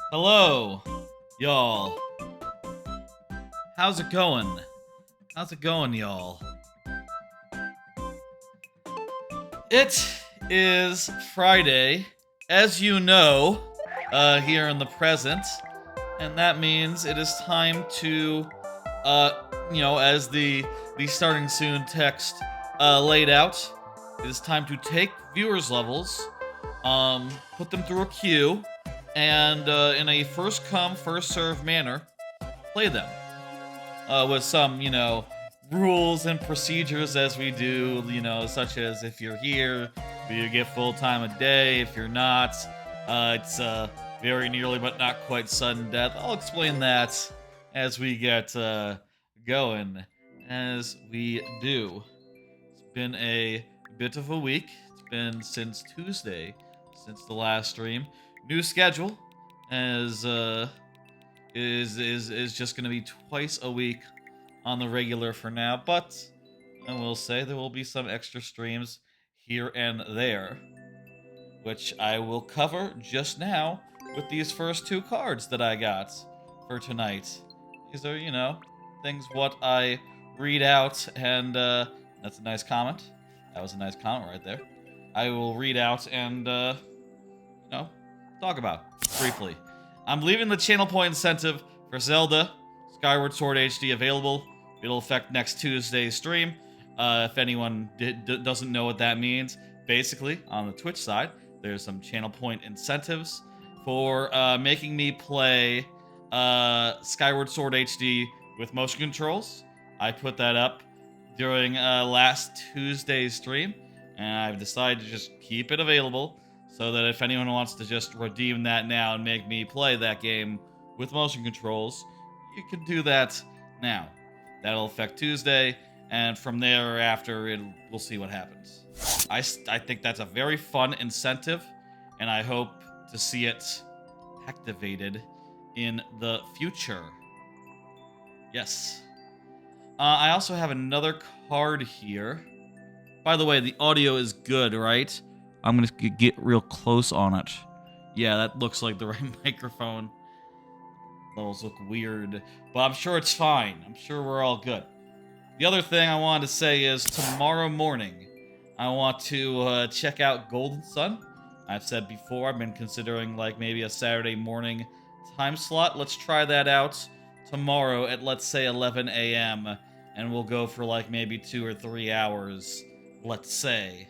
Hello, y'all. How's it going? How's it going, y'all? It is Friday, as you know, here in the present, and that means it is time to, as the starting soon text laid out, it is time to take viewers levels, put them through a queue, and in a first come first serve manner, play them with some, rules and procedures as we do, such as if you're here, you get full time a day. If you're not, it's very nearly but not quite sudden death. I'll explain that as we get going, as we do. It's been a bit of a week. It's been since Tuesday, since the last stream. New schedule, as is just going to be twice a week on the regular for now, but I will say there will be some extra streams here and there, which I will cover just now with these first two cards that I got for tonight. These are, things what I read out, and that's a nice comment. That was a nice comment right there. I will read out and, talk about briefly. I'm leaving the channel point incentive for Zelda Skyward Sword HD available. It'll affect next Tuesday's stream. If anyone doesn't know what that means, basically, on the Twitch side, there's some channel point incentives for making me play Skyward Sword HD with motion controls. I put that up during last Tuesday's stream, and I've decided to just keep it available so that if anyone wants to just redeem that now and make me play that game with motion controls, you can do that now. That'll affect Tuesday, and from thereafter, we'll see what happens. I think that's a very fun incentive, and I hope to see it activated in the future. Yes. I also have another card here. By the way, the audio is good, right? I'm going to get real close on it. Yeah, that looks like the right microphone. Those look weird, but I'm sure it's fine. I'm sure we're all good. The other thing I wanted to say is tomorrow morning, I want to check out Golden Sun. I've said before, I've been considering like maybe a Saturday morning time slot. Let's try that out tomorrow at, let's say, 11 a.m. And we'll go for like maybe 2 or 3 hours, let's say.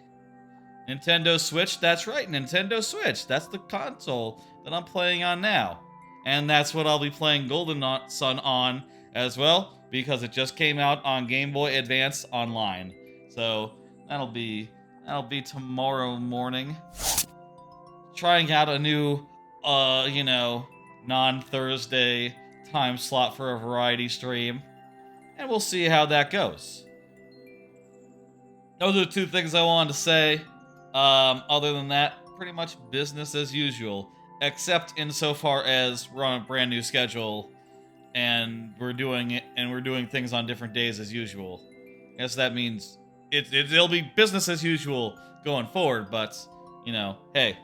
Nintendo Switch, that's right, Nintendo Switch. That's the console that I'm playing on now. And that's what I'll be playing Golden Sun on as well, because it just came out on Game Boy Advance Online. So that'll be tomorrow morning. Trying out a new, non-Thursday time slot for a variety stream. And we'll see how that goes. Those are the two things I wanted to say. Other than that, pretty much business as usual, except insofar as we're on a brand new schedule and we're doing things on different days as usual. I guess that means it'll be business as usual going forward, but hey,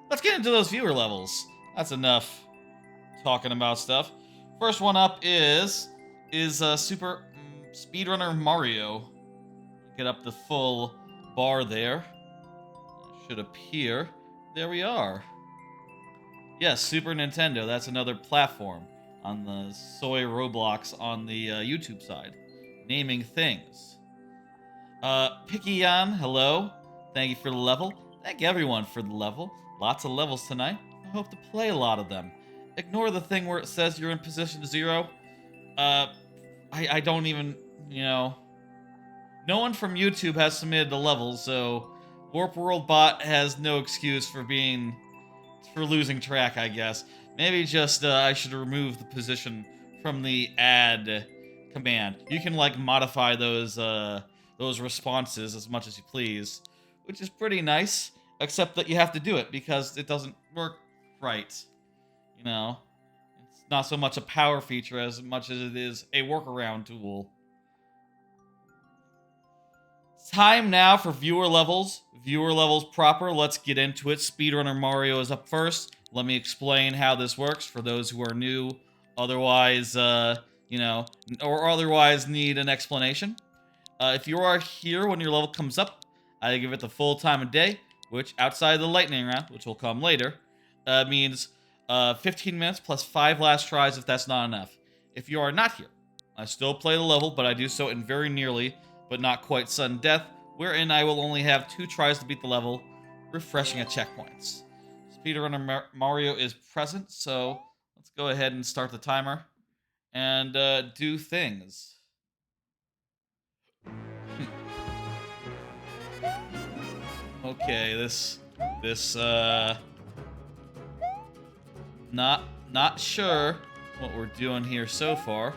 let's get into those viewer levels. That's enough talking about stuff. First one up is Super Speedrunner Mario. Get up the full bar there. Should appear. There we are. Yes, Super Nintendo. That's another platform on the Soy Roblox on the YouTube side. Naming things. Pickion, hello. Thank you for the level. Thank everyone for the level. Lots of levels tonight. I hope to play a lot of them. Ignore the thing where it says you're in position 0. I don't even, no one from YouTube has submitted the levels, so Warp World Bot has no excuse for losing track, I guess. Maybe just I should remove the position from the add command. You can like modify those responses as much as you please, which is pretty nice, except that you have to do it because it doesn't work right. It's not so much a power feature as much as it is a workaround tool. Time now for viewer levels. Viewer levels proper. Let's get into it. Speedrunner Mario is up first. Let me explain how this works for those who are new, otherwise, you know, or otherwise need an explanation. If you are here when your level comes up, I give it the full time of day, which outside the lightning round, which will come later, means 15 minutes plus 5 last tries if that's not enough. If you are not here, I still play the level, but I do so in very nearly, but not quite sudden death, wherein I will only have 2 tries to beat the level, refreshing at checkpoints. Speedrunner Mario is present, so let's go ahead and start the timer and do things. Okay, this not sure what we're doing here so far.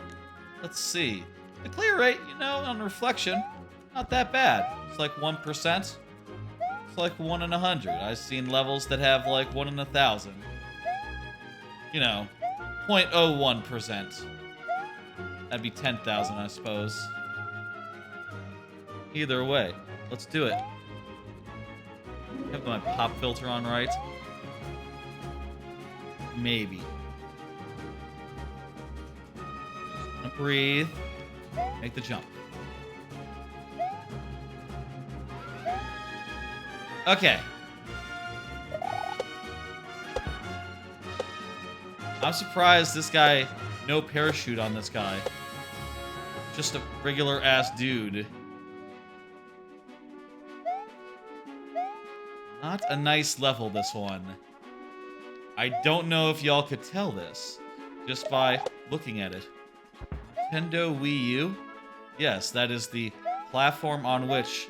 Let's see. The clear rate, you know, on reflection, not that bad. It's like 1%. It's like 1 in 100. I've seen levels that have like 1 in 1,000. You know, 0.01%. That'd be 10,000, I suppose. Either way, let's do it. Have my pop filter on right? Maybe. Breathe. Make the jump. Okay. I'm surprised this guy, no parachute on this guy. Just a regular ass dude. Not a nice level, this one. I don't know if y'all could tell this just by looking at it. Nintendo Wii U? Yes, that is the platform on which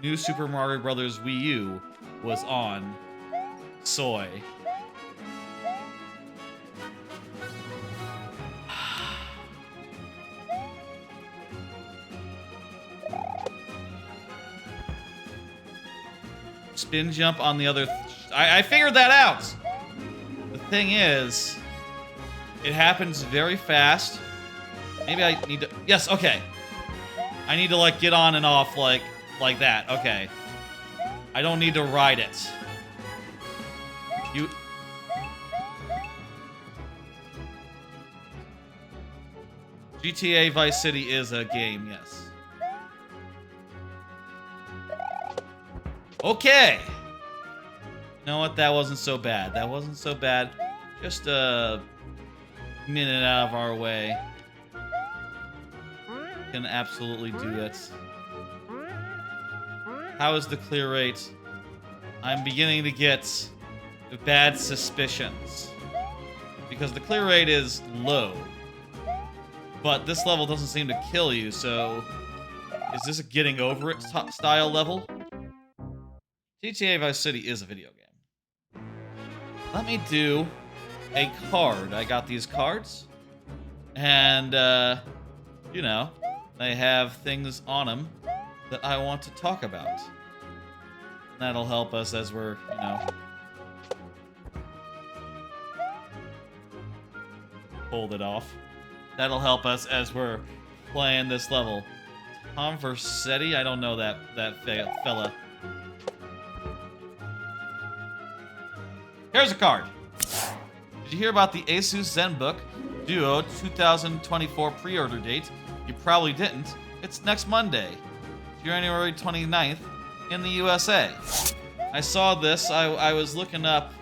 New Super Mario Bros. Wii U was on. Soy. Spin jump on the other... I figured that out! The thing is, it happens very fast. Maybe I need to... Yes, okay. I need to, like, get on and off, like that. Okay. I don't need to ride it. You... GTA Vice City is a game, yes. Okay. You know what? That wasn't so bad. That wasn't so bad. Just a minute out of our way. Can absolutely do it. How is the clear rate? I'm beginning to get bad suspicions. Because the clear rate is low. But this level doesn't seem to kill you, so... Is this a getting over it style level? GTA Vice City is a video game. Let me do a card. I got these cards. And, you know, they have things on them that I want to talk about. That'll help us as we're, you know... Pulled it off. That'll help us as we're playing this level. Tom Versetti? I don't know that fella. Here's a card. Did you hear about the Asus ZenBook Duo 2024 pre-order date? You probably didn't. It's next Monday, January 29th, in the USA. I saw this. I was looking up,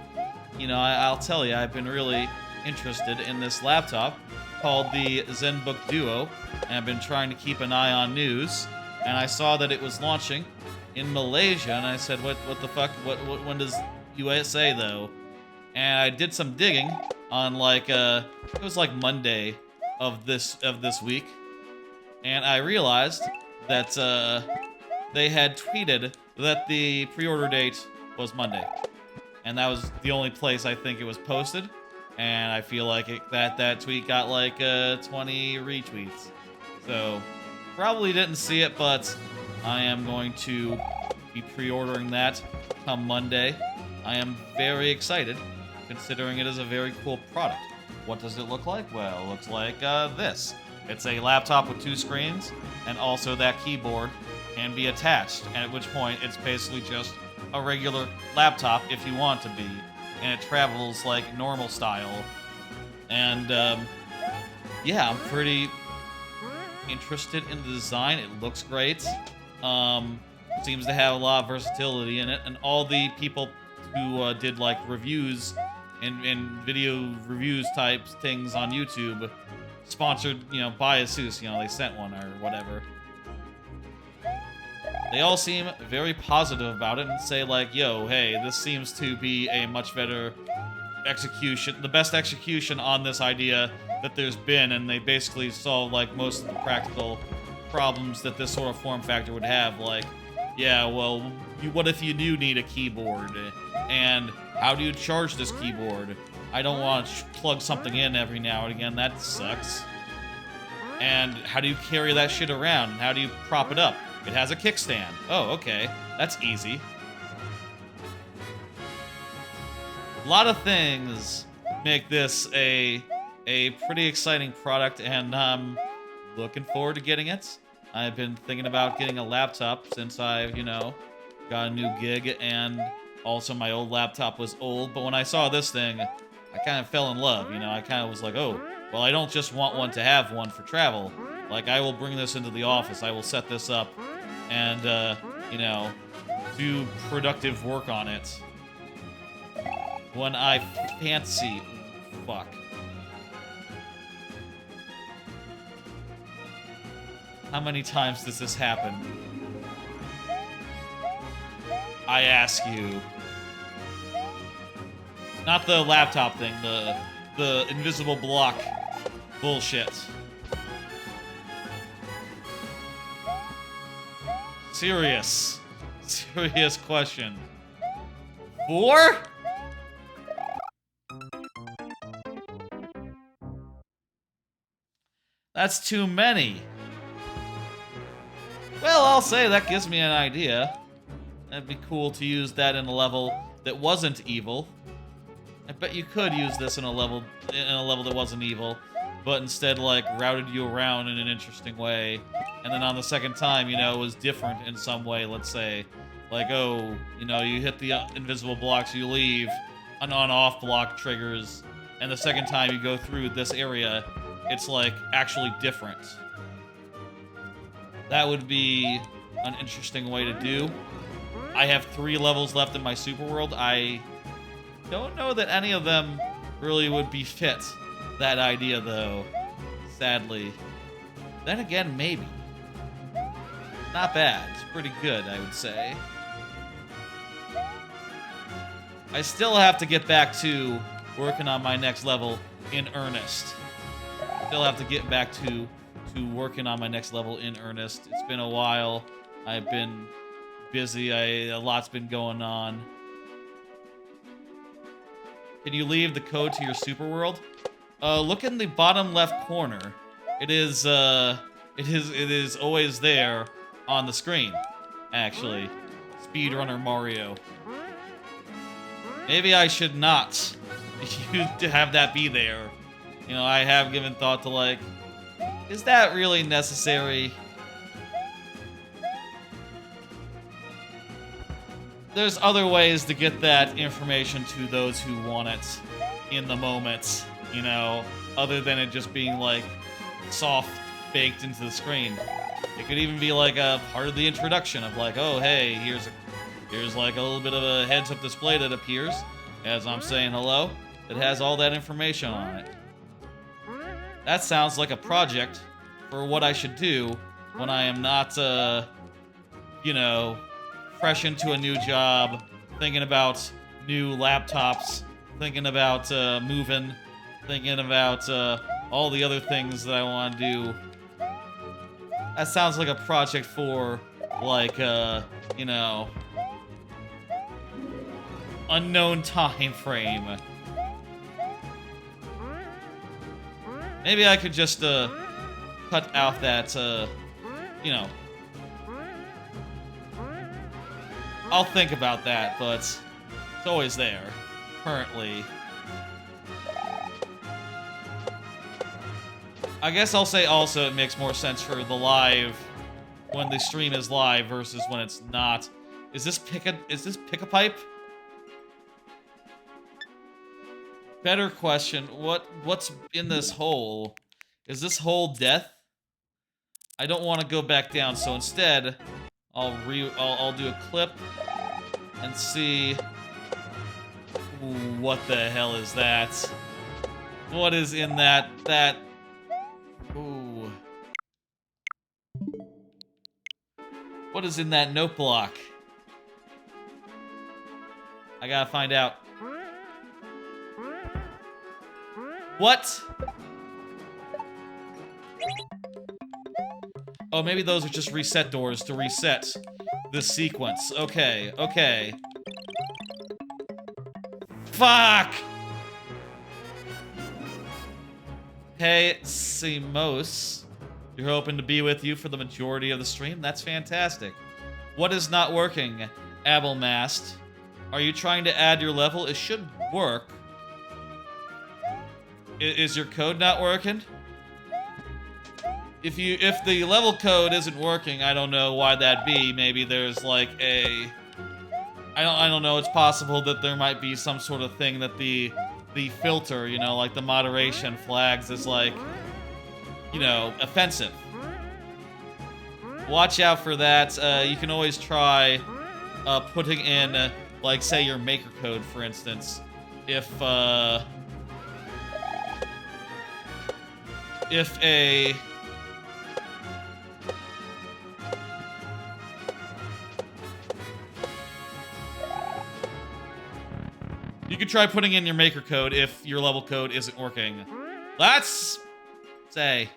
you know, I'll tell you, I've been really interested in this laptop called the ZenBook Duo, and I've been trying to keep an eye on news, and I saw that it was launching in Malaysia, and I said, what the fuck, when does USA, though? And I did some digging on, like, it was like Monday of this week, and I realized that they had tweeted that the pre-order date was Monday, and that was the only place I think it was posted, and I feel like that tweet got like 20 retweets, so probably didn't see it, but I am going to be pre-ordering that come Monday. I am very excited, considering it is a very cool product. What does it look like? Well, it looks like this. It's a laptop with 2 screens, and also that keyboard can be attached, and at which point it's basically just a regular laptop if you want to be, and it travels like normal style. And yeah, I'm pretty interested in the design. It looks great. Seems to have a lot of versatility in it, and all the people who did like reviews and video reviews types things on YouTube sponsored, by Asus, they sent one or whatever. They all seem very positive about it and say like, yo, hey, this seems to be a much better execution, the best execution on this idea that there's been, and they basically solve like most of the practical problems that this sort of form factor would have. Like, yeah, well, what if you do need a keyboard? And how do you charge this keyboard? I don't want to plug something in every now and again. That sucks. And how do you carry that shit around? And how do you prop it up? It has a kickstand. Oh, okay. That's easy. A lot of things make this a pretty exciting product, and I'm looking forward to getting it. I've been thinking about getting a laptop since I've, got a new gig, and also my old laptop was old, but when I saw this thing, I kind of fell in love, I kind of was like, oh, well, I don't just want one to have one for travel. Like, I will bring this into the office, I will set this up, and, do productive work on it when I fancy. Fuck. How many times does this happen? I ask you. Not the laptop thing, the invisible block bullshit. Serious question. 4? That's too many. Well, I'll say that gives me an idea. It'd be cool to use that in a level that wasn't evil. I bet you could use this in a level that wasn't evil, but instead like routed you around in an interesting way. And then on the second time, it was different in some way. Let's say, like, oh, you hit the invisible blocks, you leave, an on-off block triggers, and the second time you go through this area, it's like actually different. That would be an interesting way to do. I have 3 levels left in my super world. I don't know that any of them really would befit that idea, though, sadly. Then again, maybe. Not bad. It's pretty good, I would say. I still have to get back to working on my next level in earnest. Still have to get back to working on my next level in earnest. It's been a while. I've been busy. A lot's been going on. Can you leave the code to your super world? Look in the bottom left corner. It is always there on the screen, actually. Speedrunner Mario. Maybe I should not have that be there. I have given thought to, like, is that really necessary? There's other ways to get that information to those who want it in the moment, other than it just being, like, soft baked into the screen. It could even be, like, a part of the introduction of, like, oh, hey, here's like, a little bit of a heads-up display that appears as I'm saying hello that has all that information on it. That sounds like a project for what I should do when I am not, fresh into a new job, thinking about new laptops, thinking about moving, thinking about all the other things that I want to do. That sounds like a project for, like, unknown time frame. Maybe I could just cut out that, I'll think about that, but it's always there, currently. I guess I'll say also it makes more sense for the live when the stream is live versus when it's not. Is this pick a pipe? Better question. What's in this hole? Is this hole death? I don't want to go back down, so instead, I'll do a clip and see. Ooh, what the hell is that? What is in that? Ooh. What is in that note block? I gotta find out. What? Oh, maybe those are just reset doors to reset this sequence. Okay, okay. Fuck! Hey, Simos. You're hoping to be with you for the majority of the stream? That's fantastic. What is not working, Abelmast? Are you trying to add your level? It should work. Is your code not working? If the level code isn't working, I don't know why that'd be. Maybe there's like a... I don't know, it's possible that there might be some sort of thing that the filter, you know, like the moderation flags as like, you know, offensive. Watch out for that. You can always try putting in, like, say your maker code, for instance. If a... You could try putting in your maker code if your level code isn't working. Let's say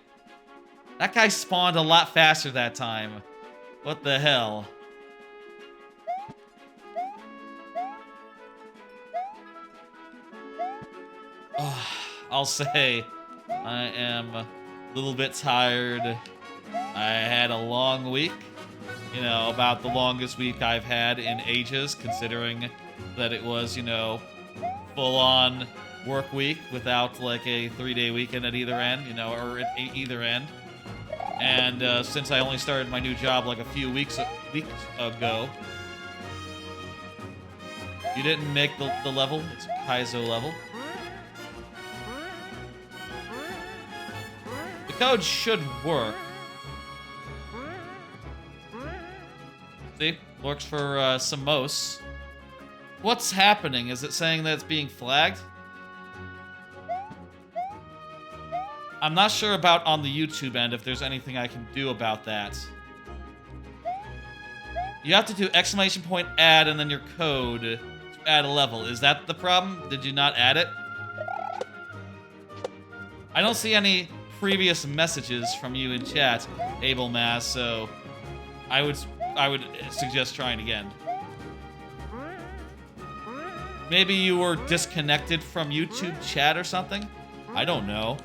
that guy spawned a lot faster that time. What the hell? Oh, I'll say I am a little bit tired. I had a long week. You know, about the longest week I've had in ages, considering that it was, you know, full-on work week without like a 3-day weekend at either end, you know, or at either end. And since I only started my new job like a few weeks ago, you didn't make the level. It's a Kaizo level. The code should work. See, works for Samos. What's happening? Is it saying that it's being flagged? I'm not sure about on the YouTube end if there's anything I can do about that. You have to do !add and then your code to add a level. Is that the problem? Did you not add it? I don't see any previous messages from you in chat, Abelmass, so I would suggest trying again. Maybe you were disconnected from YouTube chat or something? I don't know.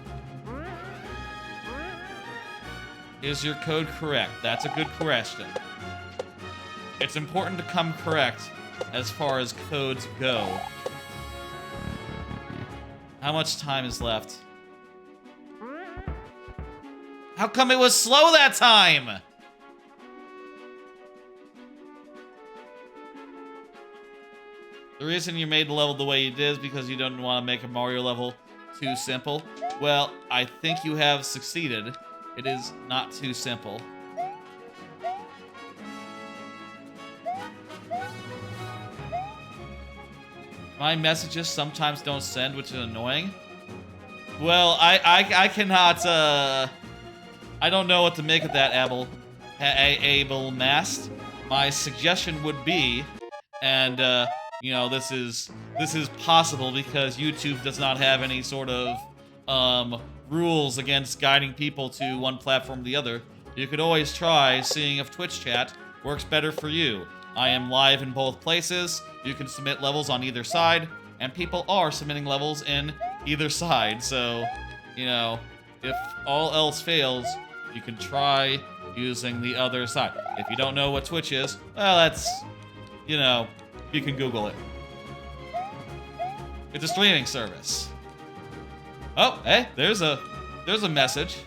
Is your code correct? That's a good question. It's important to come correct as far as codes go. How much time is left? How come it was slow that time? The reason you made the level the way you did is because you don't want to make a Mario level too simple. Well, I think you have succeeded. It is not too simple. My messages sometimes don't send, which is annoying. Well, I cannot, I don't know what to make of that, Abelmast. My suggestion would be, and, you know, this is possible because YouTube does not have any sort of rules against guiding people to one platform or the other. You could always try seeing if Twitch chat works better for you. I am live in both places. You can submit levels on either side, and people are submitting levels in either side. So, you know, if all else fails, you can try using the other side. If you don't know what Twitch is, well, that's, you know, you can Google it. It's a streaming service. Oh, hey, there's a message.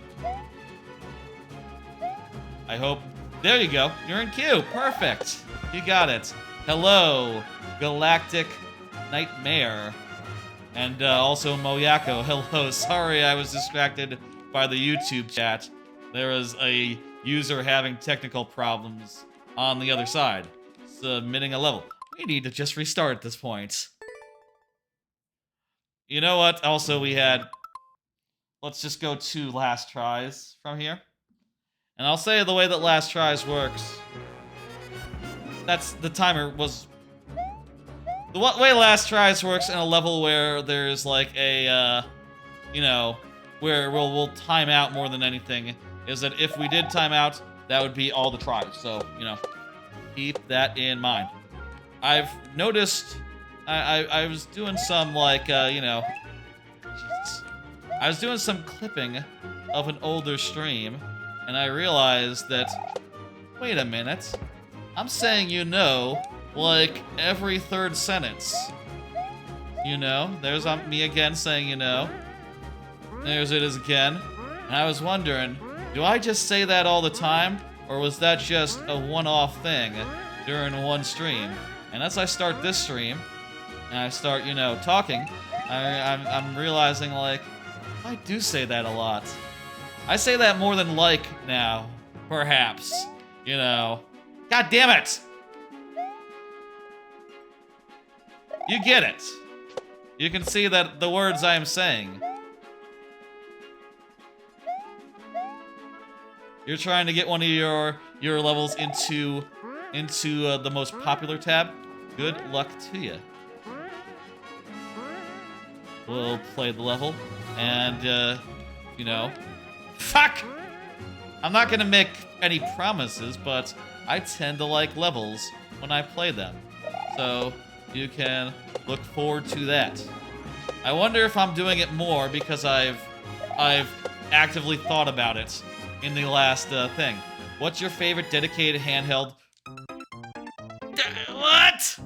I hope There you go. You're in queue. Perfect. You got it. Hello, Galactic Nightmare. And also Moyako. Hello. Sorry, I was distracted by the YouTube chat. There was a user having technical problems on the other side, submitting a level. We need to just restart at this point. You know what? Also, we had... Let's just go 2 last tries from here. And I'll say the way that last tries works... That's... The timer was... The way last tries works in a level where there's like a, you know, where we'll time out more than anything, is that if we did time out, that would be all the tries. So, you know, keep that in mind. I've noticed... I was doing some, like, you know... Jesus. I was doing some clipping of an older stream, and I realized that... Wait a minute. I'm saying you know, like, every 3rd sentence. You know? There's me again saying you know. There's it is again. And I was wondering, do I just say that all the time? Or was that just a one-off thing during one stream? And as I start this stream... and I start, you know, talking, I'm realizing, like, I do say that a lot. I say that more than like now, perhaps. You know. God damn it! You get it. You can see that the words I am saying. You're trying to get one of your levels into the most popular tab. Good luck to you. We'll play the level, and, you know... Fuck! I'm not gonna make any promises, but I tend to like levels when I play them. So, you can look forward to that. I wonder if I'm doing it more because I've actively thought about it in the last, thing. What's your favorite dedicated handheld? What?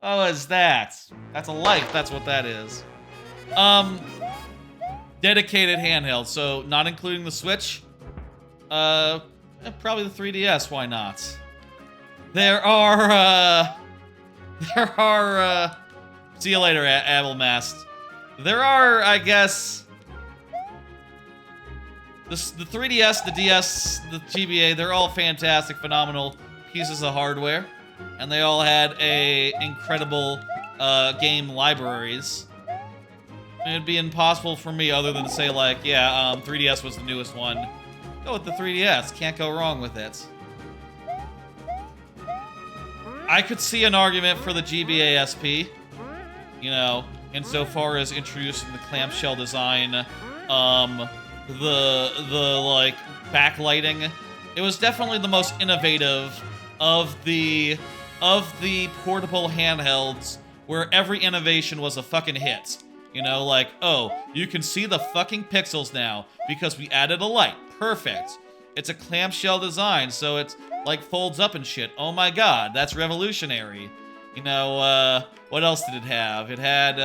What was that? That's a life, that's what that is. Dedicated handheld, so not including the Switch. Probably the 3DS, why not? There are, see you later, Abelmast. There are, I guess... The 3DS, the DS, the GBA, they're all fantastic, phenomenal pieces of hardware. And they all had incredible game libraries. It'd be impossible for me other than to say, like, yeah, 3DS was the newest one. Go with the 3DS. Can't go wrong with it. I could see an argument for the GBA SP. You know, insofar as introducing the clamshell design, the like, backlighting. It was definitely the most innovative of the portable handhelds, where every innovation was a fucking hit. You know, like, oh, you can see the fucking pixels now because we added a light. Perfect. It's a clamshell design, so it's like folds up and shit. Oh my god, that's revolutionary. You know, what else did it have? It had,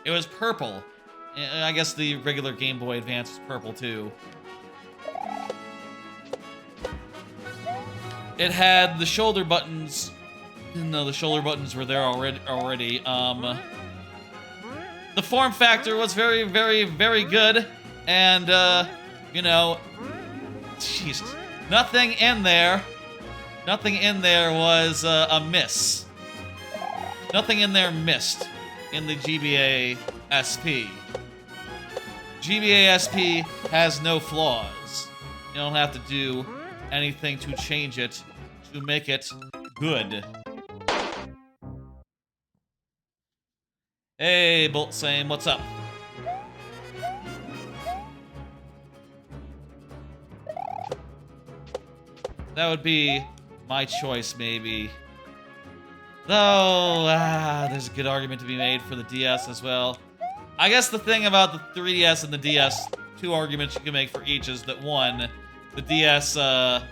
it was purple. I guess the regular Game Boy Advance was purple too. It had the shoulder buttons. No, the shoulder buttons were there already. The form factor was very, very, very good. And, you know, Jesus. Nothing in there was a miss. Nothing in there missed in the GBA SP. GBA SP has no flaws. You don't have to do anything to change it to make it good. Hey, Bolt Same, what's up? That would be my choice, maybe. Though, there's a good argument to be made for the DS as well. I guess the thing about the 3DS and the DS, 2 arguments you can make for each is that, one, the DS, the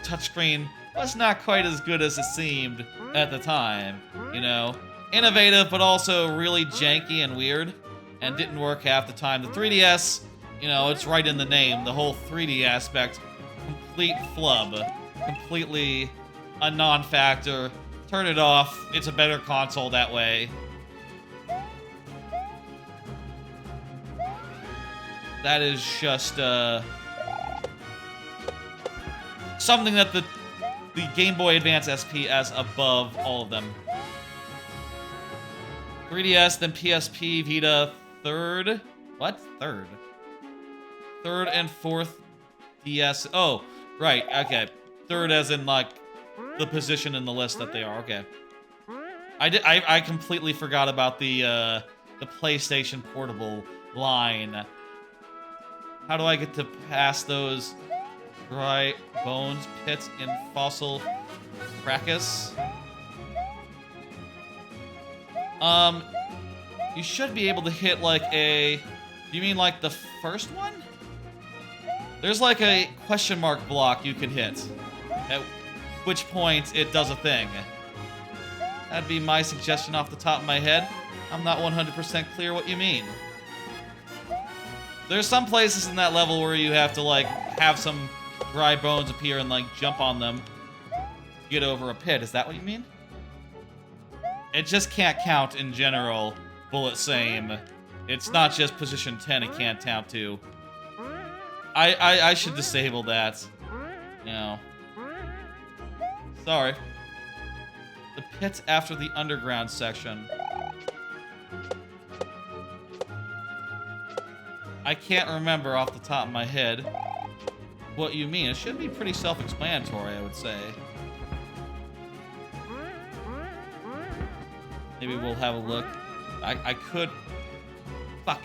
touchscreen was not quite as good as it seemed at the time, you know? Innovative, but also really janky and weird, and didn't work half the time. The 3DS, you know, it's right in the name. The whole 3D aspect complete flub. Completely a non-factor. Turn it off. It's a better console that way. That is just something that the Game Boy Advance SP has above all of them. 3DS, then PSP, Vita, third. What? Third? Third and fourth DS. Oh, right. Okay. Third as in, like, the position in the list that they are. Okay. I completely forgot about the PlayStation Portable line. How do I get to pass those dry bones, pits, and fossil fracas? You should be able to hit, like, a... You mean, like, the first one? There's, like, a question mark block you can hit. At which point, it does a thing. That'd be my suggestion off the top of my head. I'm not 100% clear what you mean. There's some places in that level where you have to, like, have some dry bones appear and, like, jump on them to get over a pit. Is that what you mean? It just can't count in general, bullet same. It's not just position 10 it can't count to. I should disable that. You know. Sorry. The pit after the underground section. I can't remember off the top of my head what you mean. It should be pretty self-explanatory, I would say. Maybe we'll have a look. I could... Fuck.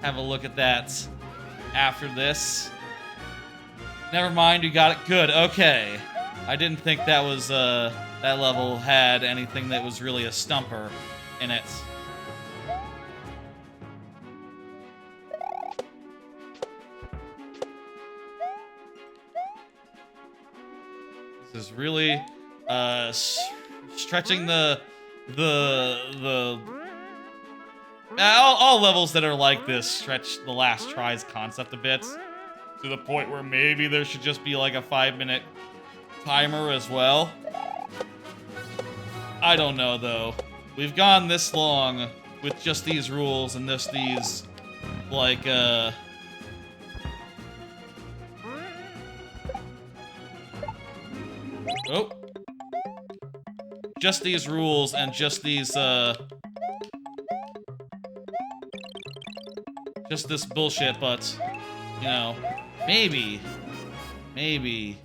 Have a look at that after this. Never mind, you got it. Good, okay. I didn't think that was, that level had anything that was really a stumper in it. This is really, stretching all levels that are like this stretch the last try's concept a bit to the point where maybe there should just be like a 5-minute timer as well. I don't know though. We've gone this long with just these rules and these like oh. Just these rules and just these, just this bullshit, but, you know, maybe we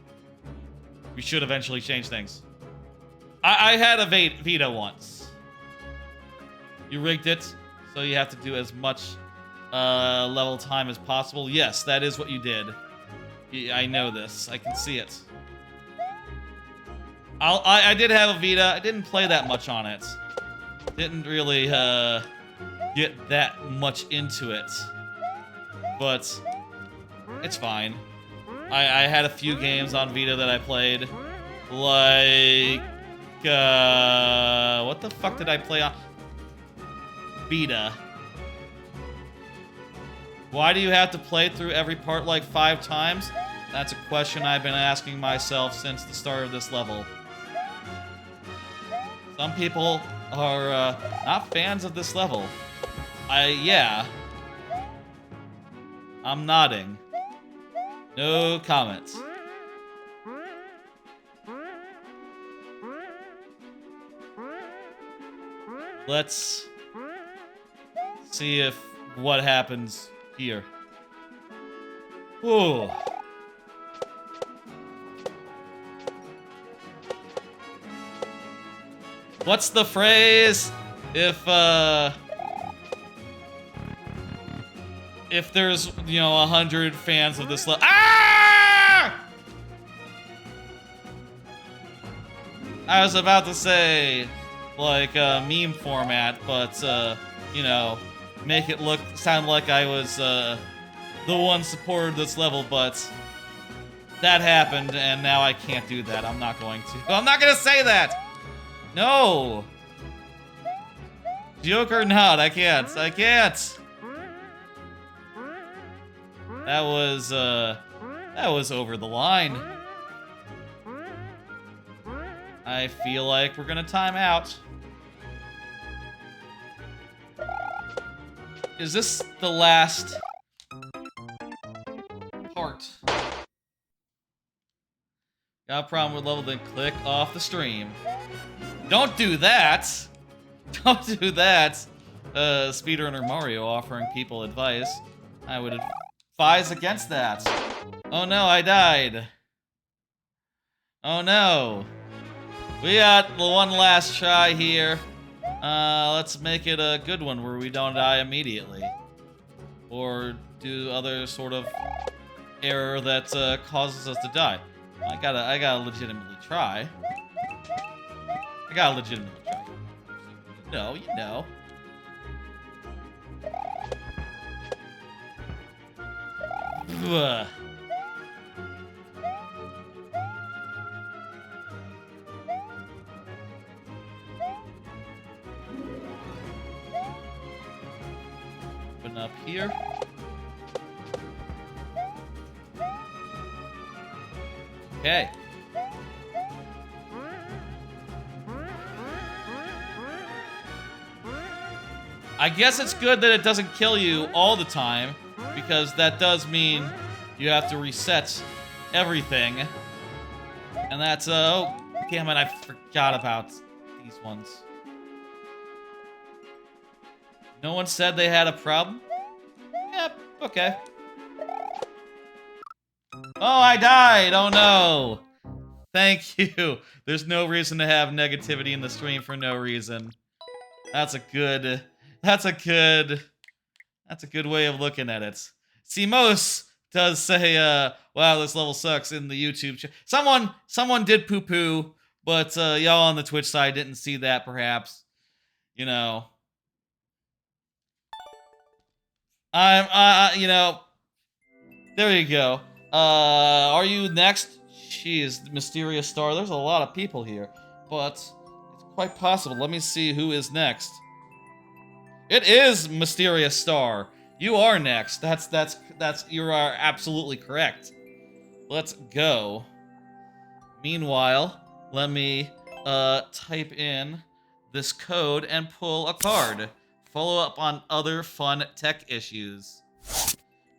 should eventually change things. I had a Vita once. You rigged it, so you have to do as much, level time as possible. Yes, that is what you did. I know this. I can see it. I did have a Vita. I didn't play that much on it. Didn't really get that much into it. But it's fine. I had a few games on Vita that I played. Like what the fuck did I play on Vita? Why do you have to play through every part like 5 times? That's a question I've been asking myself since the start of this level. Some people are not fans of this level. Yeah. I'm nodding. No comments. Let's see if what happens here. Ooh. What's the phrase? If there's, you know, 100 fans of this level. Ah! I was about to say, like, meme format, but, you know, make it sound like I was, the one supported this level, but that happened, and now I can't do that. I'm not going to. I'm not gonna say that! No! Joke or not, I can't. I can't! That was, That was over the line. I feel like we're gonna time out. Is this the last part? Got a problem with level, then click off the stream. Don't do that! Don't do that! Speedrunner Mario offering people advice. I would advise against that. Oh no, I died. Oh no. We got the one last try here. Let's make it a good one where we don't die immediately. Or do other sort of error that causes us to die. I gotta legitimately try. I gotta legitimately try. You know. Ugh. Open up here. Okay. I guess it's good that it doesn't kill you all the time, because that does mean you have to reset everything. And that's, oh, damn it, I forgot about these ones. No one said they had a problem? Yep, okay. Oh, I died! Oh no! Thank you. There's no reason to have negativity in the stream for no reason. That's a good way of looking at it. Simos does say, wow, this level sucks in the YouTube chat. Someone did poo-poo, but y'all on the Twitch side didn't see that, perhaps. You know. You know, there you go. Are you next? Jeez, Mysterious Star. There's a lot of people here, but it's quite possible. Let me see who is next. It is Mysterious Star. You are next. You are absolutely correct. Let's go. Meanwhile, let me type in this code and pull a card. Follow up on other fun tech issues.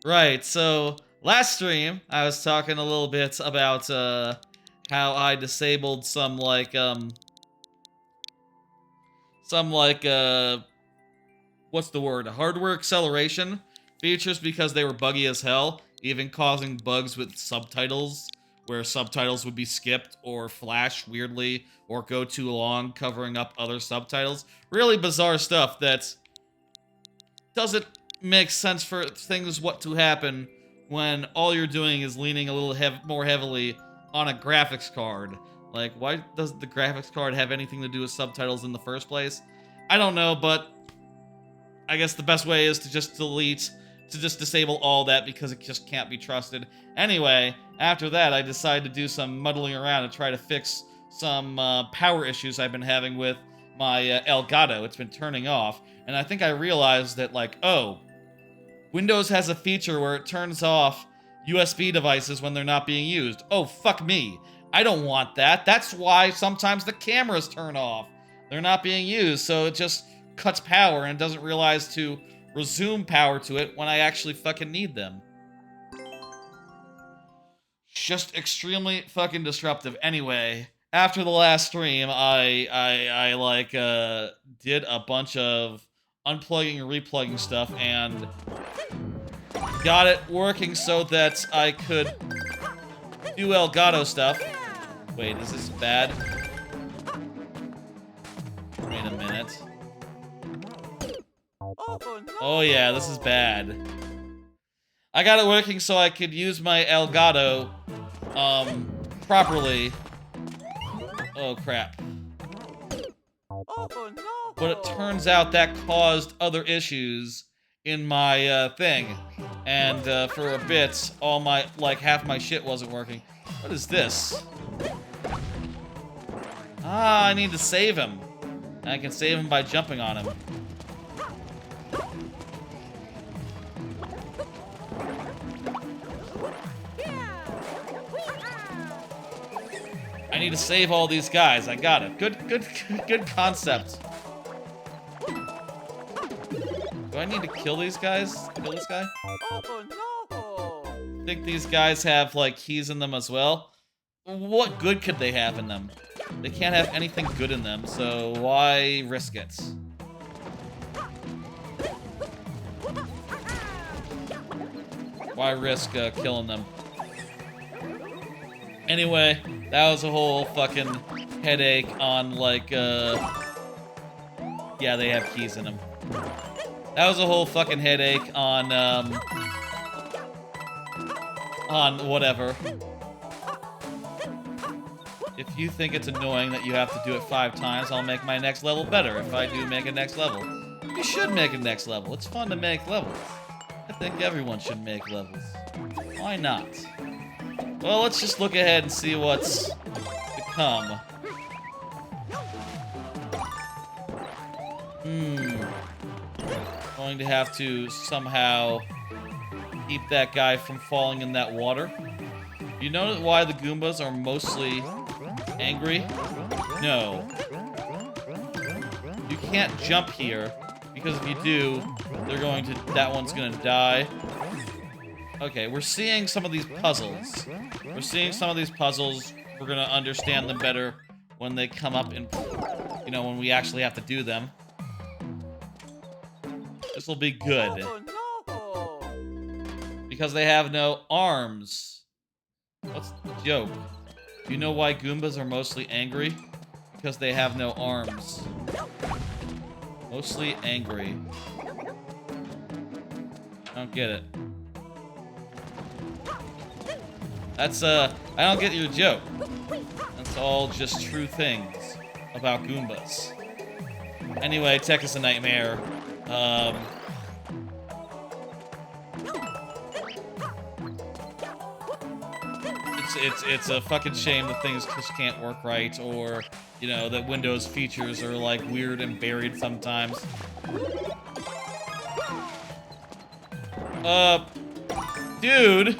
Right, so last stream I was talking a little bit about how I disabled some what's the word? Hardware acceleration features because they were buggy as hell, even causing bugs with subtitles, where subtitles would be skipped or flash weirdly or go too long, covering up other subtitles. Really bizarre stuff that doesn't make sense for things what to happen when all you're doing is leaning a little more heavily on a graphics card. Like, why does the graphics card have anything to do with subtitles in the first place? I don't know, but I guess the best way is to just disable all that because it just can't be trusted. Anyway, after that, I decided to do some muddling around and try to fix some power issues I've been having with my Elgato. It's been turning off, and I think I realized that, like, oh, Windows has a feature where it turns off USB devices when they're not being used. Oh, fuck me. I don't want that. That's why sometimes the cameras turn off. They're not being used, so it just cuts power and doesn't realize to resume power to it when I actually fucking need them. Just extremely fucking disruptive. Anyway, after the last stream, I did a bunch of unplugging and replugging stuff and got it working so that I could do Elgato stuff. Wait, is this bad? Wait a minute. Oh yeah, this is bad. I got it working so I could use my Elgato, properly. Oh crap. But it turns out that caused other issues in my, thing. And, for a bit, half my shit wasn't working. What is this? Ah, I need to save him. I can save him by jumping on him. I need to save all these guys. I got it. Good concept. Do I need to kill these guys? Kill this guy? I think these guys have, like, keys in them as well. What good could they have in them? They can't have anything good in them, so why risk it? Why risk killing them? Anyway, that was a whole fucking headache on, like, yeah, they have keys in them. That was a whole fucking headache on whatever. If you think it's annoying that you have to do it 5 times, I'll make my next level better if I do make a next level. You should make a next level. It's fun to make levels. I think everyone should make levels. Why not? Well, let's just look ahead and see what's to come. Going to have to somehow keep that guy from falling in that water. You know why the Goombas are mostly angry? No. You can't jump here, because if you do, that one's gonna die. Okay, we're seeing some of these puzzles. We're gonna understand them better when they come up and, you know, when we actually have to do them. This will be good. Because they have no arms. What's the joke? Do you know why Goombas are mostly angry? Because they have no arms. Mostly angry. I don't get it. That's, I don't get your joke. That's all just true things about Goombas. Anyway, tech is a nightmare. It's a fucking shame that things just can't work right, or, you know, that Windows features are, like, weird and buried sometimes. Dude!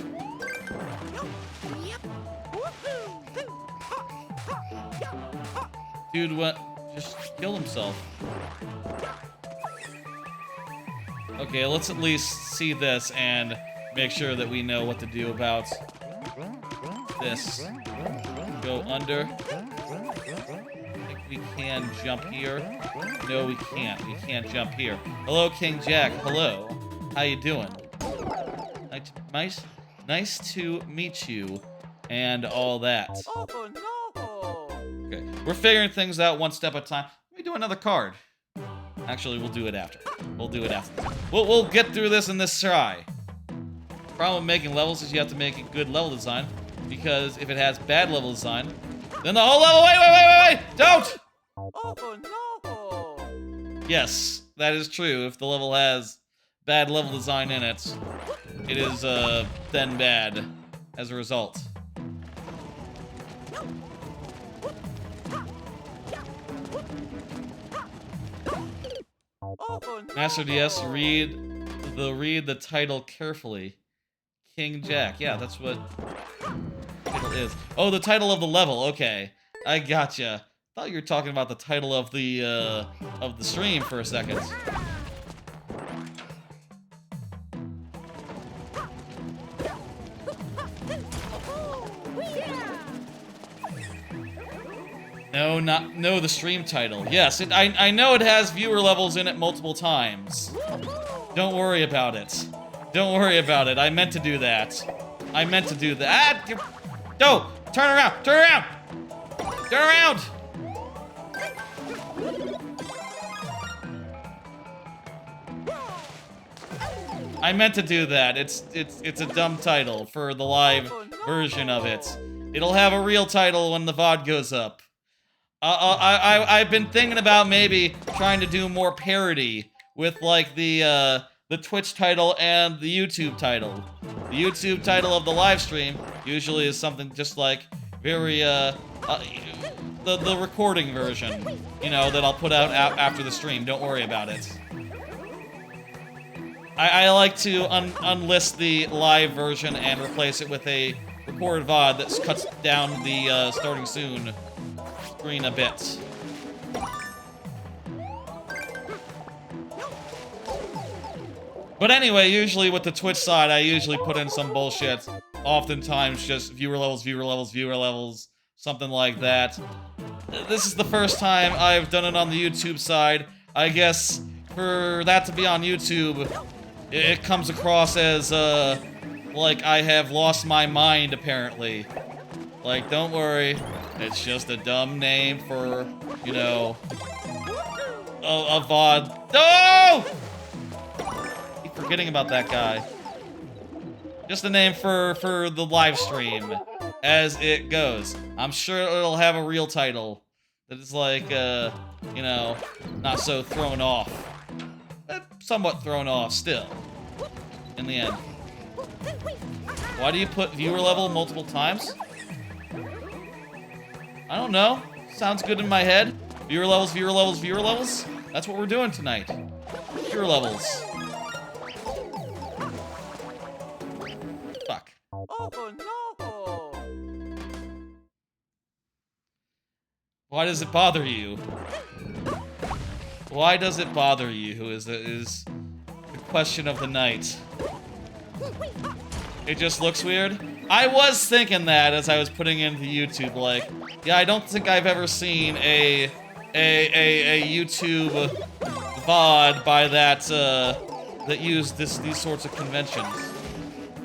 Dude, what? Just killed himself. Okay, let's at least see this and make sure that we know what to do about this. Go under. I think we can jump here. No, we can't. We can't jump here. Hello, King Jack. Hello. How you doing? Nice to meet you, and all that. Okay, we're figuring things out one step at a time. Let me do another card. Actually, we'll do it after. We'll get through this in this try. Problem with making levels is you have to make a good level design, because if it has bad level design, then the whole level— wait! Don't! Yes, that is true. If the level has bad level design in it, it is, then bad as a result. Master DS, read the title carefully. King Jack. Yeah, that's what the title is. Oh, the title of the level. Okay, I gotcha. Thought you were talking about the title of the stream for a second. No, the stream title. Yes, I know it has viewer levels in it multiple times. Don't worry about it. Don't worry about it. I meant to do that. No! Turn around! Turn around! Turn around! I meant to do that. It's a dumb title for the live version of it. It'll have a real title when the VOD goes up. I've been thinking about maybe trying to do more parody with, like, the Twitch title and the YouTube title. The YouTube title of the live stream usually is something just like very, the recording version, you know, that I'll put out after the stream. Don't worry about it. I like to unlist the live version and replace it with a pre-recorded VOD that cuts down the starting soon screen a bit. But anyway, usually with the Twitch side, I usually put in some bullshit. Oftentimes just viewer levels, something like that. This is the first time I've done it on the YouTube side. I guess for that to be on YouTube, it comes across as, like I have lost my mind, apparently. Like, don't worry, it's just a dumb name for, you know, a VOD. No! Keep forgetting about that guy. Just a name for the live stream as it goes. I'm sure it'll have a real title that is like, you know, not so thrown off. But somewhat thrown off still, in the end. Why do you put viewer level multiple times? I don't know. Sounds good in my head. Viewer levels. That's what we're doing tonight. Viewer levels. Fuck. Oh no! Why does it bother you? Why does it bother you is the question of the night. It just looks weird. I was thinking that as I was putting into YouTube, like, yeah, I don't think I've ever seen a YouTube VOD by that that used these sorts of conventions.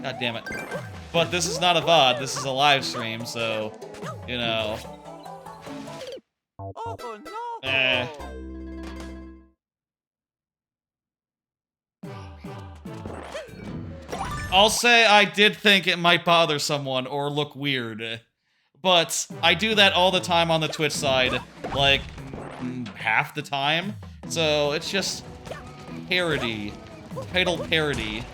God damn it. But this is not a VOD, this is a live stream, so, you know. Oh no! Eh. I'll say I did think it might bother someone or look weird. But I do that all the time on the Twitch side, like, half the time. So it's just parody. Title parody.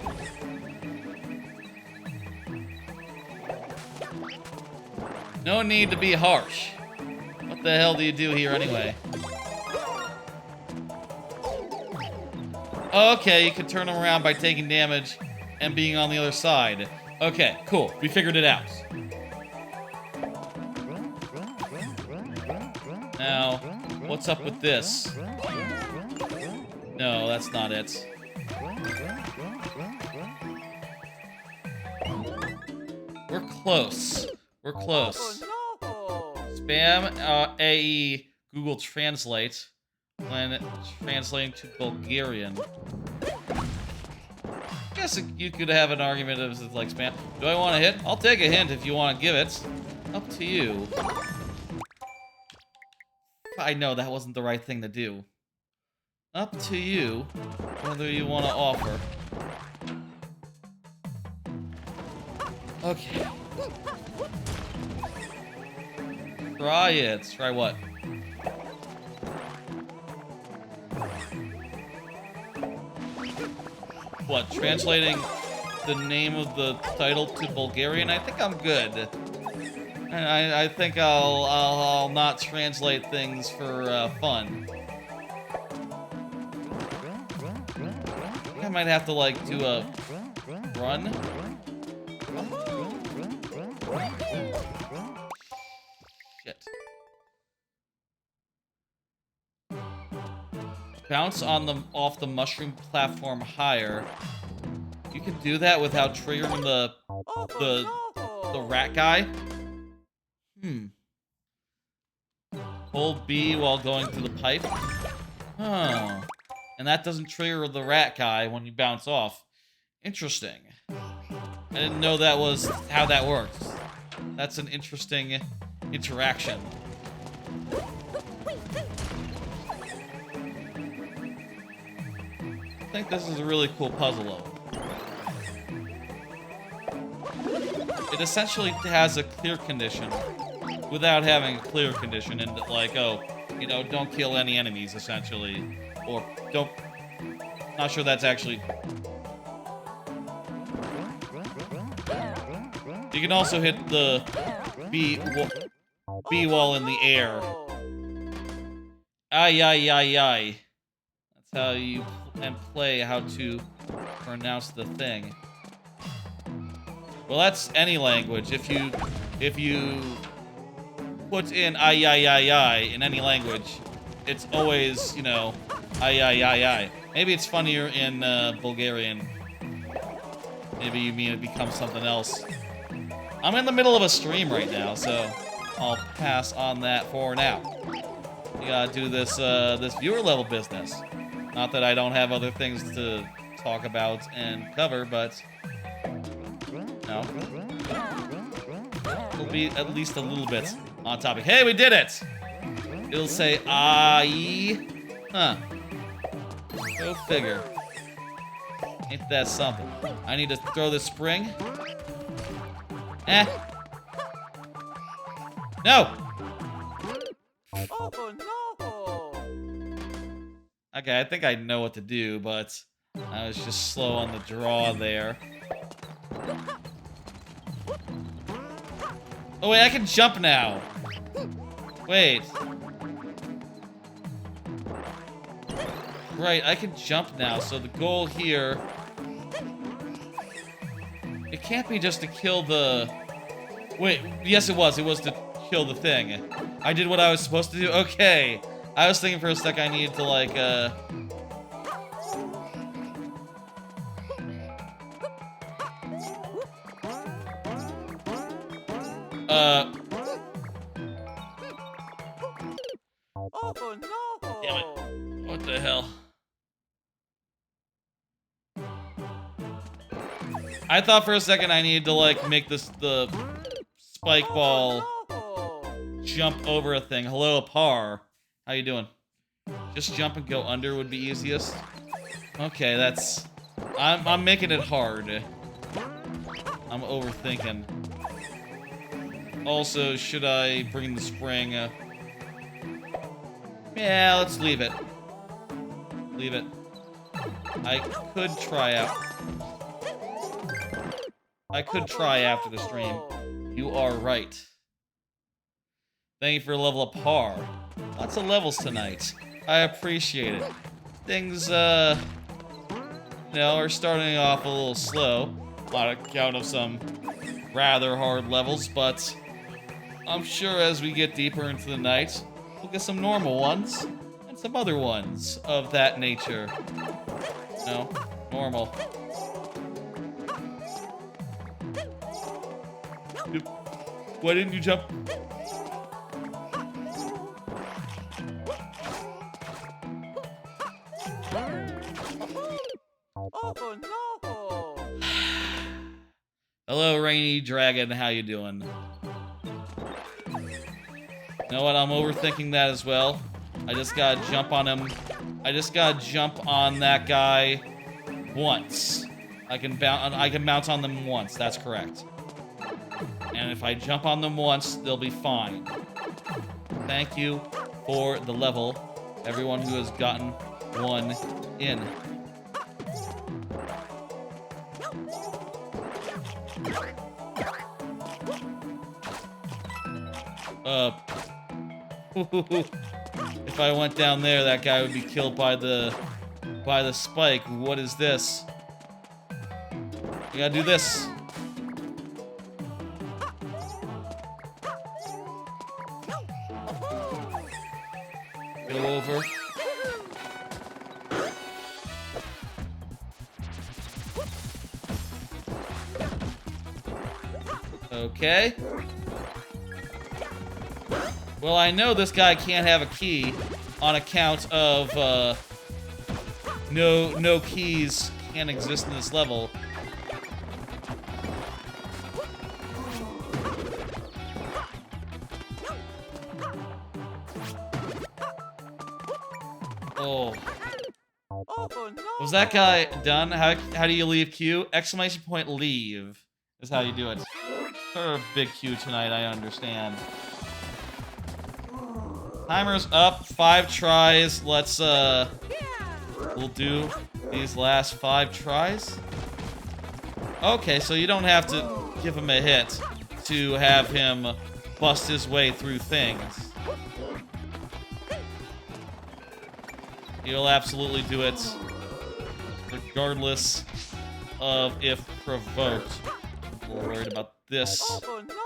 No need to be harsh. What the hell do you do here anyway? Okay, you can turn them around by taking damage and being on the other side. Okay, cool. We figured it out. Now, what's up with this? No, that's not it. We're close. We're close. Spam AE Google Translate when translating to Bulgarian. I guess you could have an argument of like spam. Do I want to hit? I'll take a hint if you want to give it. Up to you. I know that wasn't the right thing to do. Up to you whether you want to offer. Okay. Try it. Try what? What, translating the name of the title to Bulgarian? I think I'm good. I think I'll not translate things for fun. I think I might have to like do a run. Shit. Bounce on off the mushroom platform higher. You can do that without triggering the rat guy. Hold B while going through the pipe. Oh. And that doesn't trigger the rat guy when you bounce off. Interesting. I didn't know that was how that works. That's an interesting interaction. I think this is a really cool puzzle level. It essentially has a clear condition without having a clear condition, and like, oh, you know, don't kill any enemies, essentially. Or don't... Not sure that's actually... You can also hit the B wall in the air. Ay, ay, ay, ay. That's how you play how to pronounce the thing. Well, that's any language. If you put in I in any language, it's always, you know, I. Maybe it's funnier in Bulgarian. Maybe you mean it becomes something else. I'm in the middle of a stream right now, so I'll pass on that for now. We gotta do this this viewer level business. Not that I don't have other things to talk about and cover, but no. It'll be at least a little bit on topic. Hey, we did it! It'll say I. Huh. Go figure. Ain't that something? I need to throw this spring. Eh. No! Oh no! Okay, I think I know what to do, but I was just slow on the draw there. Oh wait, I can jump now. Wait. Right, I can jump now, so the goal here... It can't be just to kill the... Wait, yes it was. It was to kill the thing. I did what I was supposed to do? Okay. I was thinking for a sec I needed to, like, Oh no! Damn it. What the hell? I thought for a second I needed to, like, make the spike ball jump over a thing. Hello, Par. How you doing? Just jump and go under would be easiest. Okay, that's... I'm making it hard. I'm overthinking. Also, should I bring the spring? Yeah, let's leave it. Leave it. I could try out. I could try after the stream. You are right. Thank you for a level of Par. Lots of levels tonight. I appreciate it. Things, you know, are starting off a little slow on account of some rather hard levels, but I'm sure as we get deeper into the night, we'll get some normal ones and some other ones of that nature. No, normal. Why didn't you jump? Oh no! Hello, Rainy Dragon. How you doing? You know what? I'm overthinking that as well. I just gotta jump on him. I just gotta jump on that guy once. I can mount on them once. That's correct. And if I jump on them once, they'll be fine. Thank you for the level, everyone who has gotten one in. If I went down there, that guy would be killed by the spike. What is this? You gotta do this. Go over. Okay. Well, I know this guy can't have a key on account of, no keys can't exist in this level. Oh. Was that guy done? How do you leave queue? Exclamation point leave is how you do it. Sort of big queue tonight, I understand. Timer's up, 5 tries. Let's, we'll do these last 5 tries. Okay, so you don't have to give him a hit to have him bust his way through things. He'll absolutely do it, regardless of if provoked. a little worried about this. Oh no!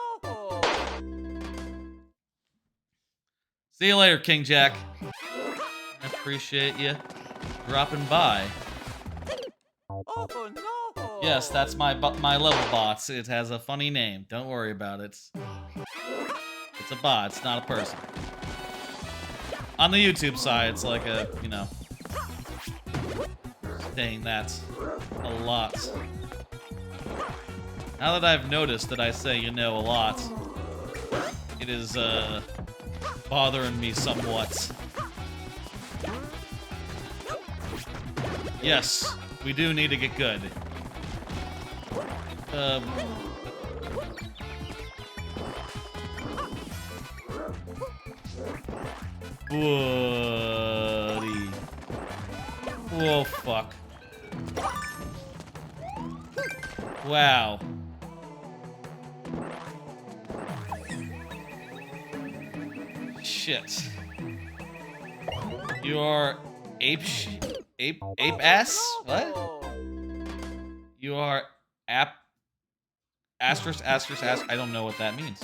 See you later, King Jack. I appreciate you dropping by. Oh no! Yes, that's my level bots. It has a funny name. Don't worry about it. It's a bot. It's not a person. On the YouTube side, it's like a, you know, saying that a lot. Now that I've noticed that I say you know a lot, it is bothering me somewhat. Yes, we do need to get good. Buddy. Oh, fuck. Wow. Shit. You are ape ass? What? You are asterisk. I don't know what that means.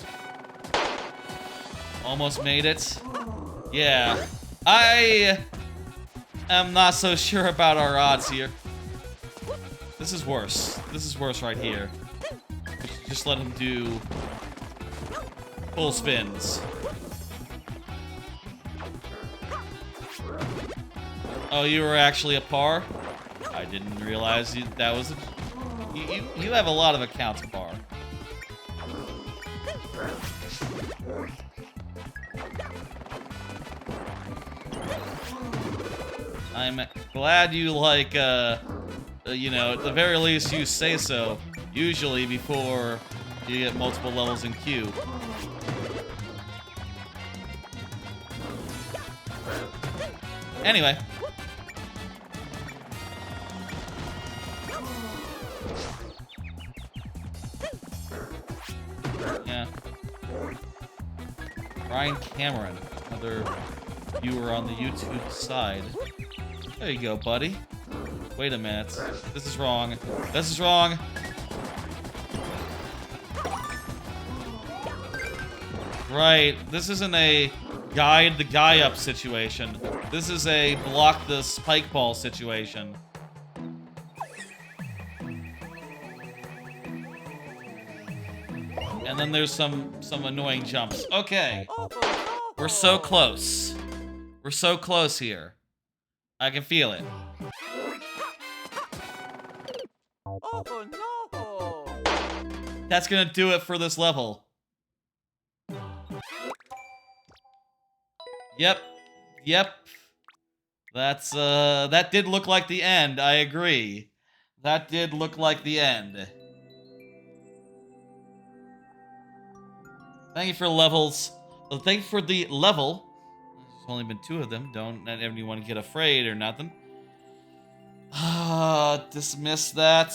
Almost made it. Yeah. I am not so sure about our odds here. This is worse. This is worse right here. Just let him do full spins. Oh, you were actually a par? I didn't realize that was a... You have a lot of accounts par. I'm glad you like, you know, at the very least you say so, usually before you get multiple levels in queue. Anyway. Yeah. Ryan Cameron, another viewer on the YouTube side. There you go, buddy. Wait a minute. This is wrong. This is wrong. Right. This isn't a guide the guy up situation. This is a block the spike ball situation. And then there's some annoying jumps. Okay. We're so close. We're so close here. I can feel it. Oh no! That's gonna do it for this level. Yep. Yep. That's, that did look like the end, I agree. That did look like the end. Thank you for levels. Well, thank you for the level. There's only been 2 of them. Don't let anyone get afraid or nothing. Dismiss that.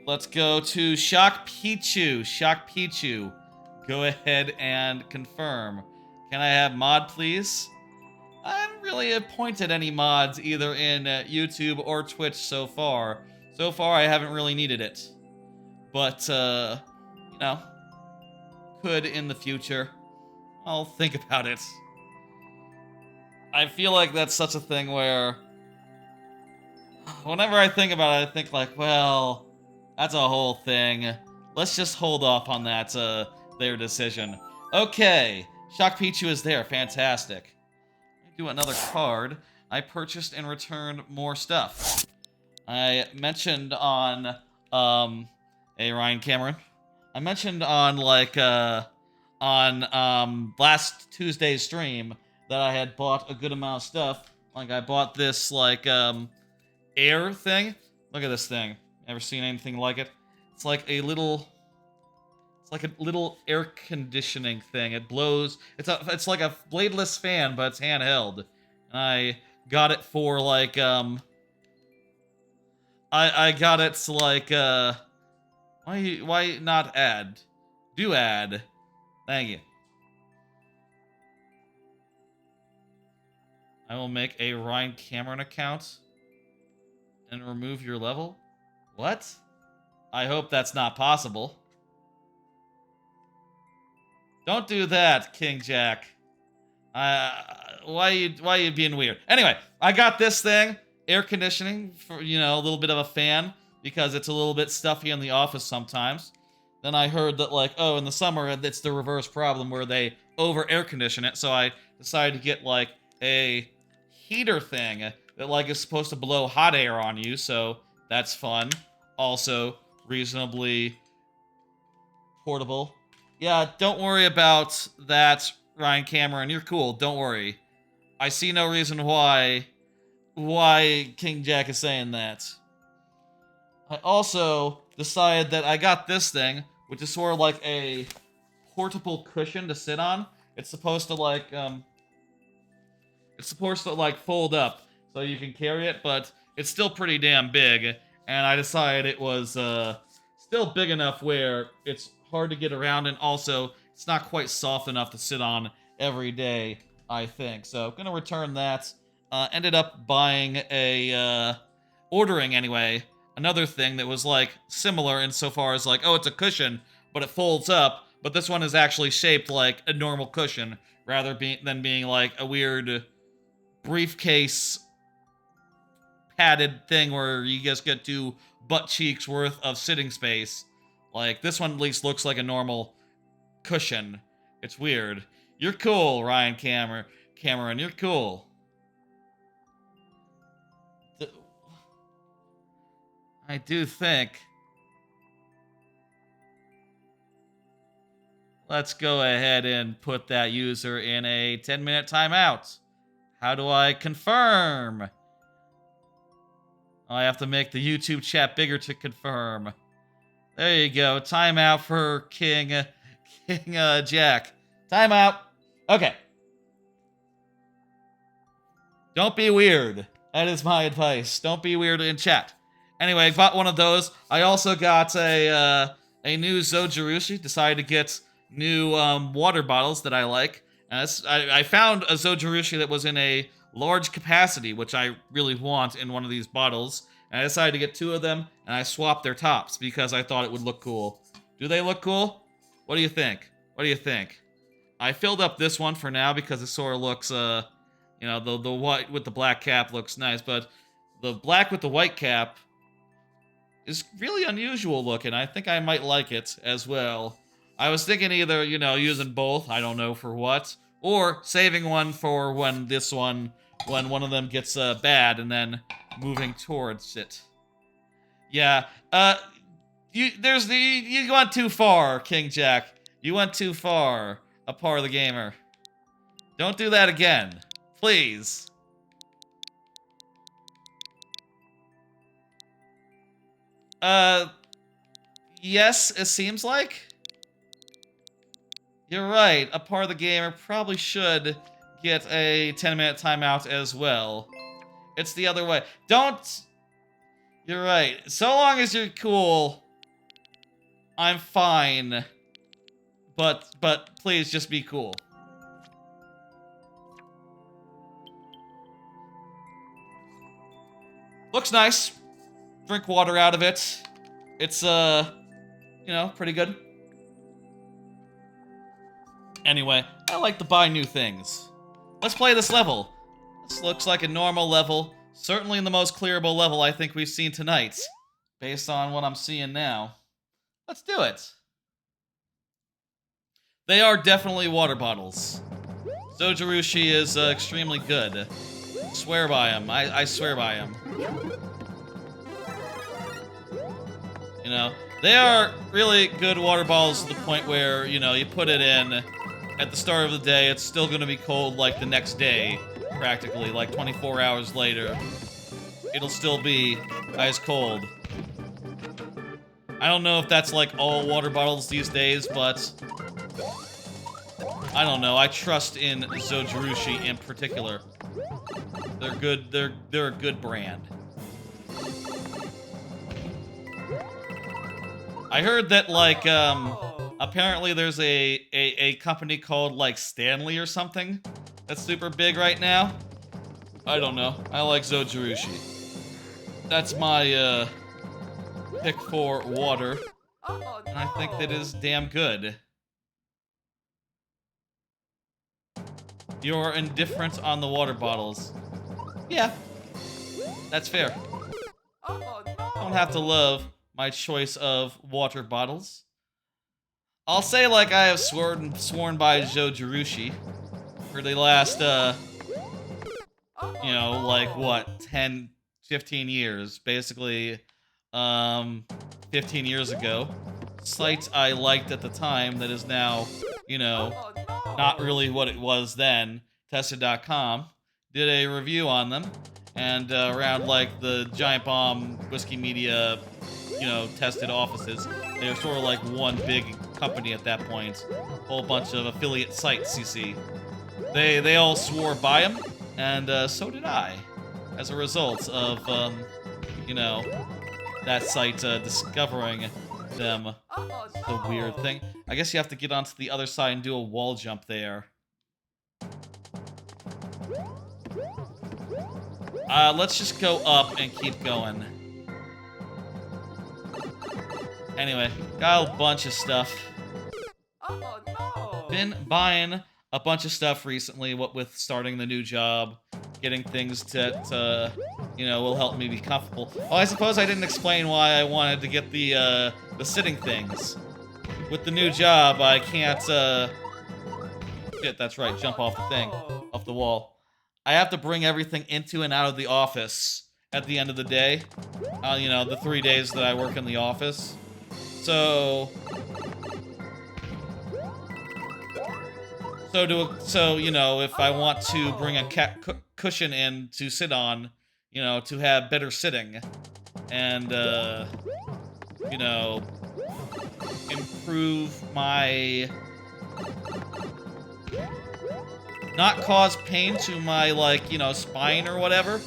Let's go to Shock Pichu. Shock Pichu. Go ahead and confirm. Can I have mod, please? I haven't really appointed any mods either in YouTube or Twitch so far. So far, I haven't really needed it. But, you know, could in the future. I'll think about it. I feel like that's such a thing where whenever I think about it, I think like, well, that's a whole thing. Let's just hold off on that, their decision. Okay, Shock Pichu is there. Fantastic. Do another card. I purchased and returned more stuff. I mentioned on, hey, Ryan Cameron. I mentioned on, like, last Tuesday's stream that I had bought a good amount of stuff. Like, I bought this, like, air thing. Look at this thing. Ever seen anything like it? It's like a little... It's like a little air conditioning thing. It blows... It's like a bladeless fan, but it's handheld. And I got it for, like, I got it to, like, Why not add? Do add. Thank you. I will make a Ryan Cameron account and remove your level. What? I hope that's not possible. Don't do that, King Jack. Why you being weird? Anyway, I got this thing, air conditioning for, you know, a little bit of a fan because it's a little bit stuffy in the office sometimes. Then I heard that, like, oh, in the summer it's the reverse problem where they over air condition it, so I decided to get like a heater thing that like is supposed to blow hot air on you, so that's fun. Also reasonably portable. Yeah, don't worry about that, Ryan Cameron. You're cool. Don't worry. I see no reason why King Jack is saying that. I also decided that I got this thing, which is sort of like a portable cushion to sit on. It's supposed to like fold up so you can carry it, but it's still pretty damn big. And I decided it was still big enough where it's hard to get around, and also it's not quite soft enough to sit on every day, I think. So I'm gonna return that. Ended up buying ordering anyway, another thing that was like similar insofar as like, oh, it's a cushion, but it folds up. But this one is actually shaped like a normal cushion rather than being like a weird briefcase padded thing where you just get 2 butt cheeks worth of sitting space. Like, this one at least looks like a normal cushion. It's weird. You're cool, Ryan Cameron. You're cool. I do think. Let's go ahead and put that user in a 10-minute timeout. How do I confirm? I have to make the YouTube chat bigger to confirm. There you go. Timeout for King Jack. Timeout. Okay. Don't be weird. That is my advice. Don't be weird in chat. Anyway, I bought one of those. I also got a new Zojirushi. Decided to get new water bottles that I like. I found a Zojirushi that was in a large capacity, which I really want in one of these bottles. And I decided to get 2 of them, and I swapped their tops because I thought it would look cool. Do they look cool? What do you think? What do you think? I filled up this one for now because it sort of looks, you know, the white with the black cap looks nice, but the black with the white cap is really unusual looking. I think I might like it as well. I was thinking either, you know, using both, I don't know for what, or saving one for when one of them gets bad and then moving towards it. Yeah, you went too far, King Jack. You went too far, a part of the gamer. Don't do that again, please. Yes, it seems like. You're right, a part of the gamer probably should get a 10-minute timeout as well. It's the other way. Don't... You're right. So long as you're cool, I'm fine. But please just be cool. Looks nice. Drink water out of it. It's, you know, pretty good. Anyway, I like to buy new things. Let's play this level. This looks like a normal level. Certainly the most clearable level I think we've seen tonight. Based on what I'm seeing now. Let's do it. They are definitely water bottles. Zojirushi is extremely good. Swear by him. I swear by him. You know, they are really good water bottles to the point where, you know, you put it in at the start of the day, it's still going to be cold like the next day, practically, like 24 hours later. It'll still be ice cold. I don't know if that's like all water bottles these days, but I don't know. I trust in Zojirushi in particular. They're good. They're a good brand. I heard that like apparently there's a company called like Stanley or something that's super big right now. I don't know. I like Zojirushi. That's my pick for water, Oh, and I think that is damn good. Your indifference on the water bottles. Yeah, that's fair. Oh, no. Don't have to love my choice of water bottles. I'll say like I have sworn by Joe Jirushi for the last, you know, like what, 10, 15 years, basically, 15 years ago. Site I liked at the time that is now, you know, Oh, no. not really what it was then, Tested.com, did a review on them, and around like the Giant Bomb Whiskey Media, you know, tested offices, they were sort of like one big company at that point, whole bunch of affiliate sites, you see. They all swore by him, and so did I, as a result of, you know, that site discovering them. Oh, It's a weird thing. I guess you have to get onto the other side and do a wall jump there. Let's just go up and keep going. Anyway, got a bunch of stuff. Oh, no. Been buying a bunch of stuff recently, what with starting the new job, getting things that, you know, will help me be comfortable. Oh, I suppose I didn't explain why I wanted to get the sitting things. With the new job, I can't, shit, that's right, jump off the thing, off the wall. I have to bring everything into and out of the office at the end of the day. You know, the 3 days that I work in the office. So you know, if I want to bring a cushion in to sit on, you know, to have better sitting, and you know, improve my, not cause pain to my, like, you know, spine or whatever.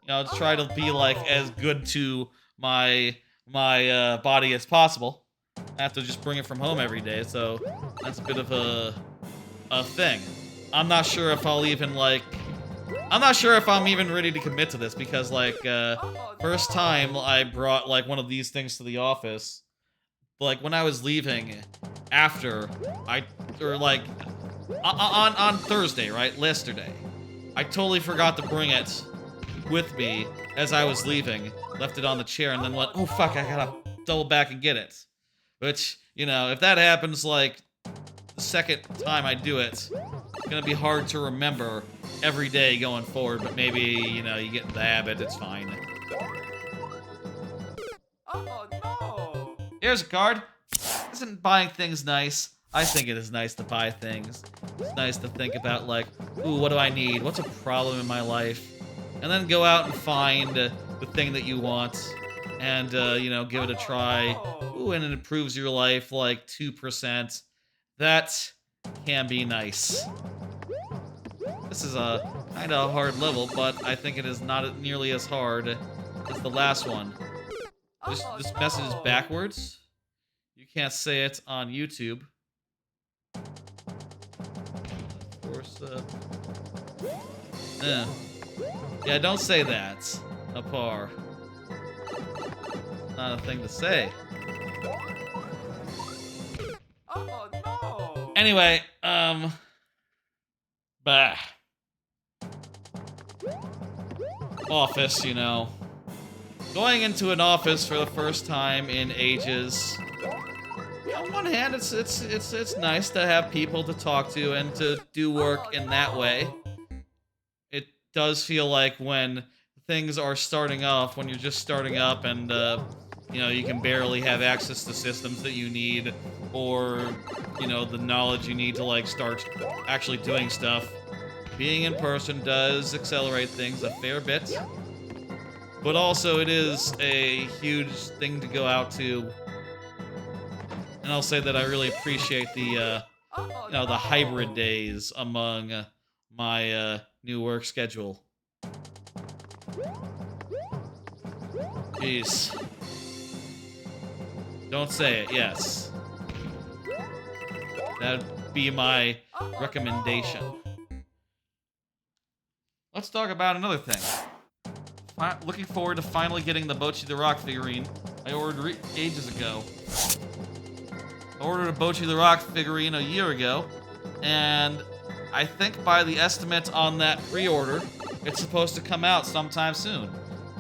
You know, to try to be like as good to my body as possible. I have to just bring it from home every day, so that's a bit of a thing. I'm not sure if I'll even, like, I'm not sure if I'm even ready to commit to this, because, like, first time I brought, like, one of these things to the office, like, when I was leaving after, on Thursday, right, yesterday, I totally forgot to bring it with me as I was leaving, left it on the chair, and then went, oh fuck, I gotta double back and get it. Which, you know, if that happens, like, the second time I do it, it's gonna be hard to remember every day going forward, but maybe, you know, you get in the habit, it's fine. Oh, no. Here's a card. Isn't buying things nice? I think it is nice to buy things. It's nice to think about, like, ooh, what do I need? What's a problem in my life? And then go out and find the thing that you want, and, you know, give it a try. Ooh, and it improves your life, like, 2%. That can be nice. This is a kind of hard level, but I think it is not nearly as hard as the last one. This message is backwards. You can't say it on YouTube. Of course, yeah, don't say that. Apar. Not a thing to say. Oh, no. Anyway, bah. Office, you know. Going into an office for the first time in ages. On one hand, it's nice to have people to talk to and to do work in that way. It does feel like when things are starting off, when you're just starting up and, you know, you can barely have access to systems that you need, or, you know, the knowledge you need to, like, start actually doing stuff. Being in person does accelerate things a fair bit, but also it is a huge thing to go out to. And I'll say that I really appreciate the, you know, the hybrid days among my new work schedule. Jeez. Don't say it, yes. That'd be my recommendation. Let's talk about another thing. Looking forward to finally getting the Bochi the Rock figurine. I ordered ages ago. I ordered a Bochi the Rock figurine a year ago, and I think by the estimate on that pre-order, it's supposed to come out sometime soon.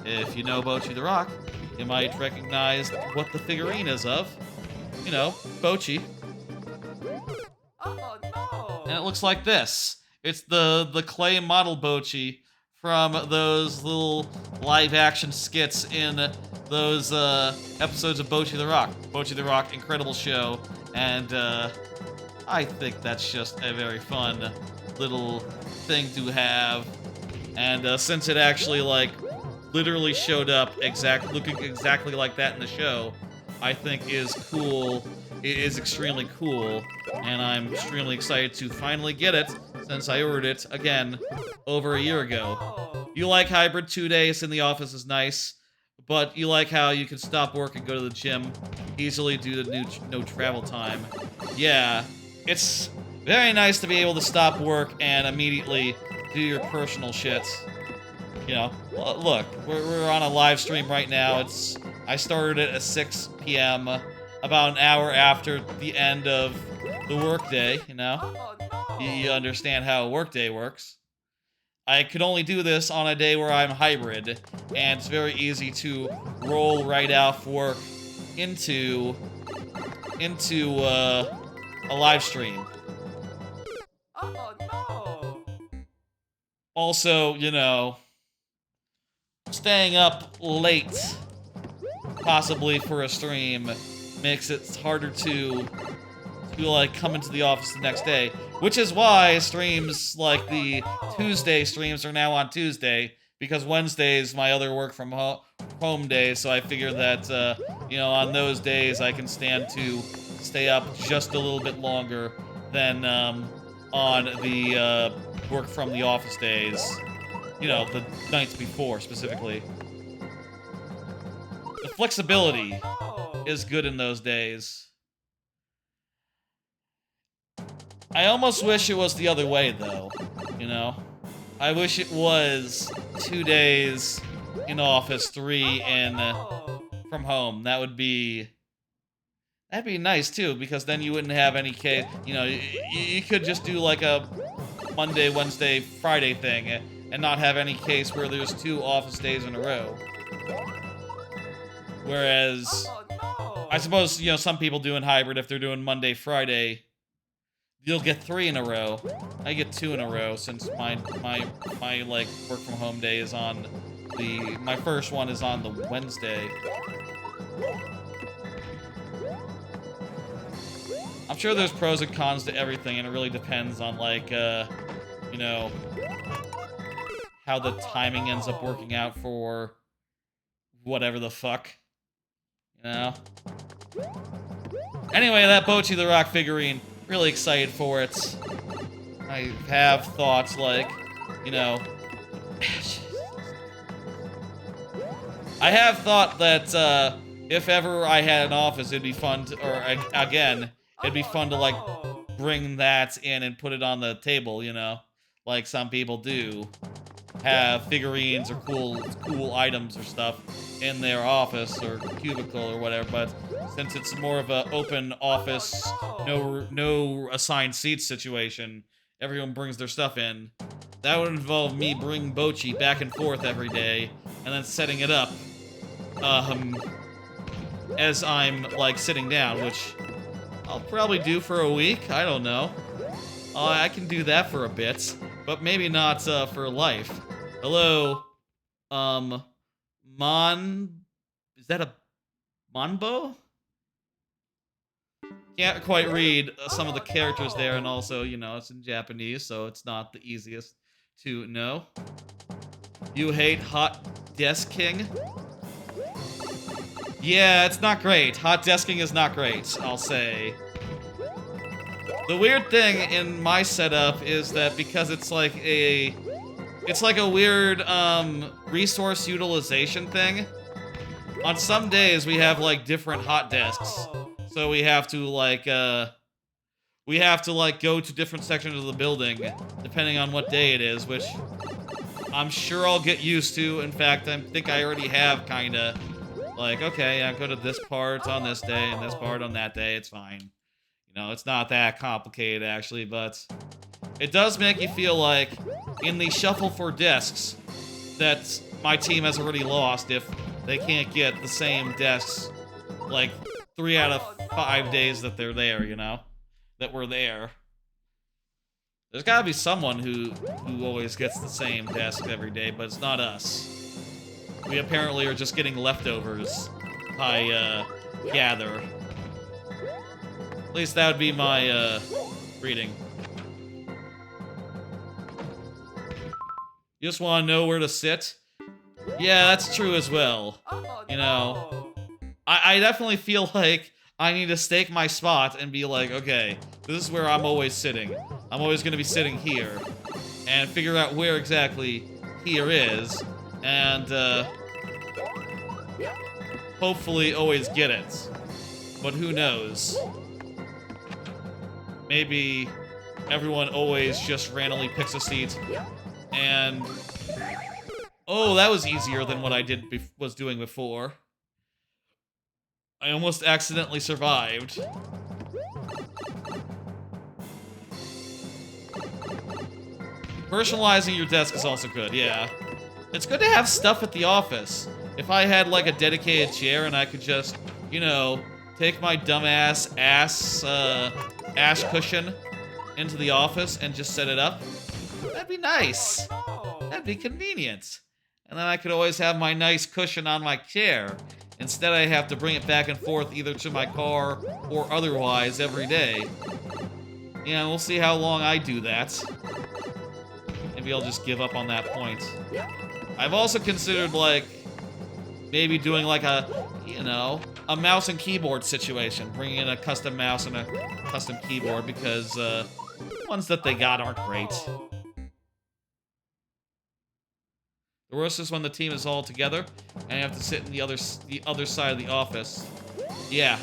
If you know Bochi the Rock, you might recognize what the figurine is of. You know, Bochi. Oh no! And it looks like this. It's the clay model Bochi from those little live-action skits in those episodes of Bochi the Rock. Bochi the Rock, incredible show, and I think that's just a very fun little thing to have. And since it actually, like, literally showed up looking exactly like that in the show, I think is cool. It is extremely cool, and I'm extremely excited to finally get it since I ordered it, again, over a year ago. Oh. You like hybrid 2 days in the office is nice, but you like how you can stop work and go to the gym easily due to no travel time. Yeah, it's very nice to be able to stop work and immediately do your personal shit. You know, look, we're on a live stream right now. I started it at 6 p.m., about an hour after the end of the workday, you know? Oh no! You understand how a workday works. I could only do this on a day where I'm hybrid, and it's very easy to roll right off work into a live stream. Oh no! Also, you know, staying up late, possibly for a stream, makes it harder to like come into the office the next day, which is why streams like the Tuesday streams are now on Tuesday, because Wednesday's my other work from home day, so I figure that you know, on those days I can stand to stay up just a little bit longer than on the work from the office days, you know, the nights before specifically. The flexibility is good in those days. I almost wish it was the other way, though, you know? I wish it was 2 days in office, 3 in from home. That'd be nice, too, because then you wouldn't have any case, you know, you could just do like a Monday, Wednesday, Friday thing and not have any case where there's 2 office days in a row. Whereas, I suppose, you know, some people doing hybrid, if they're doing Monday, Friday, you'll get 3 in a row. I get 2 in a row since my like work from home day is on my first one is on the Wednesday. I'm sure there's pros and cons to everything, and it really depends on, like, you know, how the timing ends up working out for whatever the fuck, you know? Anyway, that Bochi the Rock figurine, really excited for it. I have thoughts like, you know, I have thought that if ever I had an office, it'd be fun to, or again, it'd be fun to, like, bring that in and put it on the table, you know? Like some people do. Have figurines or cool items or stuff in their office or cubicle or whatever, but since it's more of an open office, no assigned seats situation, everyone brings their stuff in. That would involve me bringing Bochi back and forth every day, and then setting it up, as I'm, like, sitting down, which I'll probably do for a week, I don't know. I can do that for a bit, but maybe not, for life. Hello, is that a Monbo? Can't quite read some of the characters there, and also, you know, it's in Japanese, so it's not the easiest to know. You hate hot desking? Yeah, it's not great. Hot desking is not great, I'll say. The weird thing in my setup is that because it's like a weird, resource utilization thing. On some days, we have, like, different hot desks. So we have to, like, go to different sections of the building, depending on what day it is, which I'm sure I'll get used to. In fact, I think I already have, kinda. Like, okay, I go to this part on this day and this part on that day. It's fine. You know, it's not that complicated, actually, but it does make you feel like in the shuffle for discs that my team has already lost if they can't get the same discs, like, 3 out of 5 days that they're there, you know? That we're there. There's gotta be someone who always gets the same desk every day, but it's not us. We apparently are just getting leftovers, I gather. At least that would be my, reading. You just want to know where to sit? Yeah, that's true as well. You know, I definitely feel like I need to stake my spot and be like, okay, this is where I'm always sitting. I'm always going to be sitting here. And figure out where exactly here is. And, hopefully always get it. But who knows? Maybe everyone always just randomly picks a seat. And... oh, that was easier than what I was doing before. I almost accidentally survived. Personalizing your desk is also good, yeah. It's good to have stuff at the office. If I had, like, a dedicated chair and I could just, you know, take my dumbass ash cushion into the office and just set it up, that'd be nice. That'd be convenient. And then I could always have my nice cushion on my chair. Instead, I have to bring it back and forth either to my car or otherwise every day. Yeah, we'll see how long I do that. Maybe I'll just give up on that point. I've also considered, like, maybe doing, like, a, you know, a mouse and keyboard situation. Bringing in a custom mouse and a custom keyboard because, ones that they got aren't great. The worst is when the team is all together and you have to sit in the other side of the office. Yeah.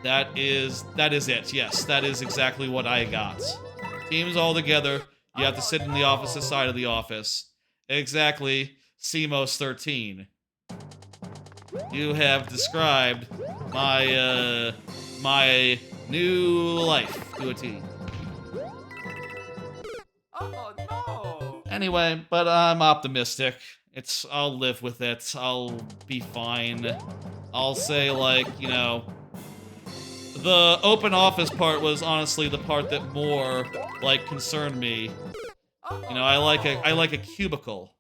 That is it. Yes, that is exactly what I got. Teams all together, you have to sit in the opposite side of the office. Exactly, CMOS 13. You have described my my new life to a T. Oh no! Anyway, but I'm optimistic. I'll live with it. I'll be fine. I'll say, like, you know, the open office part was honestly the part that more, like, concerned me. You know, I like a cubicle.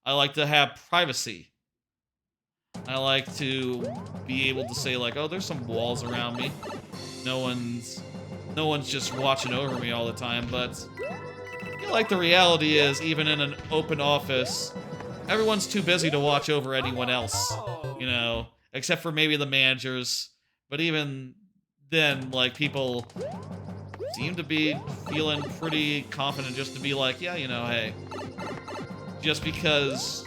I like to have privacy. I like to be able to say, like, oh, there's some walls around me. No one's just watching over me all the time, but I feel like the reality is, even in an open office, everyone's too busy to watch over anyone else, you know, except for maybe the managers. But even then, like, people seem to be feeling pretty confident just to be like, yeah, you know, hey, just because...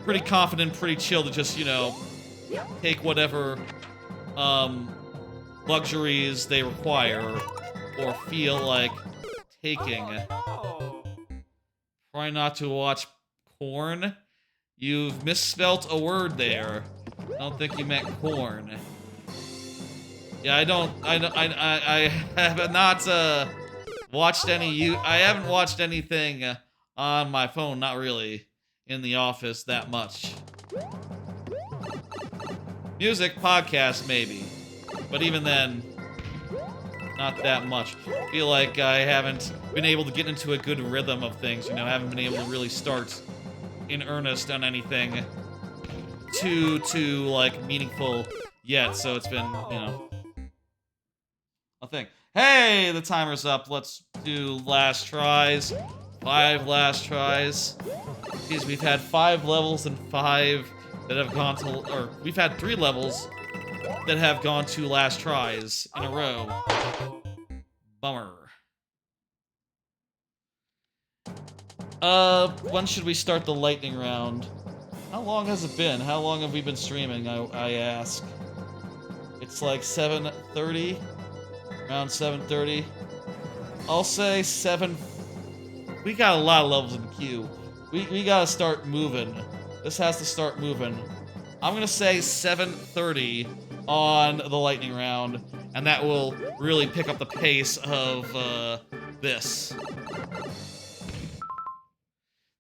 pretty confident, pretty chill to just, you know, take whatever luxuries they require or feel like taking. Try not to watch porn. You've misspelt a word there. I don't think you meant corn. Yeah, I have not watched any. I haven't watched anything on my phone. Not really. In the office that much. Music, podcast, maybe. But even then, not that much. I feel like I haven't been able to get into a good rhythm of things, you know, haven't been able to really start in earnest on anything too, like, meaningful yet, so it's been, you know, a thing. Hey, the timer's up. Let's do last tries. 5 last tries. Jeez, we've had 5 levels and 5 that have gone to, or we've had 3 levels that have gone to last tries in a row. Bummer. When should we start the lightning round? How long has it been? How long have we been streaming, I ask? It's like 7:30? Around 7:30? I'll say 7... We got a lot of levels in the queue. We gotta start moving. This has to start moving. I'm gonna say 7:30 on the lightning round, and that will really pick up the pace of this.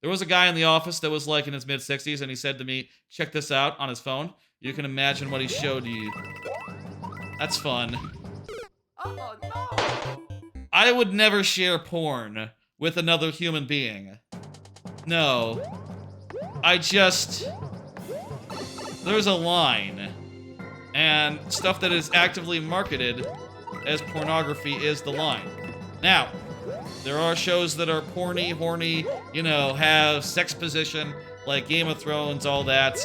There was a guy in the office that was like in his mid-60s, and he said to me, check this out on his phone. You can imagine what he showed you. That's fun. Oh no! I would never share porn with another human being. No. There's a line. And stuff that is actively marketed as pornography is the line. Now, there are shows that are porny, horny, you know, have sex position, like Game of Thrones, all that.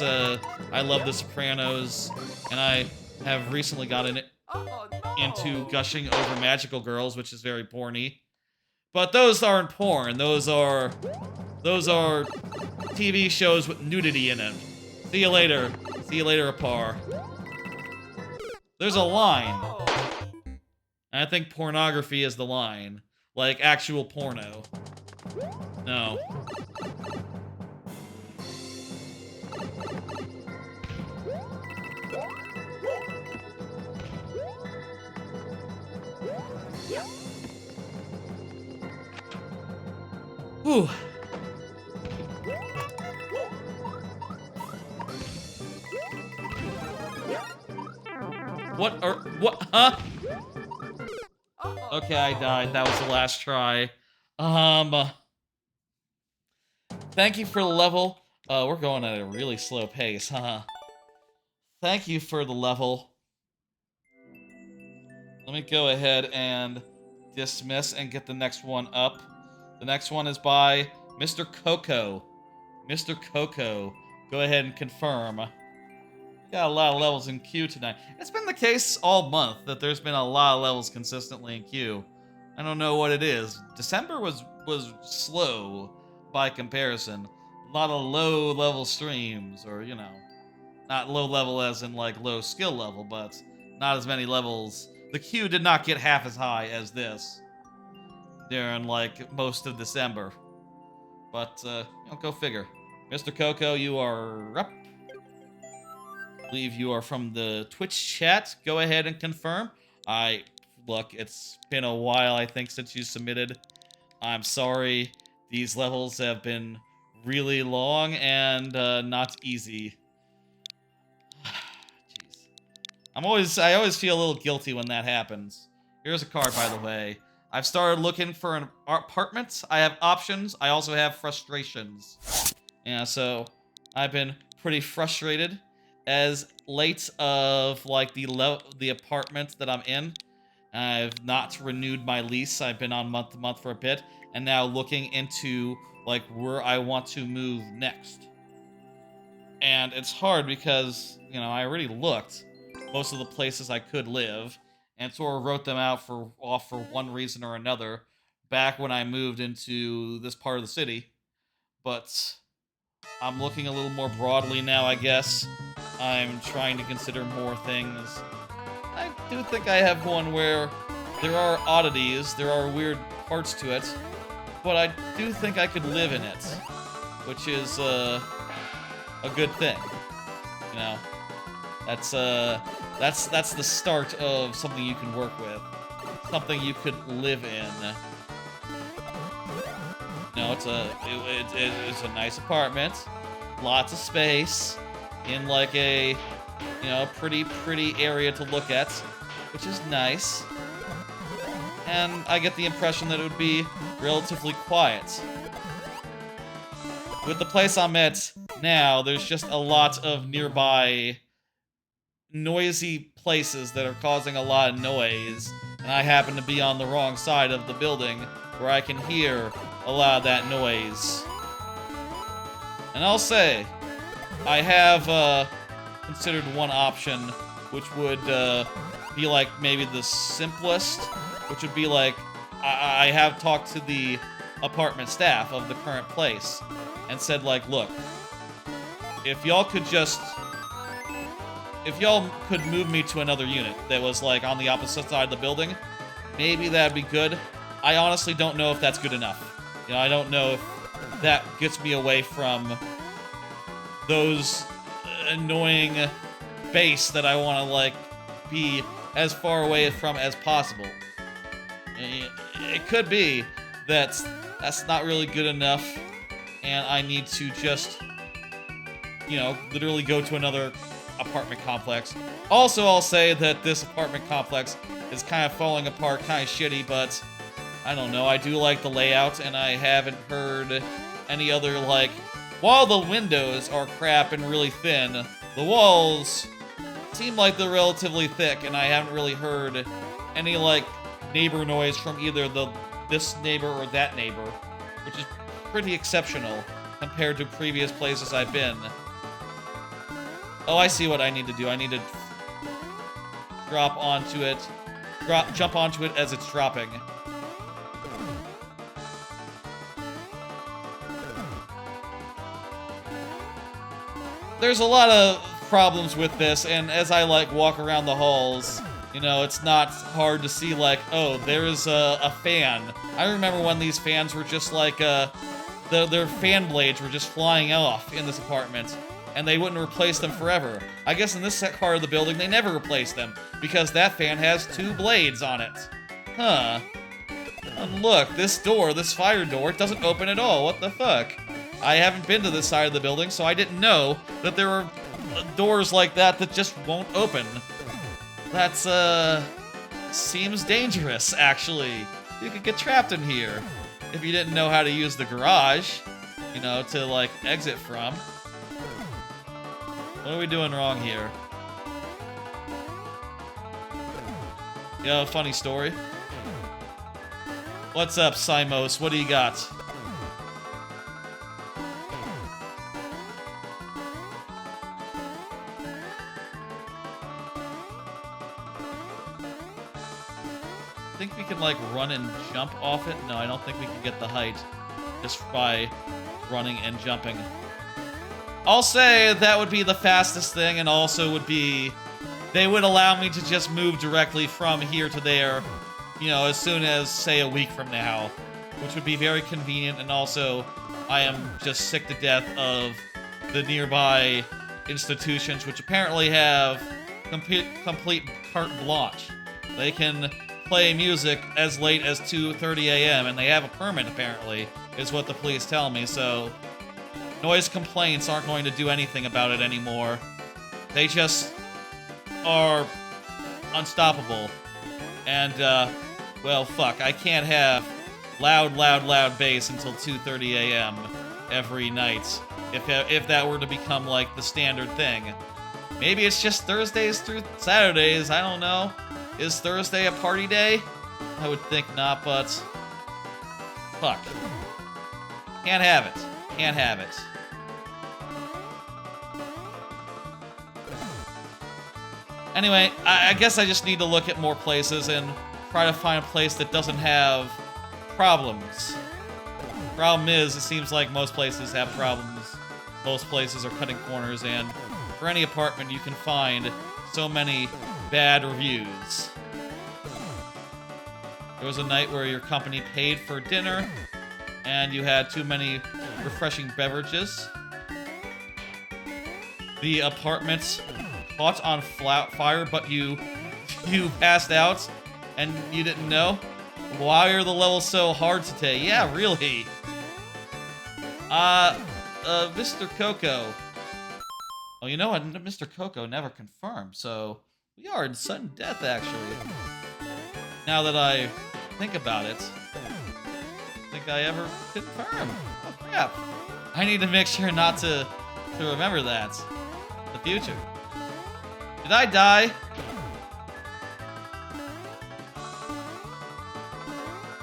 I love The Sopranos, and I have recently gotten Oh no! into gushing over magical girls, which is very porny. But those aren't porn. Those are TV shows with nudity in them. See you later. See you later, Apar. There's a line. And I think pornography is the line. Like actual porno. No. Whew. What, huh? Okay, I died. That was the last try. Thank you for the level. We're going at a really slow pace, huh? Thank you for the level. Let me go ahead and dismiss and get the next one up. The next one is by Mr. Coco. Mr. Coco. Go ahead and confirm. Got a lot of levels in queue tonight. It's been the case all month that there's been a lot of levels consistently in queue. I don't know what it is. December was slow by comparison. A lot of low-level streams, or, you know, not low-level as in, like, low skill level, but not as many levels. The queue did not get half as high as this during, like, most of December. But, you know, go figure. Mr. Coco, you are up. I believe you are from the Twitch chat. Go ahead and confirm. Look, it's been a while, I think, since you submitted. I'm sorry. These levels have been really long and not easy. Jeez. I always feel a little guilty when that happens. Here's a card, by the way. I've started looking for an apartment. I have options. I also have frustrations. Yeah, so I've been pretty frustrated. As late of, like, the apartment that I'm in, I've not renewed my lease. I've been on month to month for a bit, and now looking into, like, where I want to move next. And it's hard because, you know, I already looked most of the places I could live, and sort of wrote them out off for one reason or another back when I moved into this part of the city. But I'm looking a little more broadly now, I guess. I'm trying to consider more things. I do think I have one where there are oddities, there are weird parts to it, but I do think I could live in it, which is a good thing. You know, that's the start of something you can work with, something you could live in. No, it's a nice apartment, lots of space, in like a, you know, pretty area to look at, which is nice. And I get the impression that it would be relatively quiet. With the place I'm at now, there's just a lot of nearby noisy places that are causing a lot of noise, and I happen to be on the wrong side of the building where I can hear a lot of that noise. And I'll say, I have considered one option, which would be like maybe the simplest, which would be like, I have talked to the apartment staff of the current place and said, like, look, if y'all could move me to another unit that was like on the opposite side of the building, maybe that'd be good. I honestly don't know if that's good enough. You know, I don't know if that gets me away from those annoying base that I want to, like, be as far away from as possible. It could be that that's not really good enough, and I need to just, you know, literally go to another apartment complex. Also, I'll say that this apartment complex is kind of falling apart, kind of shitty, but I don't know. I do like the layout, and I haven't heard any other, like, while the windows are crap and really thin, the walls seem like they're relatively thick, and I haven't really heard any, like, neighbor noise from either this neighbor or that neighbor, which is pretty exceptional compared to previous places I've been. Oh, I see what I need to do. I need to jump onto it as it's dropping. There's a lot of problems with this, and as I, like, walk around the halls, you know, it's not hard to see, like, oh, there's a fan. I remember when these fans were just, like, their fan blades were just flying off in this apartment, and they wouldn't replace them forever. I guess in this part of the building, they never replaced them, because that fan has 2 blades on it. Huh. And look, this fire door, it doesn't open at all. What the fuck? I haven't been to this side of the building, so I didn't know that there were doors like that that just won't open. That's, seems dangerous, actually. You could get trapped in here if you didn't know how to use the garage, you know, to, like, exit from. What are we doing wrong here? You have a funny story? What's up, Simos? What do you got? I think we can, like, run and jump off it. No, I don't think we can get the height just by running and jumping. I'll say that would be the fastest thing, and also would be... they would allow me to just move directly from here to there, you know, as soon as, say, a week from now. Which would be very convenient, and also, I am just sick to death of the nearby institutions, which apparently have complete carte blanche. They can play music as late as 2:30 a.m., and they have a permit, apparently, is what the police tell me, so noise complaints aren't going to do anything about it anymore. They just are unstoppable. And, well, fuck, I can't have loud bass until 2:30 a.m. every night, if that were to become, like, the standard thing. Maybe it's just Thursdays through Saturdays, I don't know. Is Thursday a party day? I would think not, but... fuck. Can't have it. Can't have it. Anyway, I guess I just need to look at more places and try to find a place that doesn't have problems. Problem is, it seems like most places have problems. Most places are cutting corners, and for any apartment you can find so many bad reviews. There was a night where your company paid for dinner, and you had too many refreshing beverages. The apartment caught on fire, but you passed out, and you didn't know? Why are the levels so hard to take? Yeah, really. Mr. Coco. Oh, you know what? Mr. Coco never confirmed, so we are in sudden death, actually. Now that I think about it, I think I ever confirmed. Oh, crap. I need to make sure not to remember that in the future. Did I die?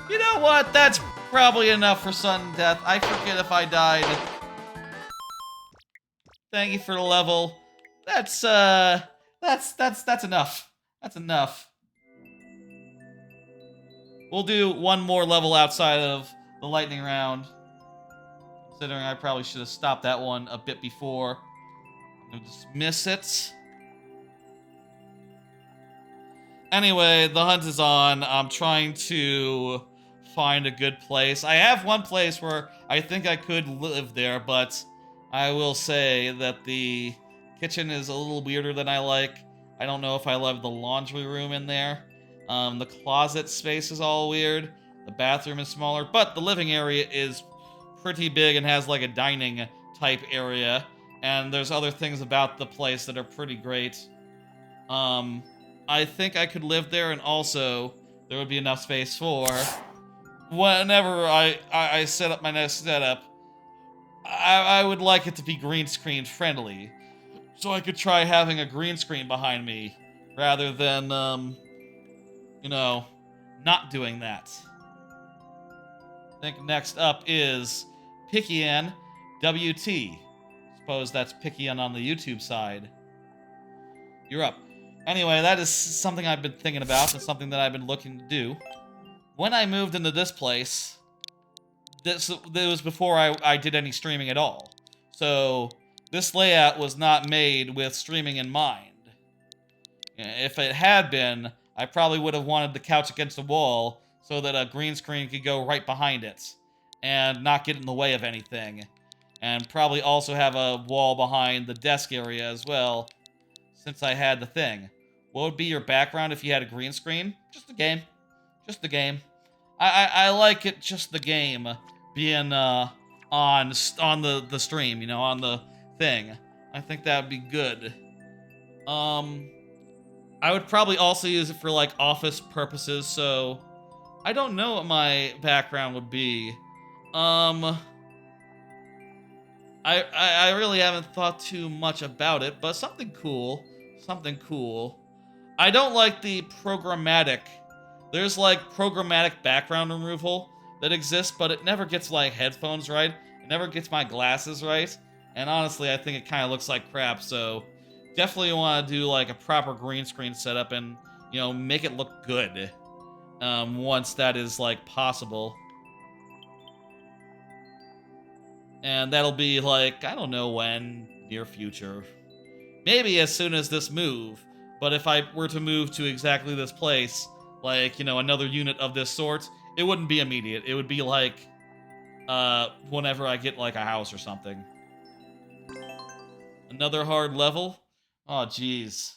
You know what? That's probably enough for sudden death. I forget if I died. Thank you for the level. That's enough. That's enough. We'll do one more level outside of the lightning round. Considering I probably should have stopped that one a bit before. I'm gonna dismiss it. Anyway, the hunt is on. I'm trying to find a good place. I have one place where I think I could live there, but I will say that the kitchen is a little weirder than I like. I don't know if I love the laundry room in there. The closet space is all weird. The bathroom is smaller, but the living area is pretty big and has like a dining type area. And there's other things about the place that are pretty great. I think I could live there, and also there would be enough space for whenever I set up my next setup. I would like it to be green screen friendly, so I could try having a green screen behind me rather than, you know, not doing that. I think next up is Pickian WT. Suppose that's Pickian on the YouTube side. You're up. Anyway, that is something I've been thinking about and something that I've been looking to do. When I moved into this place, this was before I did any streaming at all. So this layout was not made with streaming in mind. If it had been, I probably would have wanted the couch against the wall so that a green screen could go right behind it and not get in the way of anything. And probably also have a wall behind the desk area as well, since I had the thing. What would be your background if you had a green screen? Just the game. Just the game. I like it, just the game being on the stream, you know, on the thing. I think that would be good. I would probably also use it for like office purposes, so I don't know what my background would be. I really haven't thought too much about it, but something cool. Something cool. I don't like the programmatic. There's like programmatic background removal that exists, but it never gets like headphones right. It never gets my glasses right. And honestly, I think it kind of looks like crap, so definitely want to do like a proper green screen setup and, you know, make it look good. Once that is like possible. And that'll be like, I don't know when, near future. Maybe as soon as this move. But if I were to move to exactly this place, like, you know, another unit of this sort, it wouldn't be immediate. It would be like, whenever I get like a house or something. Another hard level? Oh, jeez.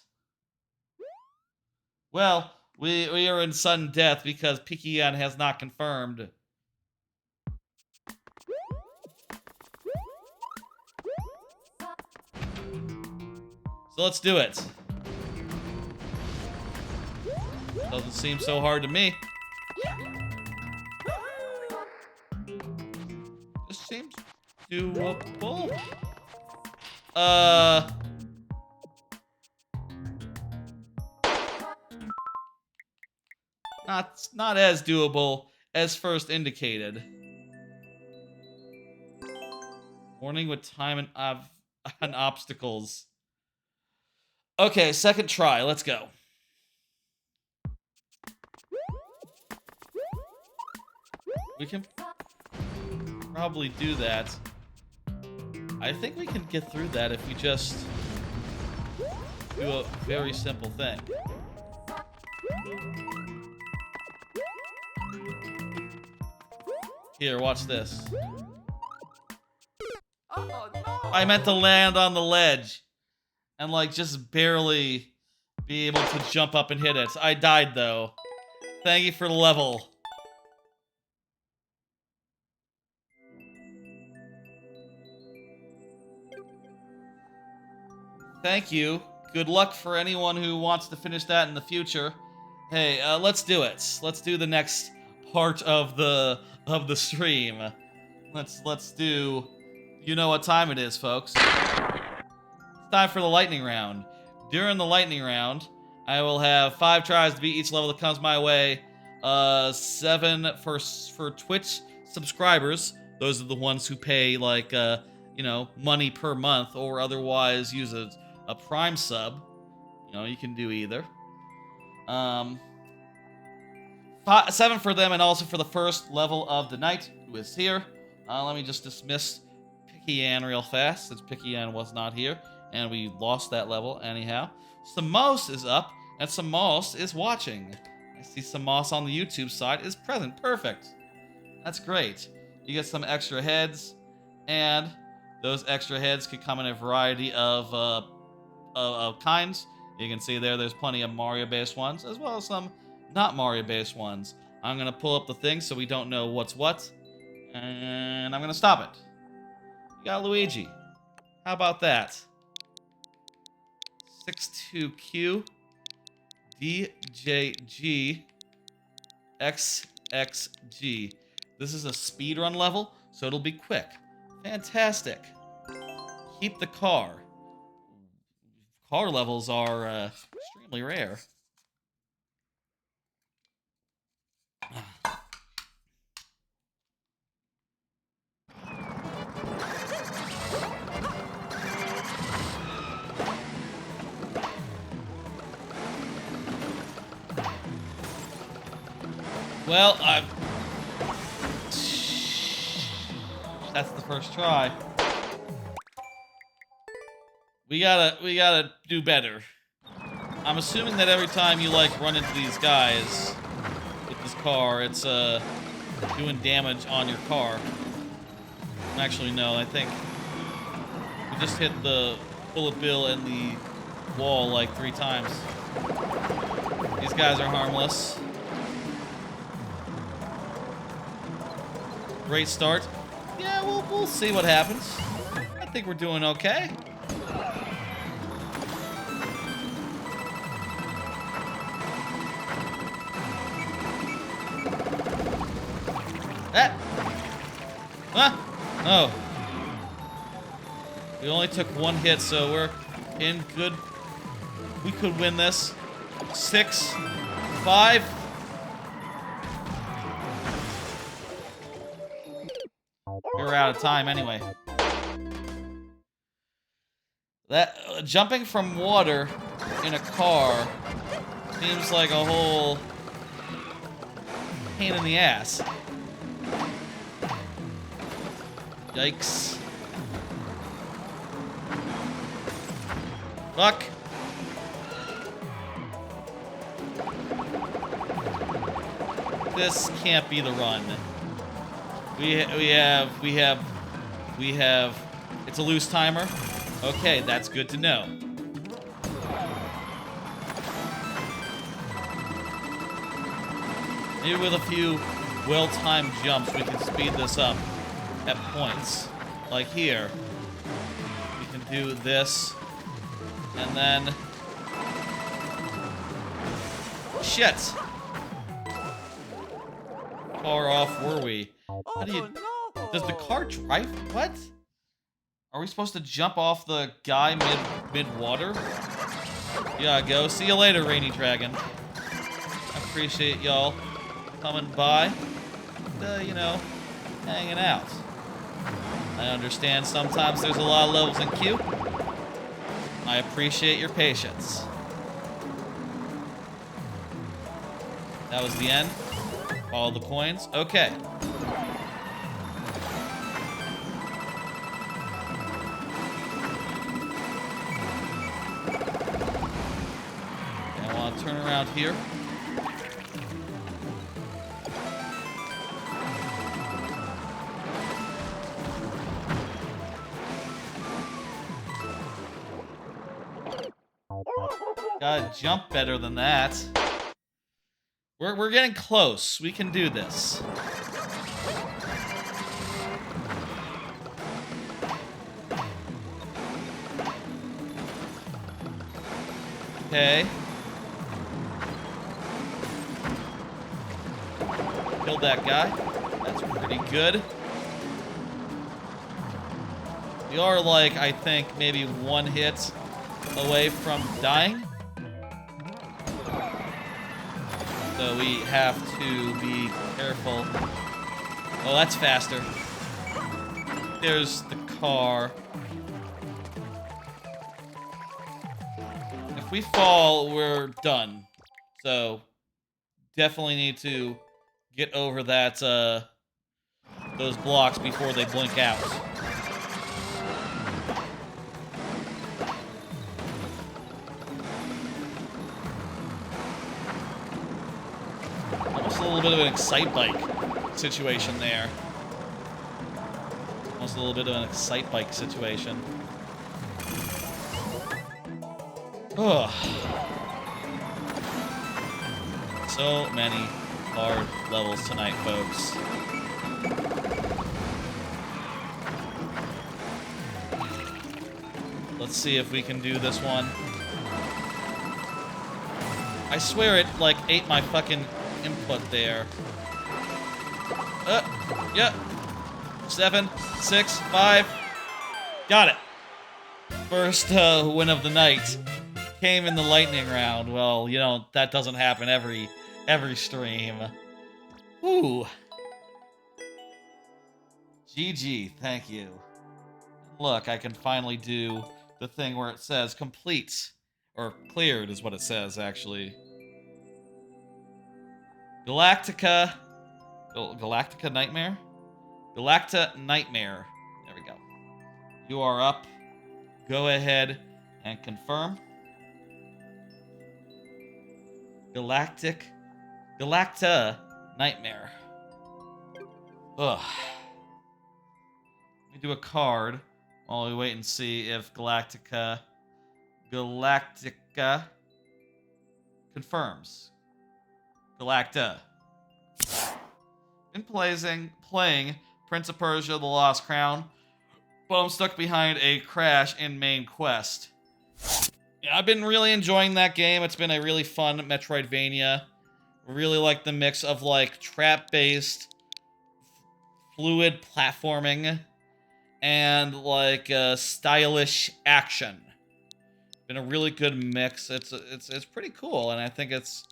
Well, we are in sudden death because Pickian has not confirmed. So let's do it. Doesn't seem so hard to me. This seems doable. Not as doable as first indicated. Warning with time and obstacles. Okay, second try. Let's go. We can probably do that. I think we can get through that if we just do a very simple thing. Here, watch this. Oh no! I meant to land on the ledge and like just barely be able to jump up and hit it. I died though. Thank you for the level. Thank you. Good luck for anyone who wants to finish that in the future. Hey, let's do it. Let's do the next part of the stream. Let's do. You know what time it is, folks. It's time for the lightning round. During the lightning round, I will have 5 tries to beat each level that comes my way. 7 for Twitch subscribers. Those are the ones who pay like you know, money per month or otherwise use a Prime sub. You know, you can do either. 7 for them, and also for the first level of the night, who is here. Let me just dismiss Pickian real fast, since Pickian was not here, and we lost that level anyhow. Samos is up, and Samos is watching. I see Samos on the YouTube side is present. Perfect. That's great. You get some extra heads, and those extra heads could come in a variety of kinds. You can see there's plenty of Mario-based ones, as well as some not Mario-based ones. I'm going to pull up the thing so we don't know what's what, and I'm going to stop it. You got Luigi. How about that? 62Q DJG XXG. This is a speedrun level, so it'll be quick. Fantastic. Keep the car. Car levels are extremely rare. Well, that's the first try. We gotta do better. I'm assuming that every time you like run into these guys with this car, it's doing damage on your car. Actually, no, I think we just hit the bullet bill and the wall like 3 times. These guys are harmless. Great start. Yeah, we'll see what happens. I think we're doing okay. Oh. We only took 1 hit, so we're in good. We could win this. 6, 5. We're out of time anyway. That jumping from water in a car seems like a whole pain in the ass. Yikes. Fuck. This can't be the run. We have. It's a loose timer. Okay, that's good to know. Maybe with a few well-timed jumps, we can speed this up at points. Like here. We can do this. And then... Shit! Far off were we? How do you... Does the car drive? What? Are we supposed to jump off the guy mid-water? Yeah, go. See you later, Rainy Dragon. I appreciate y'all coming by. And, you know, hanging out. I understand sometimes there's a lot of levels in queue. I appreciate your patience. That was the end. Follow the coins. Okay. And I want to turn around here. Gotta jump better than that. We're getting close. We can do this. Okay. Killed that guy. That's pretty good. We are like, I think, maybe 1 hit away from dying. So we have to be careful. Oh, that's faster. There's the car. If we fall, we're done. So definitely need to get over that those blocks before they blink out. Almost a little bit of an excite bike. situation there. Almost a little bit of an excite bike situation. Ugh. So many hard levels tonight, folks. Let's see if we can do this one. I swear it, like, ate my fucking input there. Yeah. 7, 6, 5. Got it. First win of the night came in the lightning round. Well, you know, that doesn't happen every stream. Woo. GG, thank you. Look, I can finally do the thing where it says complete. Or cleared is what it says, actually. Galactica Nightmare? Galacta Nightmare. There we go. You are up. Go ahead and confirm. Galacta Nightmare. Ugh. Let me do a card while we wait and see if Galactica confirms. Galacta. Been playing Prince of Persia: The Lost Crown, but I'm stuck behind a crash in main quest. Yeah, I've been really enjoying that game. It's been a really fun Metroidvania. Really like the mix of like trap-based, fluid platforming, and like stylish action. Been a really good mix. It's pretty cool, and I think it's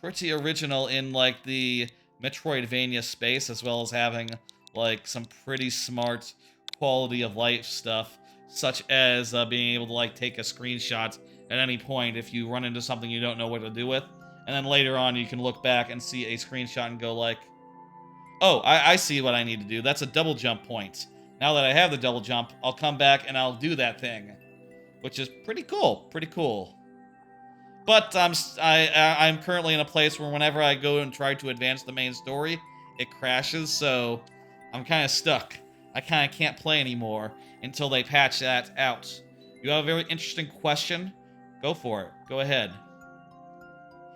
pretty original in like the Metroidvania space, as well as having like some pretty smart quality of life stuff, such as being able to like take a screenshot at any point if you run into something you don't know what to do with, and then later on you can look back and see a screenshot and go like, oh, I see what I need to do. That's a double jump point. Now that I have the double jump, I'll come back and I'll do that thing, which is pretty cool. Pretty cool. But I'm currently in a place where whenever I go and try to advance the main story, it crashes, so I'm kind of stuck. I kind of can't play anymore until they patch that out. You have a very interesting question? Go for it. Go ahead.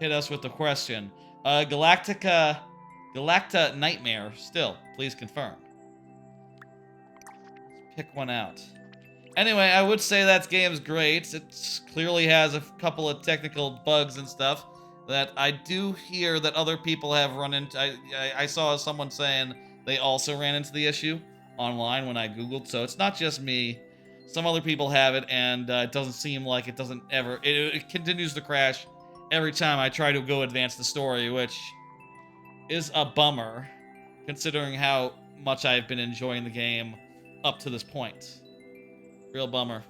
Hit us with the question. Galacta Nightmare, still, please confirm. Let's pick one out. Anyway, I would say that game's great. It clearly has a couple of technical bugs and stuff that I do hear that other people have run into. I saw someone saying they also ran into the issue online when I Googled, so it's not just me. Some other people have it, and it doesn't seem like it doesn't ever... It continues to crash every time I try to go advance the story, which is a bummer, considering how much I've been enjoying the game up to this point. Real bummer.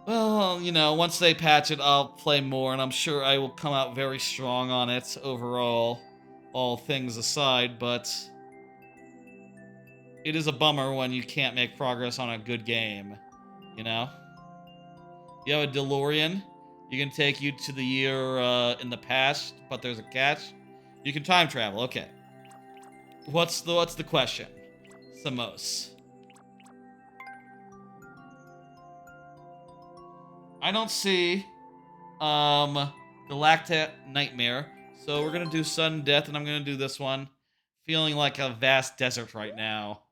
Well, you know, once they patch it, I'll play more, and I'm sure I will come out very strong on it overall, all things aside, but it is a bummer when you can't make progress on a good game, you know? You have a DeLorean. You can take you to the year in the past, but there's a catch. You can time travel, okay. What's the question? Samos. I don't see Galacta Nightmare, so we're gonna do Sudden Death, and I'm gonna do this one. Feeling like a vast desert right now.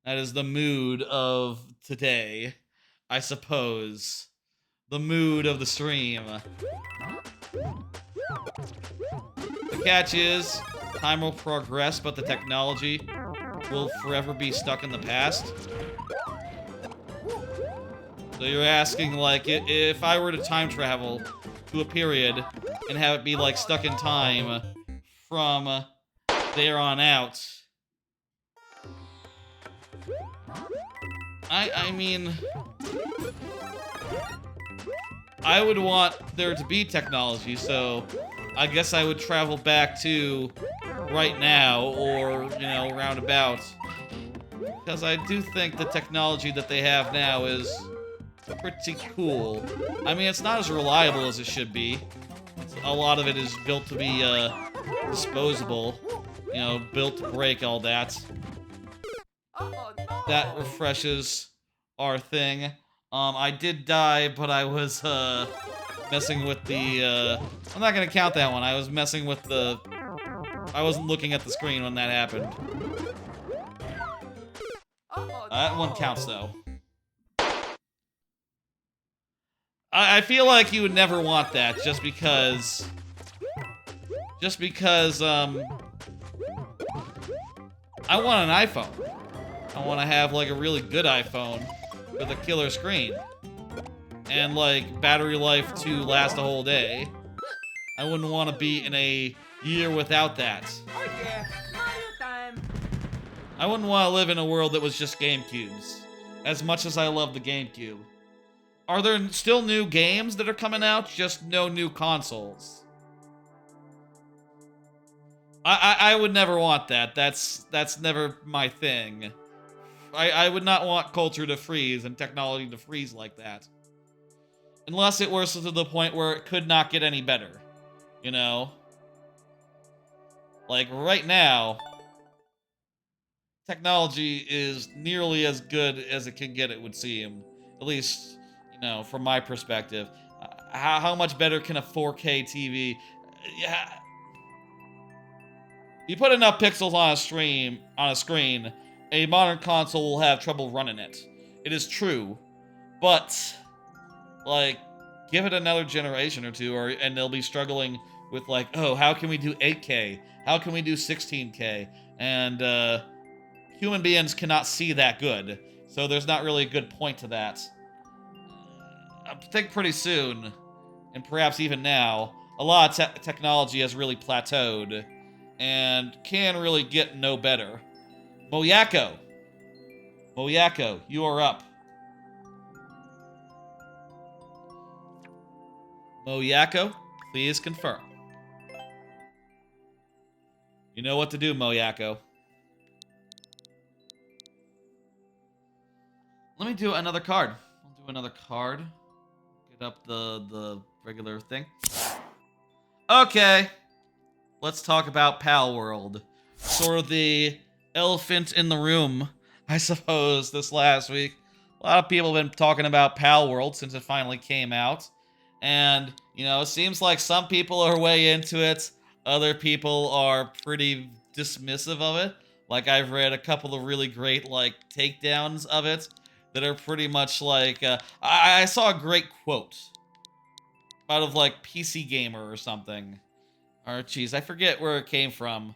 That is the mood of today, I suppose. The mood of the stream. The catch is, time will progress, but the technology will forever be stuck in the past. So you're asking, like, if I were to time travel to a period and have it be, like, stuck in time from there on out. I mean, I would want there to be technology, so I guess I would travel back to right now, or, you know, roundabout. Because I do think the technology that they have now is pretty cool. I mean, it's not as reliable as it should be. A lot of it is built to be disposable, you know, built to break all that. Oh no! That refreshes our thing. I did die, but I was, messing with the, I'm not gonna count that one. I was messing with the... I wasn't looking at the screen when that happened. Oh, That one counts, though. I feel like you would never want that, just because... I want an iPhone. I want to have, like, a really good iPhone with a killer screen. And, like, battery life to last a whole day. I wouldn't want to be in a year without that. Oh yeah, Mario time! I wouldn't want to live in a world that was just GameCubes. As much as I love the GameCube. Are there still new games that are coming out? Just no new consoles. I would never want that. That's never my thing. I would not want culture to freeze and technology to freeze like that. Unless it were to the point where it could not get any better. You know? Like, right now, technology is nearly as good as it can get, it would seem. At least, you know, from my perspective. How much better can a 4K TV... Yeah. You put enough pixels on a screen, a modern console will have trouble running it. It is true. But, like, give it another generation or two, and they'll be struggling with, like, oh, how can we do 8K? How can we do 16K? And, human beings cannot see that good. So there's not really a good point to that. I think pretty soon, and perhaps even now, a lot of technology has really plateaued. And can really get no better. Moyako, you are up. Moyako, please confirm. You know what to do, Moyako. Let me do another card. I'll do another card. Get up the regular thing. Okay. Let's talk about Palworld. Sort of the elephant in the room, I suppose, this last week. A lot of people have been talking about Palworld since it finally came out. And, you know, it seems like some people are way into it. Other people are pretty dismissive of it. Like, I've read a couple of really great, like, takedowns of it that are pretty much like... I saw a great quote out of, like, PC Gamer or something. Or, geez, I forget where it came from.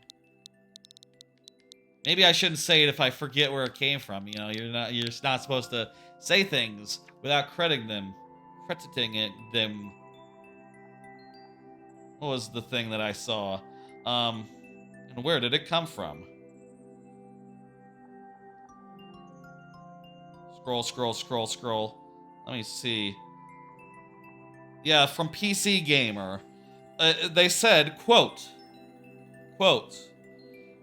Maybe I shouldn't say it if I forget where it came from. You know, you're not supposed to say things without crediting them. What was the thing that I saw? And where did it come from? Scroll. Let me see. Yeah, from PC Gamer. They said, quote,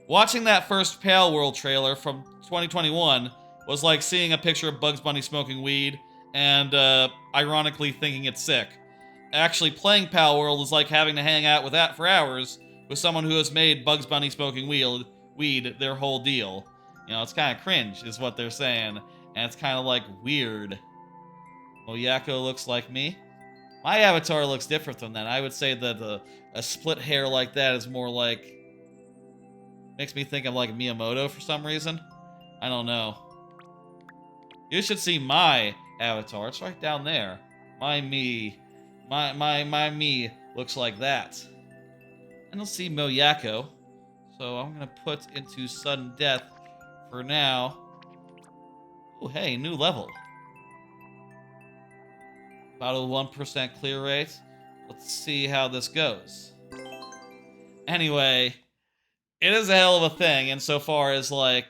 watching that first Palworld trailer from 2021 was like seeing a picture of Bugs Bunny smoking weed and, ironically thinking it's sick. Actually, playing Palworld is like having to hang out with that for hours with someone who has made Bugs Bunny smoking weed their whole deal. You know, it's kind of cringe, is what they're saying, and it's kind of like weird. Moyako looks like me. My avatar looks different than that. I would say that a split hair like that is more like... Makes me think of like Miyamoto for some reason. I don't know. You should see my avatar. It's right down there. My me. My me looks like that. And you'll see Moyako. So I'm going to put into sudden death for now. Oh, hey, new level. About a 1% clear rate. Let's see how this goes. Anyway, it is a hell of a thing insofar as, like,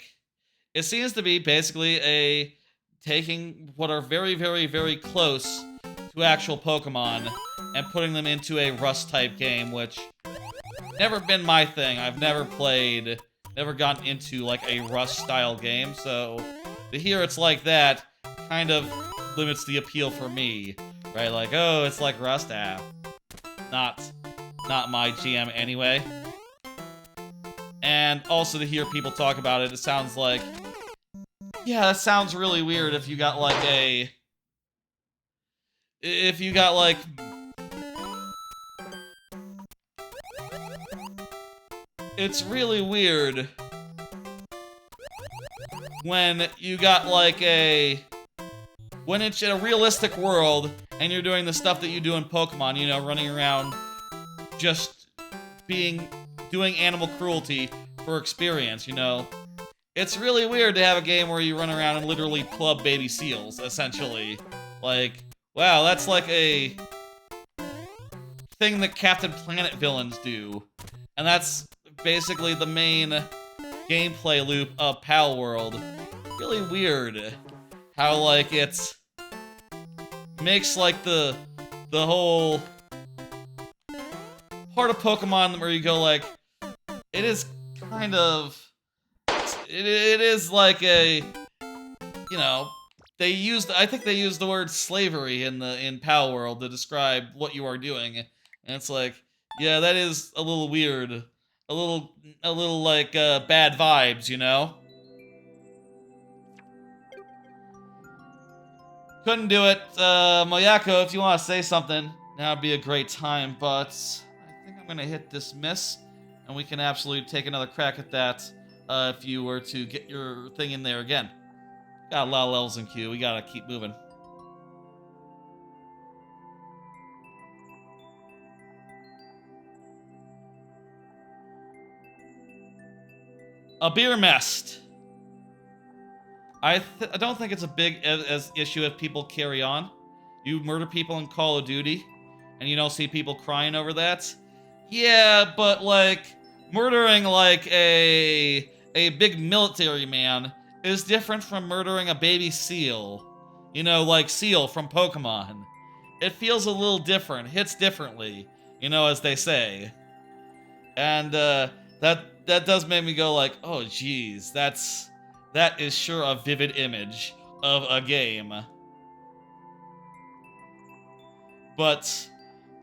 it seems to be basically taking what are very, very, very close to actual Pokemon and putting them into a Rust-type game, which never been my thing. I've never gotten into, like, a Rust-style game, so to hear it's like that kind of limits the appeal for me. Right, like, oh, it's like Rust. Not my GM anyway. And also to hear people talk about it, it sounds like... Yeah, that sounds really weird if you got, like, a... If you got, like... It's really weird when you got, like, a... When it's in a realistic world, and you're doing the stuff that you do in Pokemon, you know, running around just doing animal cruelty for experience, you know. It's really weird to have a game where you run around and literally club baby seals, essentially. Like, wow, that's like a thing that Captain Planet villains do. And that's basically the main gameplay loop of Palworld. Really weird how, like, it's makes, like, the whole part of Pokemon where you go, like, it is kind of, it is like a, you know, I think they used the word slavery in Palworld to describe what you are doing, and it's like, yeah, that is a little weird, a little like, bad vibes, you know? Couldn't do it. Moyako, if you want to say something, that would be a great time, but I think I'm going to hit dismiss, and we can absolutely take another crack at that if you were to get your thing in there again. Got a lot of levels in queue. We got to keep moving. A beer mest. I don't think it's a big issue if people carry on. You murder people in Call of Duty, and you don't see people crying over that. Yeah, but, like, murdering, like, a big military man is different from murdering a baby seal. You know, like Seal from Pokemon. It feels a little different, hits differently, you know, as they say. And, that does make me go like, oh, geez, that is sure a vivid image of a game. But,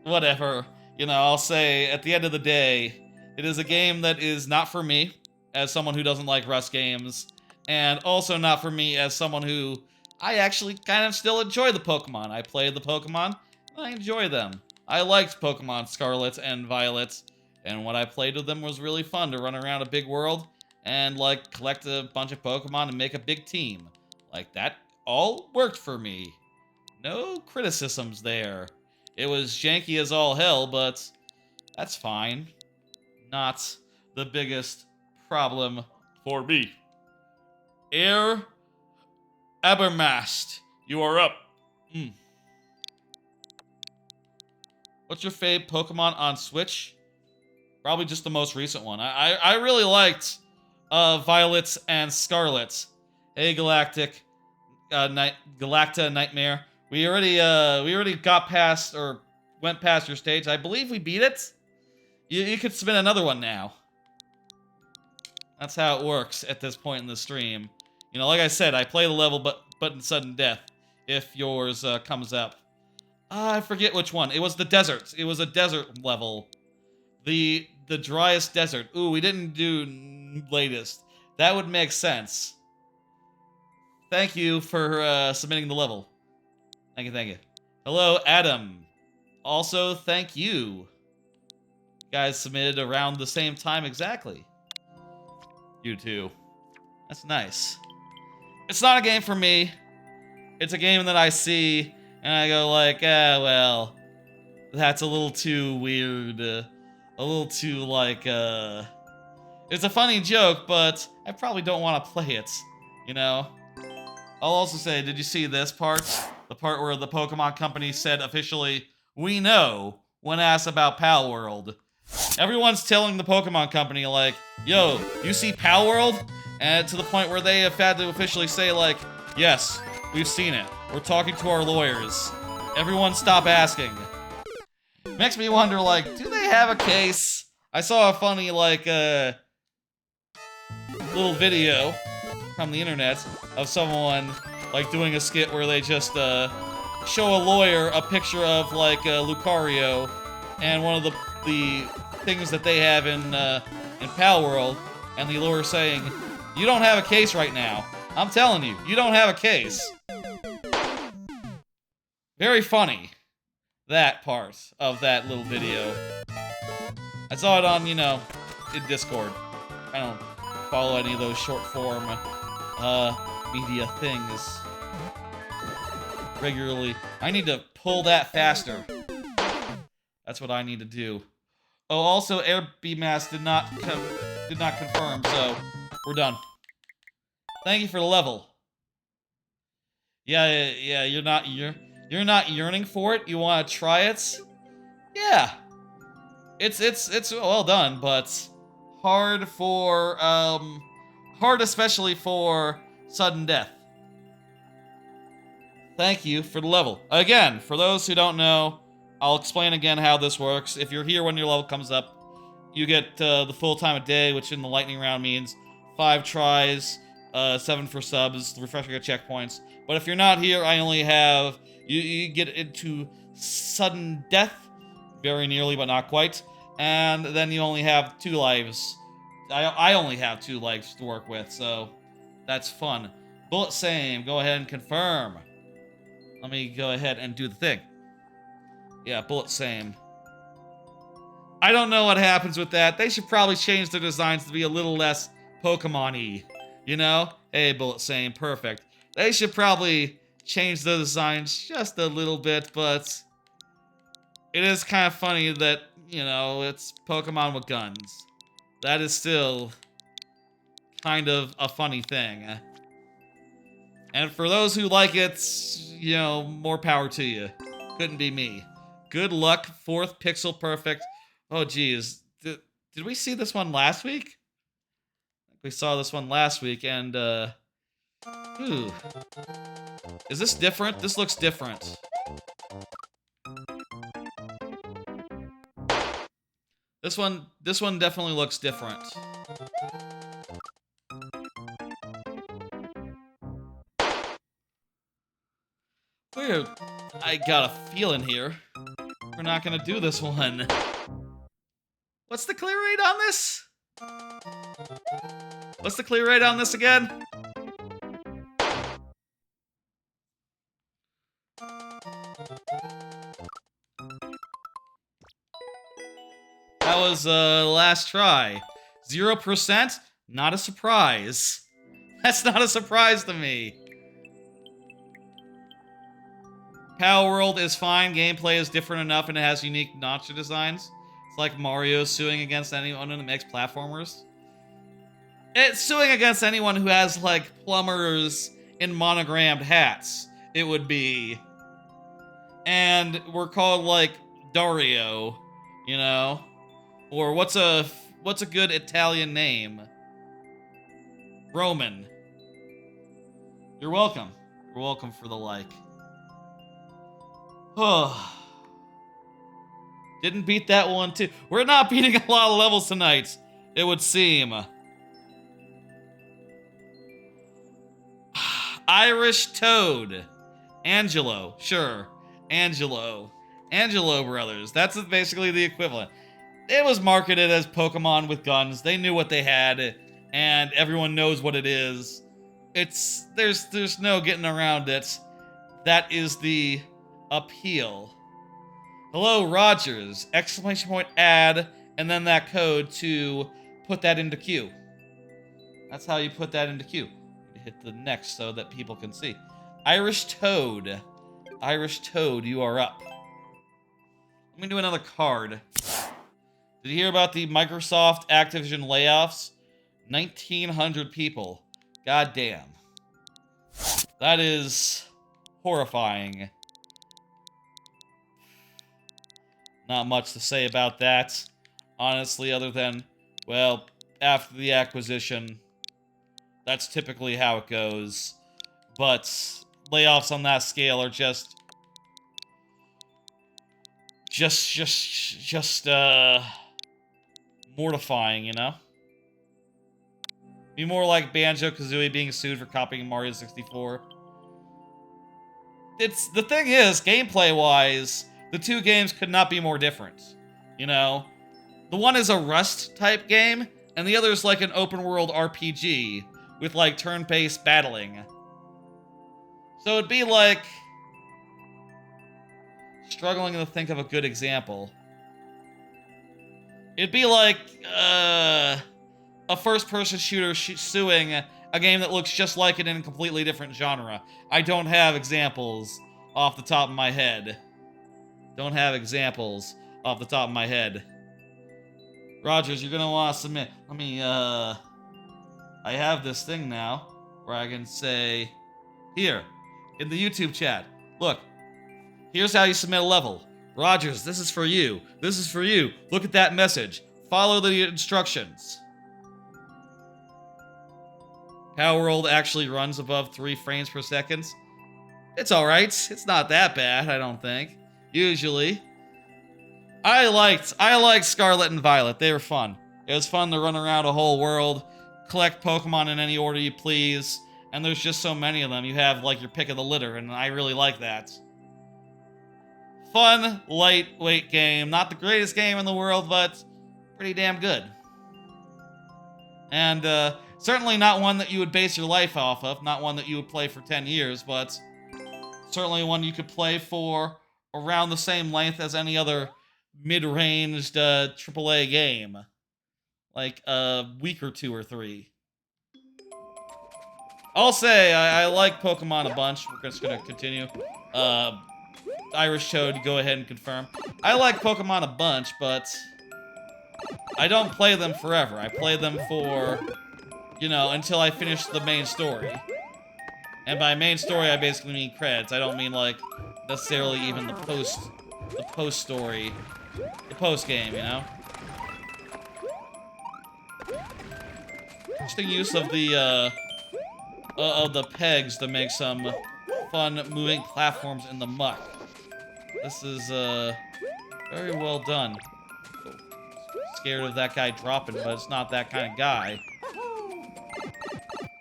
whatever. You know, I'll say, at the end of the day, it is a game that is not for me, as someone who doesn't like Rust games, and also not for me as someone who, I actually kind of still enjoy the Pokemon. I played the Pokemon, and I enjoy them. I liked Pokemon Scarlet and Violet, and what I played with them was really fun to run around a big world and, like, collect a bunch of Pokemon and make a big team. Like, that all worked for me. No criticisms there. It was janky as all hell, but that's fine. Not the biggest problem for me. Air Abermast, you are up. What's your fave Pokemon on Switch? Probably just the most recent one. I really liked Violet and Scarlet. Hey, Galactic, Galacta Nightmare. We already got past or went past your stage. I believe we beat it. You could submit another one now. That's how it works at this point in the stream. You know, like I said, I play the level, but in sudden death if yours comes up. I forget which one. It was the desert. It was a desert level. The driest desert. Ooh, we didn't do latest. That would make sense. Thank you for submitting the level. Thank you, thank you. Hello, Adam. Also, thank you. You guys submitted around the same time exactly. You too. That's nice. It's not a game for me. It's a game that I see, and I go like, ah, well, that's a little too weird. A little too, like, it's a funny joke, but I probably don't want to play it, you know? I'll also say, did you see this part? The part where the Pokemon Company said officially, we know, when asked about Palworld. Everyone's telling the Pokemon Company, like, yo, you see Palworld? And to the point where they have had to officially say, like, yes, we've seen it. We're talking to our lawyers. Everyone stop asking. Makes me wonder, like, do they have a case? I saw a funny, like, little video from the internet of someone, like, doing a skit where they just, show a lawyer a picture of, like, Lucario, and one of the things that they have in Palworld and the lure saying, you don't have a case right now. I'm telling you, you don't have a case. Very funny, that part of that little video. I saw it on, you know, in Discord. I don't follow any of those short form media things regularly. I need to pull that faster. That's what I need to do. Oh, also, Air BMAS did not confirm, so we're done. Thank you for the level. Yeah, you're not yearning for it. You want to try it? Yeah. It's well done, but hard especially for sudden death. Thank you for the level. Again, for those who don't know, I'll explain again how this works. If you're here when your level comes up, you get the full time of day, which in the lightning round means 5 tries, 7 for subs, refreshing at checkpoints. But if you're not here, I only have... You get into sudden death, very nearly, but not quite. And then you only have 2 lives. I only have 2 lives to work with, so that's fun. Bullet same, go ahead and confirm. Let me go ahead and do the thing. Yeah, bullet same. I don't know what happens with that. They should probably change their designs to be a little less Pokemon-y. You know? Hey, bullet same, perfect. They should probably change the designs just a little bit, but it is kind of funny that, you know, it's Pokemon with guns. That is still kind of a funny thing. And for those who like it, you know, more power to you. Couldn't be me. Good luck, 4th pixel perfect. Oh, geez. Did we see this one last week? We saw this one last week, and, ooh. Is this different? This looks different. This one definitely looks different. Weird. I got a feeling here. We're not gonna do this one. What's the clear rate on this? What's the clear rate on this again? That was last try. 0%? Not a surprise. That's not a surprise to me. Palworld is fine. Gameplay is different enough and it has unique notch designs. It's like Mario suing against anyone that makes platformers. It's suing against anyone who has, like, plumbers in monogrammed hats. It would be. And we're called, like, Dario, you know? Or what's a good Italian name? Roman. You're welcome. You're welcome for the like. Didn't beat that one too. We're not beating a lot of levels tonight, it would seem. Irish Toad. Angelo, sure. Angelo Brothers. That's basically the equivalent. It was marketed as Pokemon with guns. They knew what they had, and everyone knows what it is. There's no getting around it. That is the appeal. Hello, Rogers! Exclamation point add, and then that code to put that into queue. That's how you put that into queue. You hit the next so that people can see. Irish Toad. Irish Toad, you are up. Let me do another card. Did you hear about the Microsoft Activision layoffs? 1,900 people. God damn. That is horrifying. Not much to say about that, honestly, other than, well, after the acquisition, that's typically how it goes. But layoffs on that scale are just mortifying, you know? Be more like Banjo-Kazooie being sued for copying Mario 64. The thing is, gameplay-wise, the two games could not be more different, you know? The one is a Rust-type game, And the other is like an open world RPG with like turn-based battling. So it'd be like... Struggling to think of a good example. It'd be like a first-person shooter suing a game that looks just like it in a completely different genre. I don't have examples off the top of my head. Don't have examples off the top of my head. Rogers, you're gonna want to submit. Let me, I have this thing now where I can say, here, in the YouTube chat, look, here's how you submit a level. Rogers, this is for you. This is for you. Look at that message. Follow the instructions. Palworld actually runs above 3 frames per second. It's alright. It's not that bad, I don't think. Usually. I liked Scarlet and Violet. They were fun. It was fun to run around a whole world, collect Pokemon in any order you please, and there's just so many of them. You have, like, your pick of the litter, and I really like that. Fun, lightweight game. Not the greatest game in the world, but pretty damn good. And, certainly not one that you would base your life off of. Not one that you would play for 10 years, but certainly one you could play for around the same length as any other mid-ranged AAA game. Like a week or 2 or 3. I'll say I like Pokemon a bunch. We're just gonna continue. Irish Toad, go ahead and confirm. I like Pokemon a bunch, but I don't play them forever. I play them for, you know, until I finish the main story. And by main story, I basically mean credits. I don't mean, like, necessarily even the post-story, the post-game, you know? Interesting use of the pegs to make some fun moving platforms in the muck. This is, very well done. Oh, scared of that guy dropping, but it's not that kind of guy.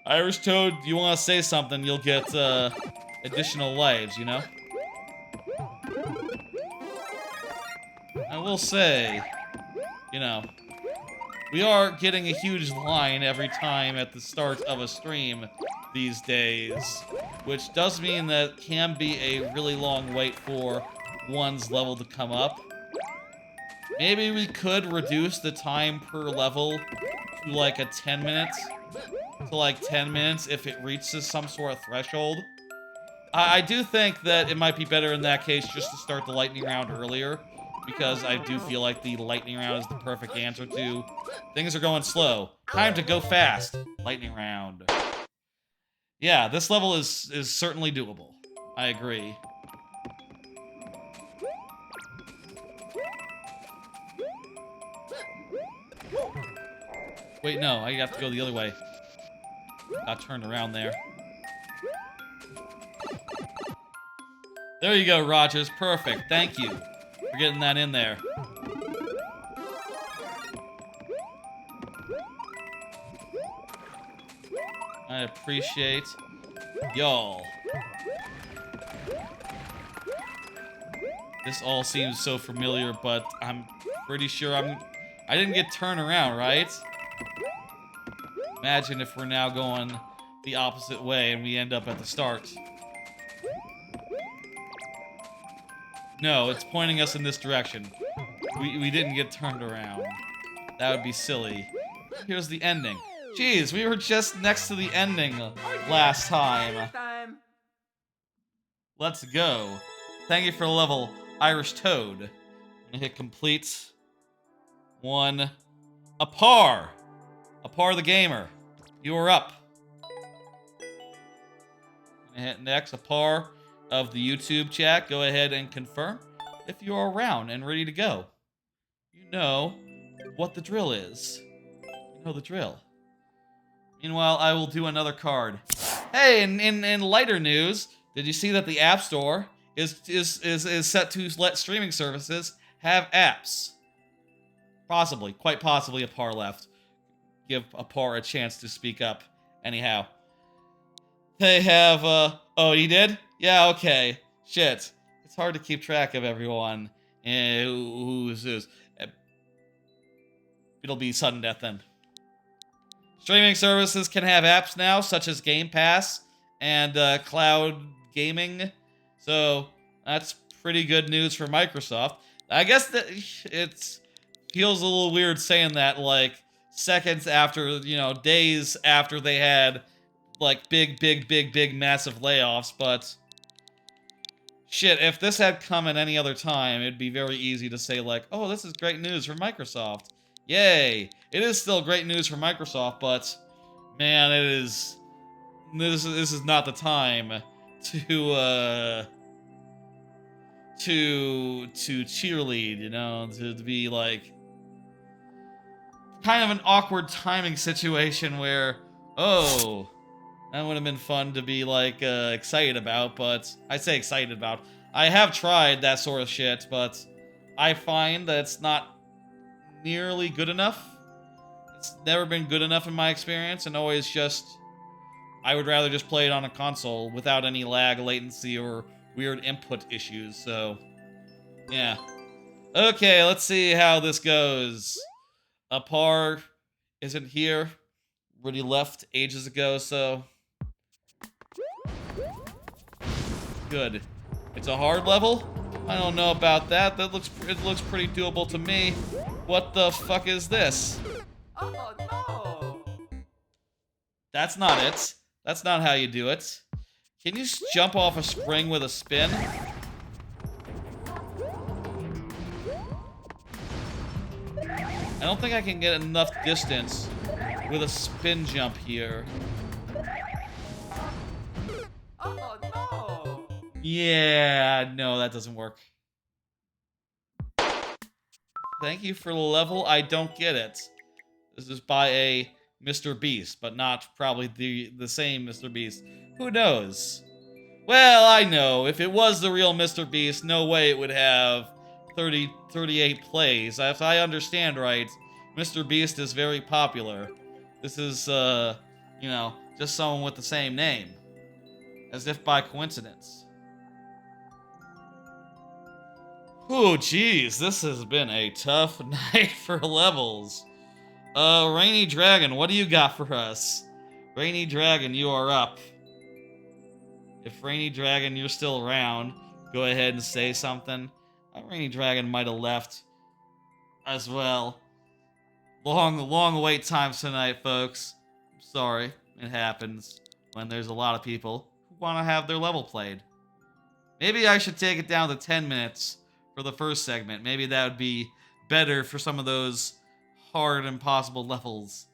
Irish Toad, you want to say something, you'll get, additional lives, you know? I will say, you know, we are getting a huge line every time at the start of a stream these days, which does mean that it can be a really long wait for one's level to come up. Maybe we could reduce the time per level to like a 10 minutes. To like 10 minutes if it reaches some sort of threshold. I do think that it might be better in that case just to start the lightning round earlier, because I do feel like the lightning round is the perfect answer to things are going slow. Time to go fast. Lightning round. Yeah, this level is certainly doable. I agree. Wait, no, I have to go the other way. Got turned around there. There you go, Rogers. Perfect. Thank you for getting that in there. I appreciate y'all. This all seems so familiar, but I'm pretty sure I didn't get turned around, right? Imagine if we're now going the opposite way and we end up at the start. No, it's pointing us in this direction. We didn't get turned around. That would be silly. Here's the ending. Jeez, we were just next to the ending last time. Let's go. Thank you for the level, Irish Toad. I'm gonna hit complete. 1. A par. Apar the Gamer, you are up. Hit next, Apar of the YouTube chat. Go ahead and confirm if you are around and ready to go. You know what the drill is. You know the drill. Meanwhile, I will do another card. Hey, in lighter news, did you see that the App Store is set to let streaming services have apps? Possibly, quite possibly, Apar left. Give Apar a chance to speak up. Anyhow. They have, oh, he did? Yeah, okay. Shit. It's hard to keep track of everyone. Who's. It'll be sudden death then. Streaming services can have apps now, such as Game Pass and cloud gaming. So that's pretty good news for Microsoft. I guess that it feels a little weird saying that, like, seconds after, you know, days after they had, like, big, massive layoffs, but shit, if this had come at any other time, it'd be very easy to say, like, oh, this is great news for Microsoft. Yay! It is still great news for Microsoft, but man, it is. This is not the time to cheerlead, you know, to be like kind of an awkward timing situation where, oh, that would have been fun to be like excited about, but I say excited about. I have tried that sort of shit, but I find that it's not nearly good enough. It's never been good enough in my experience, and always just, I would rather just play it on a console without any lag, latency, or weird input issues, so yeah. Okay, let's see how this goes. Apar isn't here. Already left ages ago, so good. It's a hard level? I don't know about that. It looks pretty doable to me. What the fuck is this? Oh no! That's not it. That's not how you do it. Can you jump off a spring with a spin? I don't think I can get enough distance with a spin jump here. Oh no! Yeah, no, that doesn't work. Thank you for the level. I don't get it. This is by a Mr. Beast, but not probably the same Mr. Beast. Who knows? Well, I know. If it was the real Mr. Beast, no way it would have 38 plays. If I understand right, Mr. Beast is very popular. This is, you know, just someone with the same name. As if by coincidence. Oh, geez, this has been a tough night for levels. Rainy Dragon, what do you got for us? Rainy Dragon, you are up. If Rainy Dragon, you're still around, go ahead and say something. Rainy Dragon might have left as well. Long wait times tonight, folks. I'm sorry, it happens when there's a lot of people who want to have their level played. Maybe I should take it down to 10 minutes for the first segment. Maybe that would be better for some of those hard, impossible levels.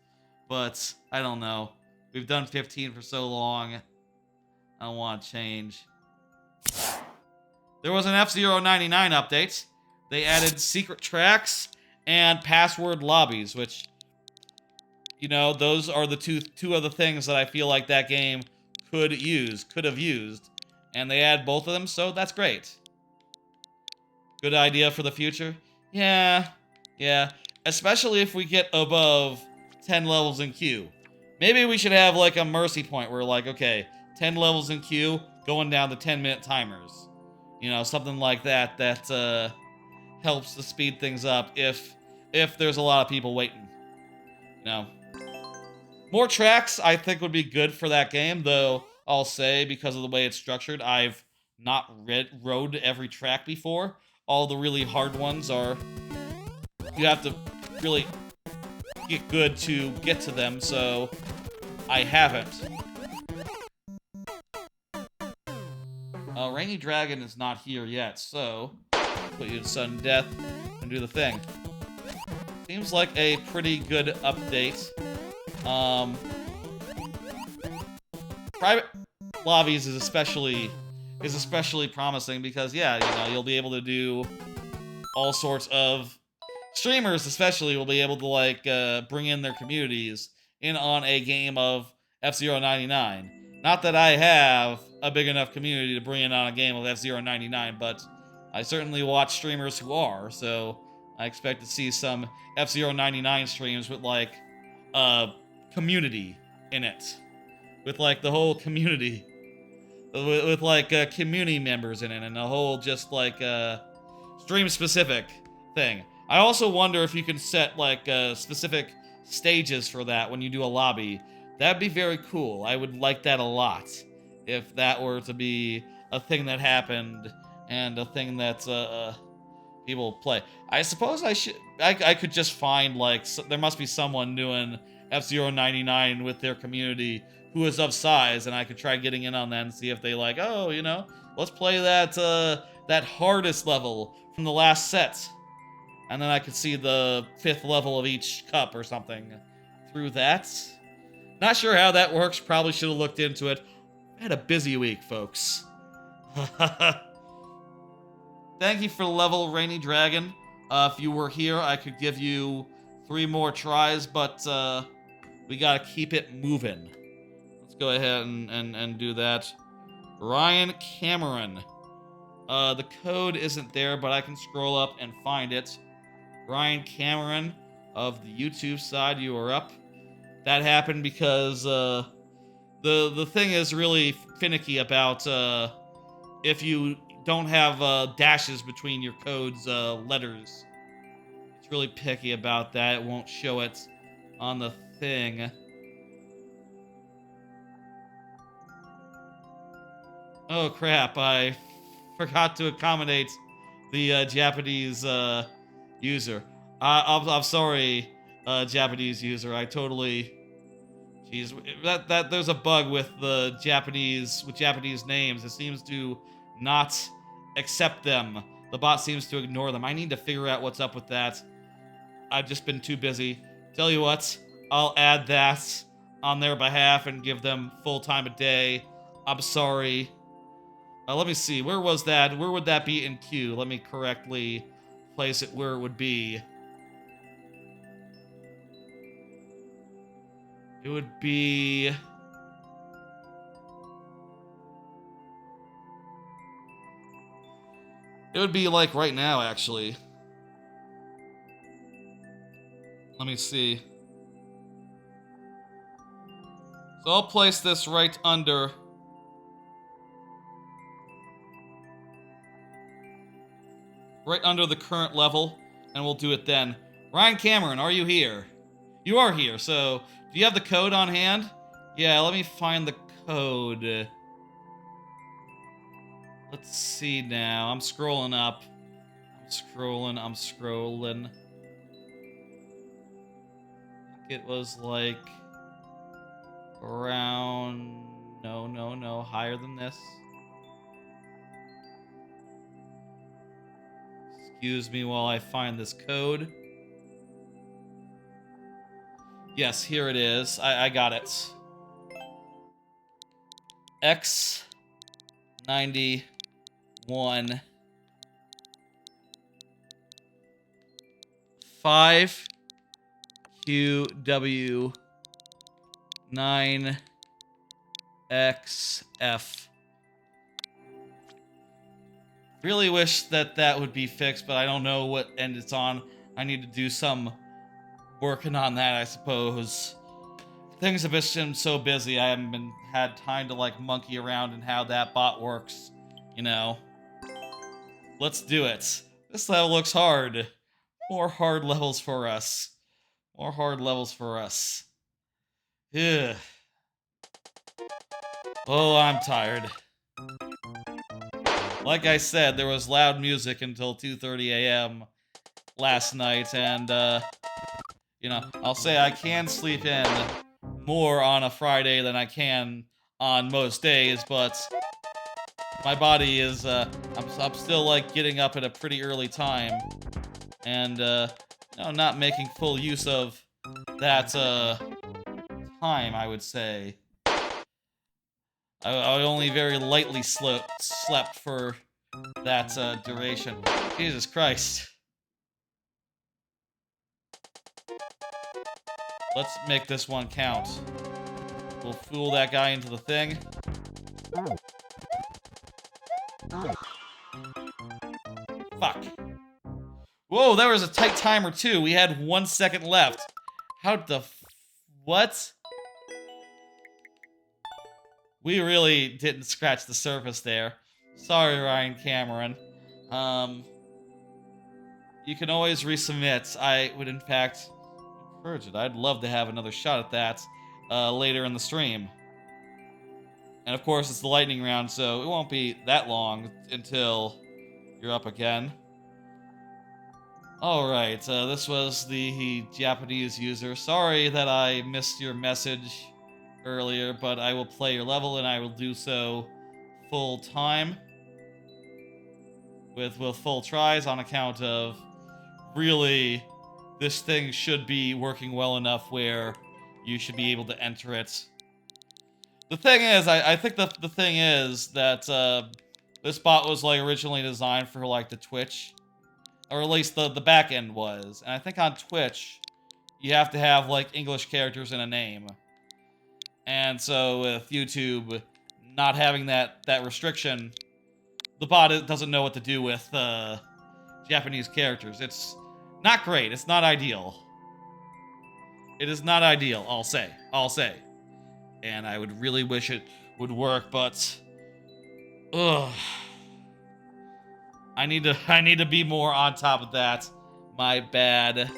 But I don't know. We've done 15 for so long. I don't want to change. There was an F-Zero 99 update. They added secret tracks and password lobbies, which, you know, those are the two other things that I feel like that game could have used. And they add both of them, so that's great. Good idea for the future? Yeah. Especially if we get above 10 levels in queue. Maybe we should have like a mercy point where like, okay, 10 levels in queue, going down to 10-minute timers. You know, something like that helps to speed things up if there's a lot of people waiting. You know. More tracks I think would be good for that game, though I'll say because of the way it's structured, I've not rode every track before. All the really hard ones are, you have to really get good to get to them, so I haven't. Rainy Dragon is not here yet, so put you to sudden death and do the thing. Seems like a pretty good update. Private lobbies is especially promising because, yeah, you know, you'll be able to do all sorts of streamers, especially, will be able to like bring in their communities in on a game of F-Zero 99. Not that I have a big enough community to bring in on a game of F-Zero 99, but I certainly watch streamers who are, so I expect to see some F-Zero 99 streams with like a community in it. With like the whole community. With like community members in it and a whole just like stream specific thing. I also wonder if you can set like specific stages for that when you do a lobby. That'd be very cool. I would like that a lot if that were to be a thing that happened and a thing that people play. I suppose I could just find like there must be someone doing F-Zero 99 with their community who is of size, and I could try getting in on that and see if they like, oh, you know, let's play that hardest level from the last set. And then I could see the 5th level of each cup or something through that. Not sure how that works. Probably should have looked into it. I had a busy week, folks. Thank you for the level, Rainy Dragon. If you were here, I could give you 3 more tries, but we gotta keep it moving. Let's go ahead and do that. Ryan Cameron. The code isn't there, but I can scroll up and find it. Ryan Cameron of the YouTube side, you are up. That happened because the thing is really finicky about if you don't have dashes between your code's letters. It's really picky about that. It won't show it on the thing. Oh crap, I forgot to accommodate the Japanese user. I'm sorry, Japanese user. I totally... Jeez, that there's a bug with the Japanese names. It seems to not accept them. The bot seems to ignore them. I need to figure out what's up with that. I've just been too busy. Tell you what, I'll add that on their behalf and give them full time a day. I'm sorry. Let me see. Where was that? Where would that be in queue? Let me correctly place it where it would be. It would be... It would be like right now, actually. Let me see. So I'll place this right under... Right under the current level, and we'll do it then. Ryan Cameron, are you here? You are here, so do you have the code on hand? Yeah, let me find the code. Let's see now. I'm scrolling up. I'm scrolling. I think it was like around... No, higher than this. Excuse me while I find this code. Yes, here it is. I got it. X91 5QW 9XF. Really wish that would be fixed, but I don't know what end it's on. I need to do some working on that, I suppose. Things have been so busy, I haven't had time to like monkey around in how that bot works, you know. Let's do it. This level looks hard. More hard levels for us. More hard levels for us. Ugh. Oh, I'm tired. Like I said, there was loud music until 2:30 a.m. last night, and, you know, I'll say I can sleep in more on a Friday than I can on most days, but my body is, I'm still, like, getting up at a pretty early time, and, you know, not making full use of that, time, I would say. I only very lightly slept for that duration. Jesus Christ. Let's make this one count. We'll fool that guy into the thing. Fuck. Whoa, there was a tight timer too. We had 1 second left. How the what? We really didn't scratch the surface there. Sorry, Ryan Cameron. You can always resubmit. I would, in fact, Virgin. I'd love to have another shot at that later in the stream. And of course, it's the lightning round, so it won't be that long until you're up again. Alright, this was the Japanese user. Sorry that I missed your message earlier, but I will play your level and I will do so full time. With full tries on account of really this thing should be working well enough where you should be able to enter it. The thing is, I think the thing is that this bot was like originally designed for like the Twitch, or at least the back end was. And I think on Twitch, you have to have like English characters in a name. And so with YouTube not having that restriction, the bot doesn't know what to do with Japanese characters. It's not great. It's not ideal. It is not ideal, I'll say. And I would really wish it would work, but ugh. I need to be more on top of that. My bad.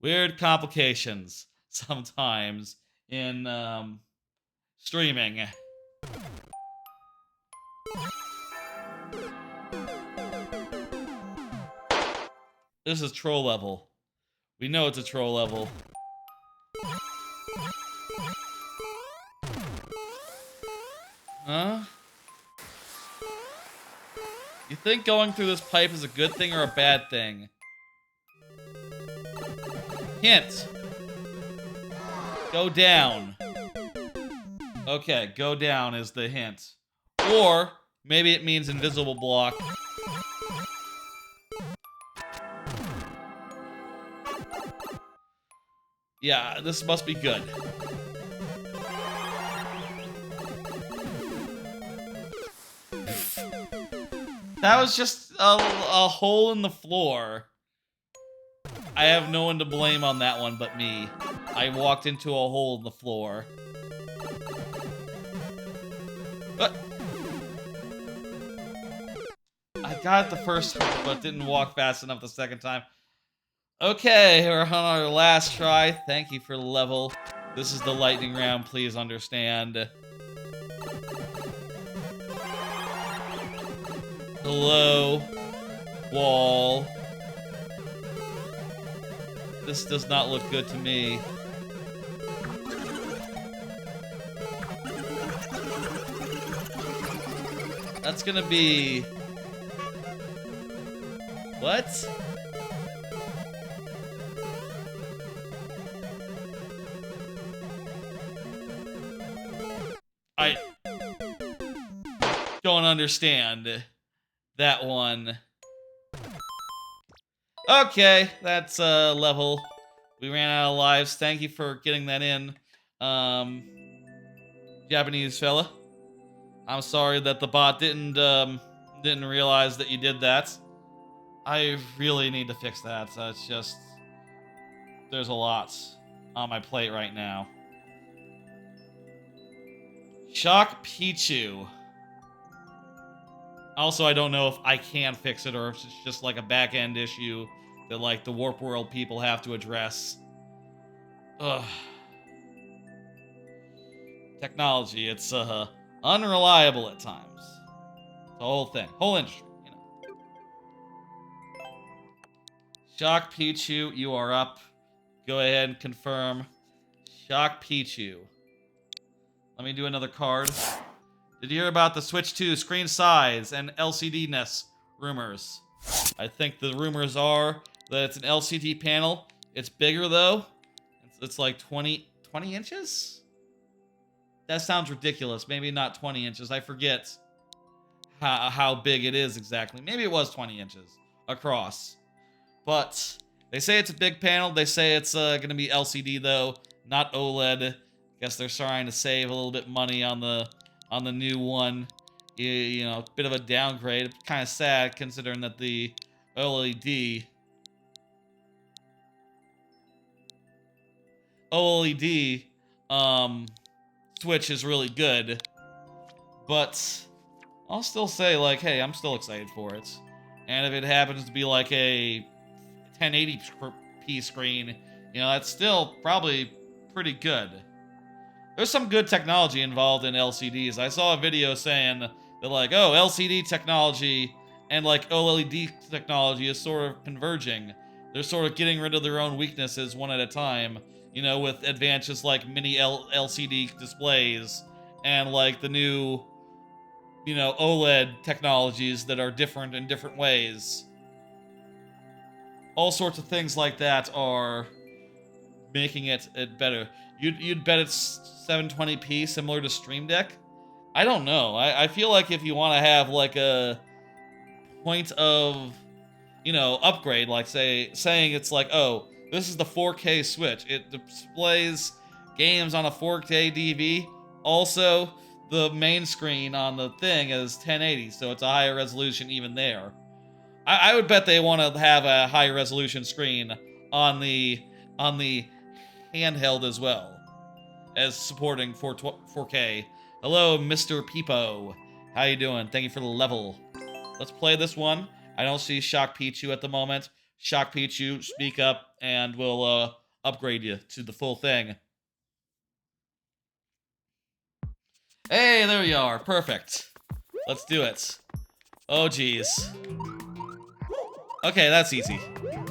Weird complications sometimes in streaming. This is troll level. We know it's a troll level. Huh? You think going through this pipe is a good thing or a bad thing? Hint. Go down. Okay, go down is the hint. Or, maybe it means invisible block. Yeah, this must be good. That was just a hole in the floor. I have no one to blame on that one but me. I walked into a hole in the floor. But I got it the first time, but didn't walk fast enough the second time. Okay, we're on our last try. Thank you for the level. This is the lightning round, please understand. Hello, wall. This does not look good to me. That's gonna be... What? I don't understand that one. Okay, that's level. We ran out of lives. Thank you for getting that in, Japanese fella. I'm sorry that the bot didn't realize that you did that. I really need to fix that. It's just there's a lot on my plate right now. Shock Pichu. Also, I don't know if I can fix it or if it's just like a back-end issue that like the Warp World people have to address. Ugh. Technology, it's unreliable at times. The whole thing, whole industry, you know. Shock Pichu, you are up. Go ahead and confirm. Shock Pichu. Let me do another card. Did you hear about the Switch 2 screen size and LCD-ness rumors? I think the rumors are that it's an LCD panel. It's bigger, though. It's like 20 inches? That sounds ridiculous. Maybe not 20 inches. I forget how big it is exactly. Maybe it was 20 inches across. But they say it's a big panel. They say it's going to be LCD, though, not OLED. Guess they're trying to save a little bit money on the new one. You know, a bit of a downgrade. Kind of sad considering that the OLED Switch is really good. But I'll still say, like, hey, I'm still excited for it. And if it happens to be like a 1080p screen, you know, that's still probably pretty good. There's some good technology involved in LCDs. I saw a video saying that, like, oh, LCD technology and, like, OLED technology is sort of converging. They're sort of getting rid of their own weaknesses one at a time, you know, with advances like mini LCD displays and, like, the new, you know, OLED technologies that are different in different ways. All sorts of things like that are making it better. You'd bet it's 720p, similar to Stream Deck? I don't know. I feel like if you want to have, like, a point of, you know, upgrade, like, saying it's like, oh, this is the 4K Switch. It displays games on a 4K TV. Also, the main screen on the thing is 1080, so it's a higher resolution even there. I would bet they want to have a high resolution screen on the handheld as well as supporting 4K. Hello, Mr. Peepo. How you doing? Thank you for the level. Let's play this one. I don't see Shock Pichu at the moment. Shock Pichu, speak up, and we'll upgrade you to the full thing. Hey, there you are. Perfect. Let's do it. Oh, geez. Okay, that's easy.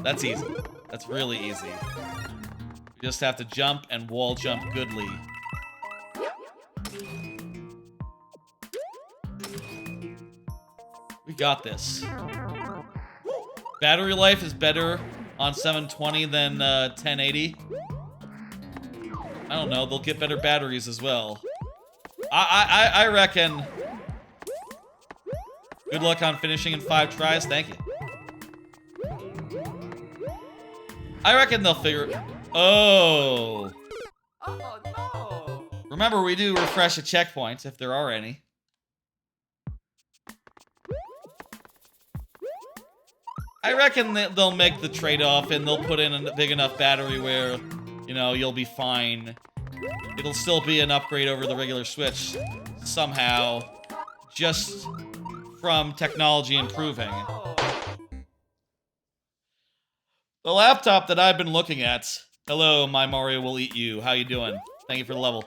That's easy. That's really easy. You just have to jump and wall jump goodly. We got this. Battery life is better on 720 than 1080. I don't know, they'll get better batteries as well. I reckon... Good luck on finishing in 5 tries, thank you. I reckon they'll figure... Oh! Oh no! Remember, we do refresh at checkpoints, if there are any. I reckon that they'll make the trade-off and they'll put in a big enough battery where, you know, you'll be fine. It'll still be an upgrade over the regular Switch, somehow, just from technology improving. The laptop that I've been looking at... Hello, my Mario will eat you. How you doing? Thank you for the level.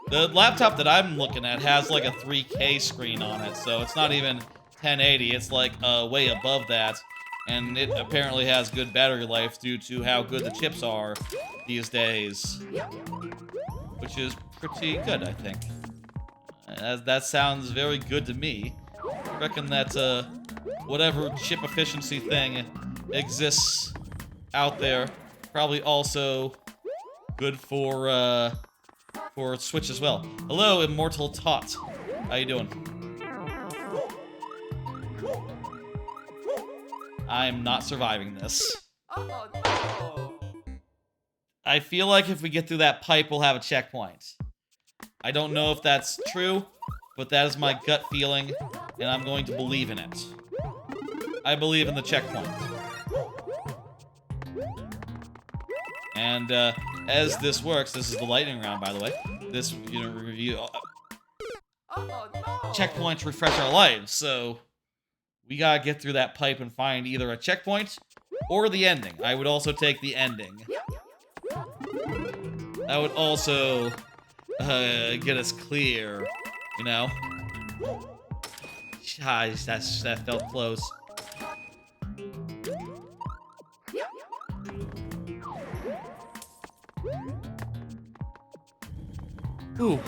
The laptop that I'm looking at has like a 3K screen on it, so it's not even 1080. It's like way above that, and it apparently has good battery life due to how good the chips are these days, which is pretty good, I think. That sounds very good to me. I reckon that whatever chip efficiency thing exists out there probably also good for Switch as well. Hello, Immortal Tot. How you doing? I'm not surviving this. Oh no! I feel like if we get through that pipe, we'll have a checkpoint. I don't know if that's true, but that is my gut feeling, and I'm going to believe in it. I believe in the checkpoint. And as this works, this is the lightning round, by the way. This, you know, review Oh no! checkpoints refresh our lives, so we gotta get through that pipe and find either a checkpoint or the ending. I would also take the ending. That would also get us clear, you know? Gosh, that felt close. Ooh.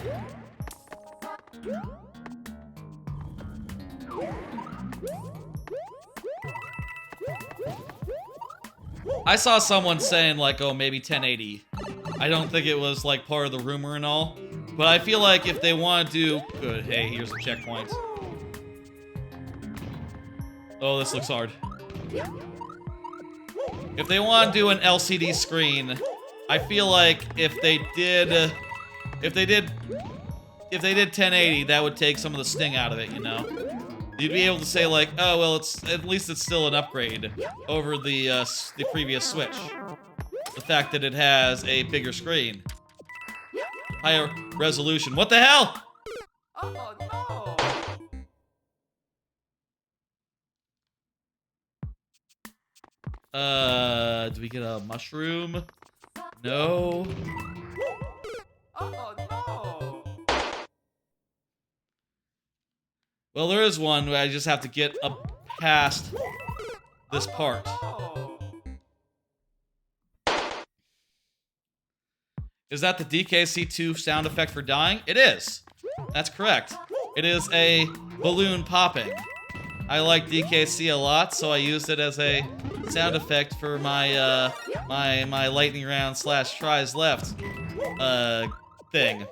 I saw someone saying, like, oh, maybe 1080. I don't think it was, like, part of the rumor and all. But I feel like if they want to do... Good, hey, here's a checkpoint. Oh, this looks hard. If they want to do an LCD screen, I feel like if they did 1080, that would take some of the sting out of it, you know? You'd be able to say, like, oh, well, at least it's still an upgrade over the previous Switch. The fact that it has a bigger screen. Higher resolution. What the hell? Oh no! Do we get a mushroom? No. Oh no! Well, there is one where I just have to get up past this part. No! Is that the DKC2 sound effect for dying? It is. That's correct. It is a balloon popping. I like DKC a lot, so I used it as a sound effect for my my lightning round / tries left thing.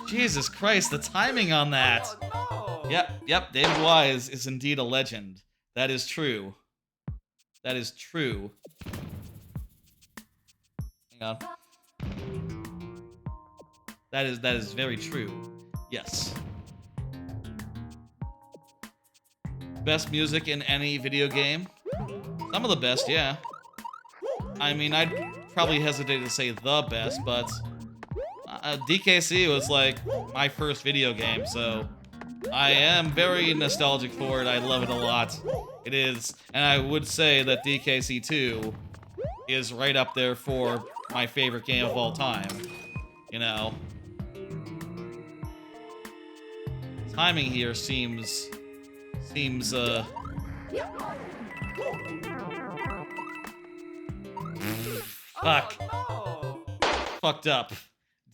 Jesus Christ, the timing on that. Oh no! Yep, David Wise is indeed a legend. That is true. That is true. Hang on. That is very true. Yes. Best music in any video game? Some of the best, yeah. I mean, I'd probably hesitate to say the best, but DKC was like my first video game, so I am very nostalgic for it. I love it a lot. It is, and I would say that DKC 2 is right up there for my favorite game of all time. You know, timing here seems fuck. Oh Fucked up.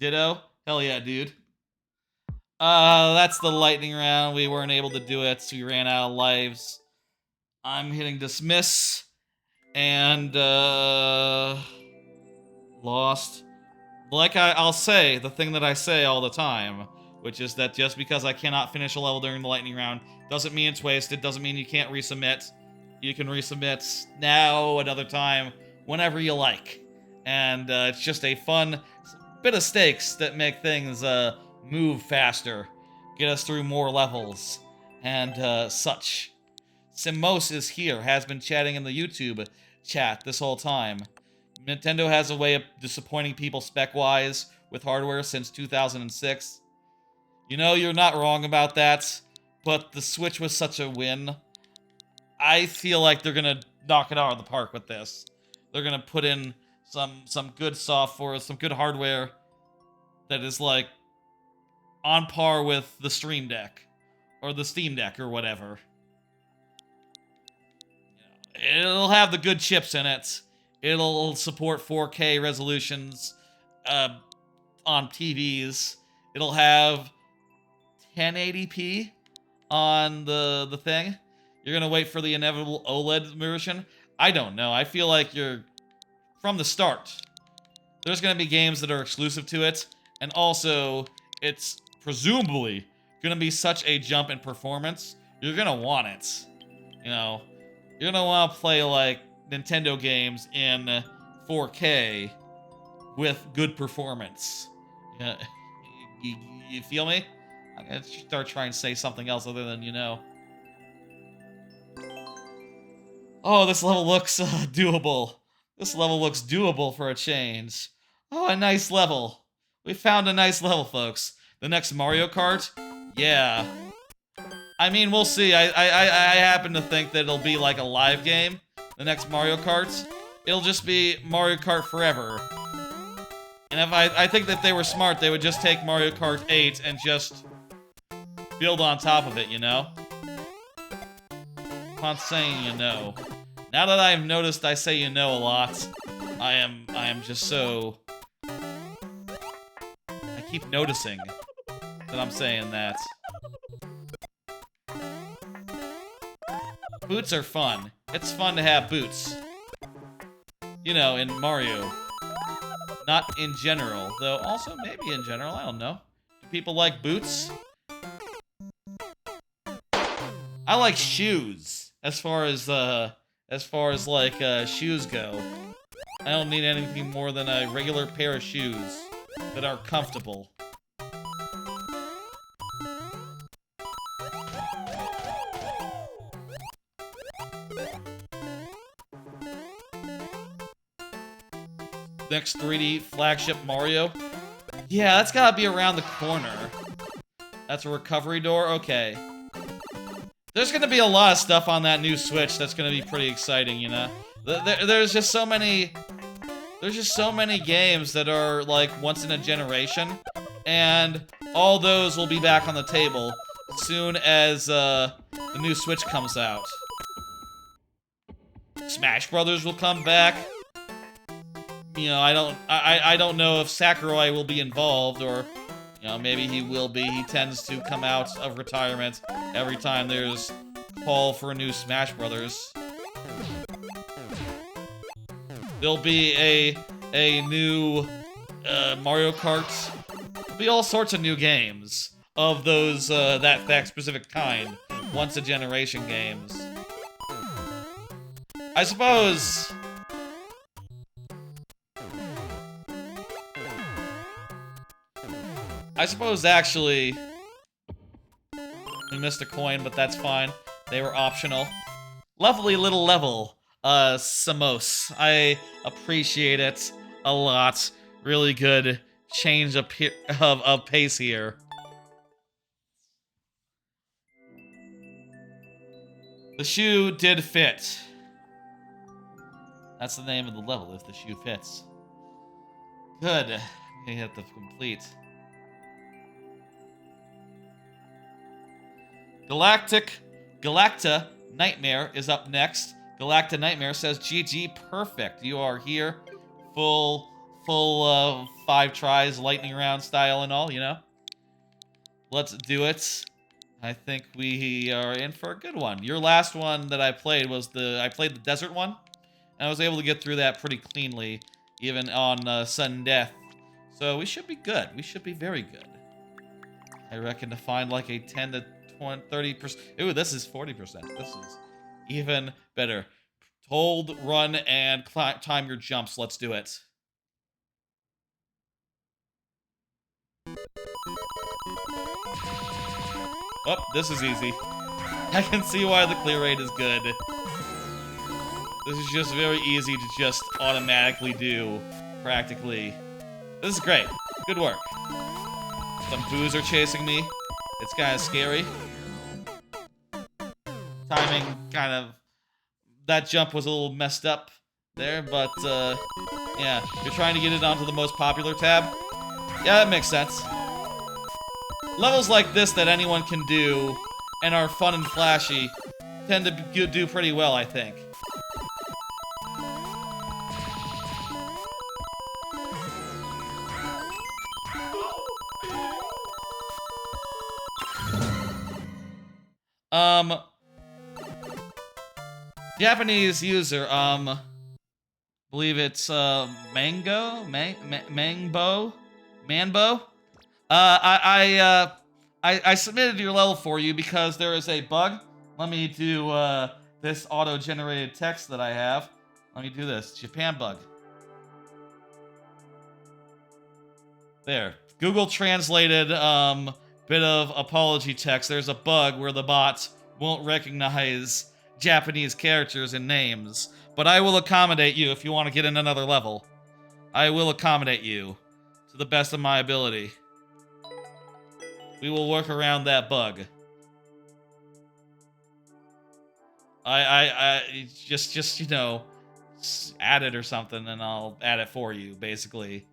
Ditto? Hell yeah, dude. That's the lightning round. We weren't able to do it, so we ran out of lives. I'm hitting dismiss. And, lost. Like I'll say, the thing that I say all the time, which is that just because I cannot finish a level during the lightning round, doesn't mean it's wasted, doesn't mean you can't resubmit. You can resubmit now, another time, whenever you like. And, it's just a fun bit of stakes that make things, move faster, get us through more levels, and such. Simmos is here, has been chatting in the YouTube chat this whole time. Nintendo has a way of disappointing people spec-wise with hardware since 2006. You know, you're not wrong about that, but the Switch was such a win. I feel like they're gonna knock it out of the park with this. They're gonna put in some good software, some good hardware that is like on par with the Stream Deck or the Steam Deck or whatever. It'll have the good chips in it. It'll support 4K resolutions on TVs. It'll have 1080p on the thing. You're gonna wait for the inevitable OLED version? I don't know. I feel like you're from the start. There's gonna be games that are exclusive to it, and also it's presumably gonna be such a jump in performance. You're gonna want it. You know, you're gonna want to play like Nintendo games in 4K with good performance. Yeah, you feel me? I'm gonna start trying to say something else other than you know. Oh, this level looks doable. This level looks doable for a change. Oh, a nice level. We found a nice level, folks. The next Mario Kart? Yeah. I mean, we'll see. I happen to think that it'll be like a live game. The next Mario Kart. It'll just be Mario Kart forever. And if I think that if they were smart, they would just take Mario Kart 8 and just build on top of it, you know? I'm not saying you know. Now that I've noticed I say you know a lot, I am just so... I keep noticing that I'm saying that. Boots are fun. It's fun to have boots. You know, in Mario. Not in general, though also maybe in general, I don't know. Do people like boots? I like shoes, as far as like, shoes go. I don't need anything more than a regular pair of shoes that are comfortable. Next 3D flagship Mario? Yeah, that's gotta be around the corner. That's a recovery door? Okay. There's gonna be a lot of stuff on that new Switch that's gonna be pretty exciting, you know? There's just so many... There's just so many games that are, like, once in a generation. And all those will be back on the table soon as, the new Switch comes out. Smash Brothers will come back. You know, I don't know if Sakurai will be involved, or, you know, maybe he will be. He tends to come out of retirement every time there's call for a new Smash Brothers. There'll be a new Mario Kart. There'll be all sorts of new games of those that specific kind, once a generation games. I suppose. Actually, we missed a coin, but that's fine. They were optional. Lovely little level, Samos. I appreciate it a lot. Really good change of pace here. The shoe did fit. That's the name of the level, if the shoe fits. Good. We have to complete. Galacta Nightmare is up next. Galacta Nightmare says, GG, perfect. You are here. Full 5 tries, lightning round style and all, you know? Let's do it. I think we are in for a good one. Your last one that I played was I played the desert one, and I was able to get through that pretty cleanly, even on sudden death. So we should be good. We should be very good. I reckon to find like a 10 to 20, 30%. Ooh, this is 40%. This is even better. Hold, run, and time your jumps. Let's do it. Oh, this is easy. I can see why the clear rate is good. This is just very easy to just automatically do, practically. This is great. Good work. Some boos are chasing me. It's kind of scary. Timing kind of... That jump was a little messed up there, but, yeah. You're trying to get it onto the most popular tab? Yeah, that makes sense. Levels like this that anyone can do and are fun and flashy tend to do pretty well, I think. Japanese user, believe it's, Manbo? I submitted your level for you because there is a bug. Let me do, this auto-generated text that I have. Let me do this. Japan bug. There. Google translated, bit of apology text. There's a bug where the bot won't recognize Japanese characters and names. But I will accommodate you if you want to get in another level. I will accommodate you to the best of my ability. We will work around that bug. I just, you know, add it or something and I'll add it for you, basically.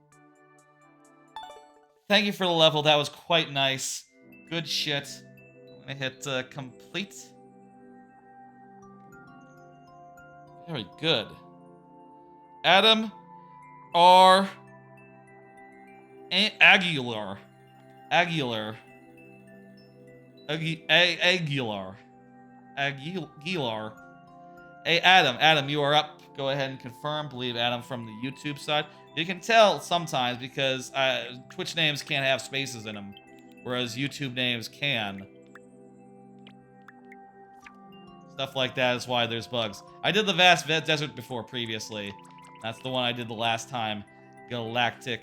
Thank you for the level. That was quite nice. Good shit. I'm gonna hit complete. Very good. Adam R. Aguilar. Aguilar. Hey, Adam, you are up. Go ahead and confirm. Believe Adam from the YouTube side. You can tell sometimes because Twitch names can't have spaces in them, whereas YouTube names can. Stuff like that is why there's bugs. I did the Vast Desert before previously. That's the one I did the last time. Galacta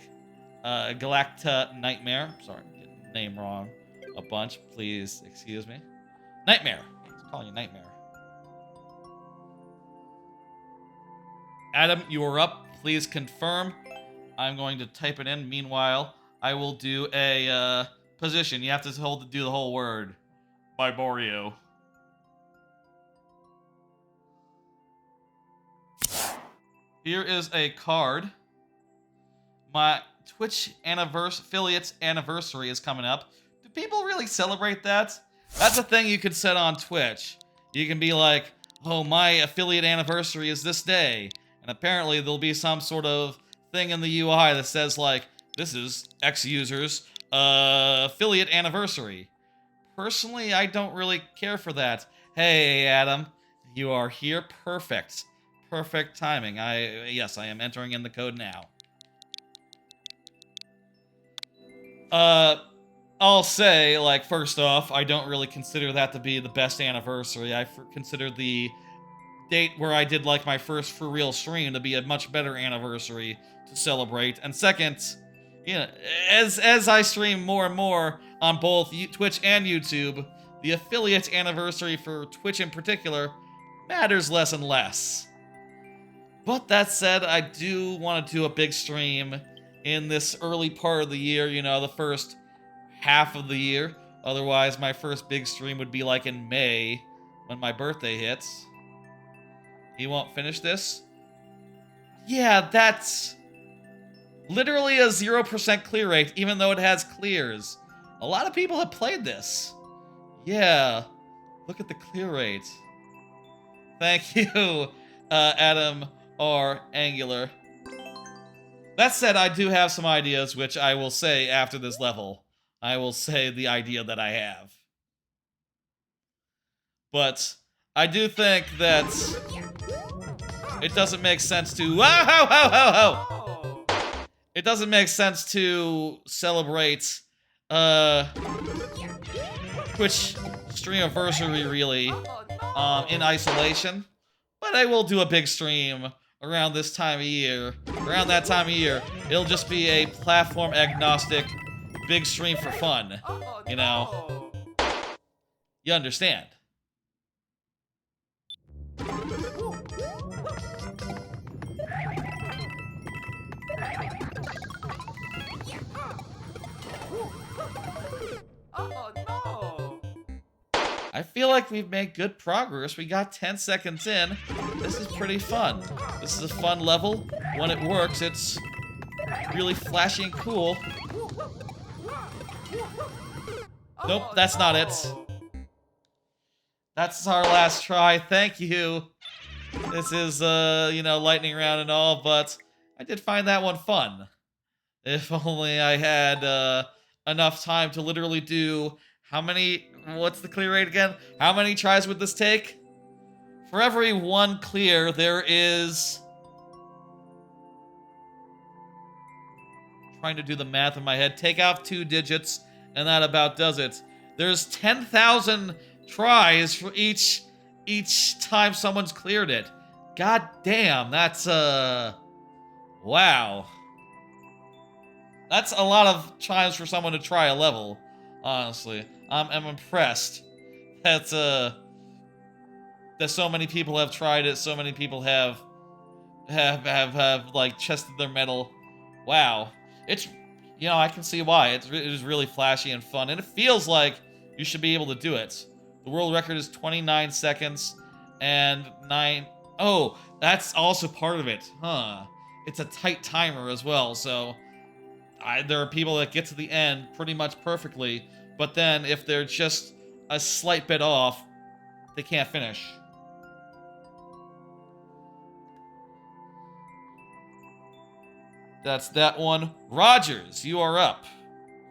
Nightmare. Sorry, I'm getting the name wrong a bunch. Please excuse me. Nightmare. Let's call you Nightmare. Adam, you are up. Please confirm. I'm going to type it in. Meanwhile, I will do a position. You have to do the whole word. By Borio. Here is a card. My Twitch affiliate anniversary is coming up. Do people really celebrate that? That's a thing you could set on Twitch. You can be like, oh, my affiliate anniversary is this day. And apparently there'll be some sort of thing in the UI that says like, this is X user's affiliate anniversary. Personally, I don't really care for that. Hey, Adam, you are here. Perfect. Perfect timing. Yes, I am entering in the code now. I'll say, like, first off, I don't really consider that to be the best anniversary. I consider the date where I did, like, my first for real stream to be a much better anniversary to celebrate. And second, you know, as I stream more and more on both Twitch and YouTube, the affiliate anniversary for Twitch in particular matters less and less. But that said, I do want to do a big stream in this early part of the year, you know, the first half of the year. Otherwise, my first big stream would be like in May, when my birthday hits. He won't finish this? Yeah, that's literally a 0% clear rate, even though it has clears. A lot of people have played this. Yeah, look at the clear rate. Thank you, Adam R. Angular. That said, I do have some ideas, which I will say after this level. I will say the idea that I have. But I do think that it doesn't make sense to... Oh. It doesn't make sense to celebrate Twitch streamiversary, really, in isolation. But I will do a big stream around this time of year. Around that time of year, it'll just be a platform agnostic big stream for fun. You know, you understand. Oh no! I feel like we've made good progress. We got 10 seconds in. This is pretty fun. This is a fun level. When it works, it's really flashy and cool. Nope, that's not it. That's our last try. Thank you. This is, you know, lightning round and all, but I did find that one fun. If only I had, enough time to literally do how many... What's the clear rate again? How many tries would this take? For every one clear, there is... Trying to do the math in my head. Take out 2 digits, and that about does it. There's 10,000 tries for each time someone's cleared it. God damn, that's, wow. That's a lot of times for someone to try a level, honestly. I'm impressed that so many people have tried it, so many people have like chested their metal. Wow. It's, you know, I can see why. It is really flashy and fun, and it feels like you should be able to do it. The world record is 29 seconds and 9... Oh, that's also part of it. Huh. It's a tight timer as well, so... there are people that get to the end pretty much perfectly, but then if they're just a slight bit off, they can't finish. That's that one. Rogers, you are up.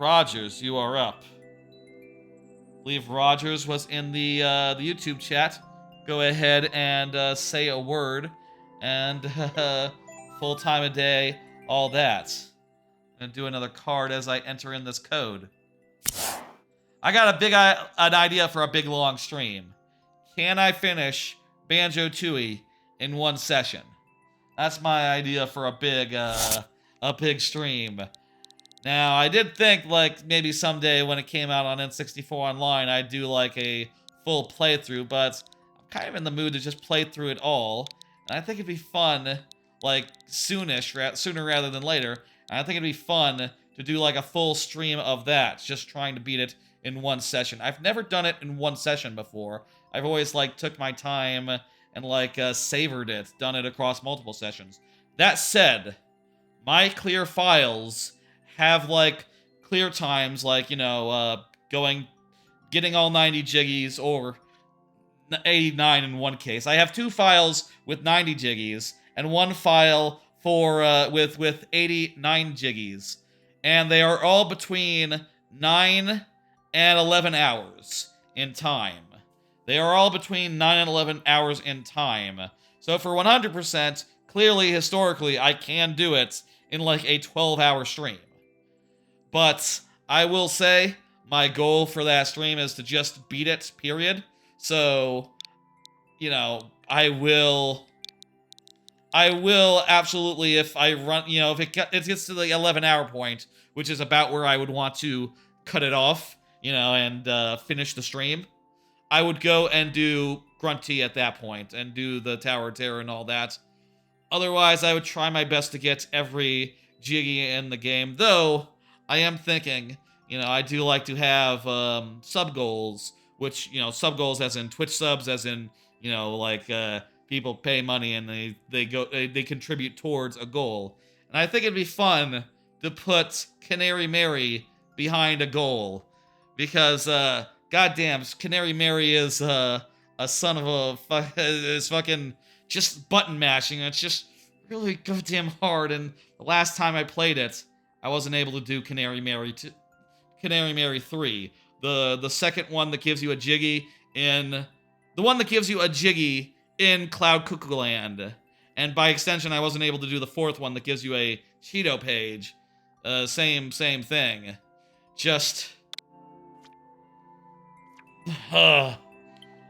Rogers, you are up. I believe Rogers was in the YouTube chat. Go ahead and say a word, and full time a day, all that. I'm gonna do another card as I enter in this code. I got an idea for a big long stream. Can I finish Banjo-Tooie in one session? That's my idea for a big stream. Now, I did think, like, maybe someday when it came out on N64 Online, I'd do, like, a full playthrough, but I'm kind of in the mood to just play through it all. And I think it'd be fun, like, sooner rather than later. And I think it'd be fun to do like a full stream of that, just trying to beat it in one session. I've never done it in one session before. I've always like took my time and like savored it, done it across multiple sessions. That said, my clear files have like clear times, like, you know, getting all 90 jiggies or 89 in one case. I have 2 files with 90 jiggies and 1 file for with 89 jiggies, and they are all between 9 and 11 hours in time. They are all between 9 and 11 hours in time. So for 100%, clearly, historically, I can do it in like a 12-hour stream. But I will say my goal for that stream is to just beat it, period. So, you know, I will absolutely, if I run, you know, if it gets to the 11-hour point, which is about where I would want to cut it off, you know, and finish the stream, I would go and do Grunty at that point and do the Tower of Terror and all that. Otherwise, I would try my best to get every jiggy in the game, though I am thinking, you know, I do like to have sub goals, which, you know, sub goals as in Twitch subs, as in, you know, like people pay money and they contribute towards a goal. And I think it'd be fun to put Canary Mary behind a goal, because goddamn, Canary Mary is a son of a is fucking just button mashing. It's just really goddamn hard. And the last time I played it, I wasn't able to do Canary Mary 3. The second one that gives you a jiggy in Cloud Cuckoo Land. And by extension, I wasn't able to do the fourth one that gives you a Cheeto page. Same thing. Just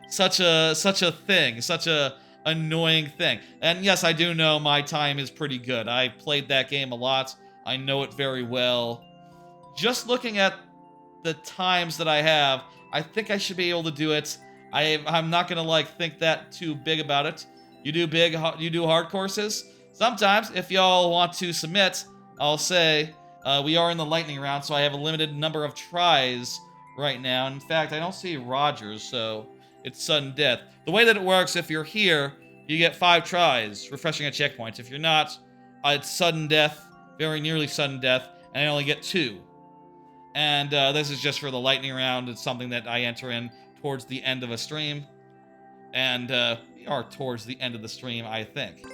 such a thing, such a annoying thing. And yes, I do know my time is pretty good. I played that game a lot. I know it very well. Just looking at the times that I have, I think I should be able to do it. I'm not gonna like think that too big about it. You do hard courses? Sometimes, if y'all want to submit, I'll say we are in the lightning round, so I have a limited number of tries right now. In fact, I don't see Rogers, so it's sudden death. The way that it works, if you're here, you get 5 tries, refreshing a checkpoint. If you're not, it's sudden death, very nearly sudden death, and I only get 2. And this is just for the lightning round. It's something that I enter in towards the end of a stream. And we are towards the end of the stream, I think.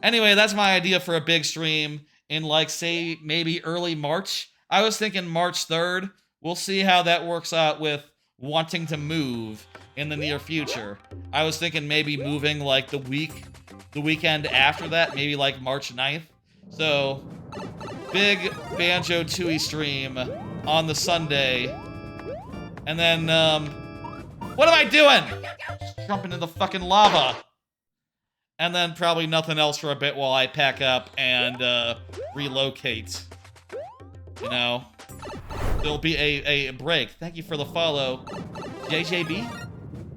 Anyway, that's my idea for a big stream in, like, say, maybe early March. I was thinking March 3rd. We'll see how that works out with wanting to move in the near future. I was thinking maybe moving, like, the weekend after that, maybe, like, March 9th. So, big Banjo-Tooie stream on the Sunday. And then, what am I doing? Just jumping in the fucking lava. And then probably nothing else for a bit while I pack up and relocate. You know? There'll be a break. Thank you for the follow. JJB?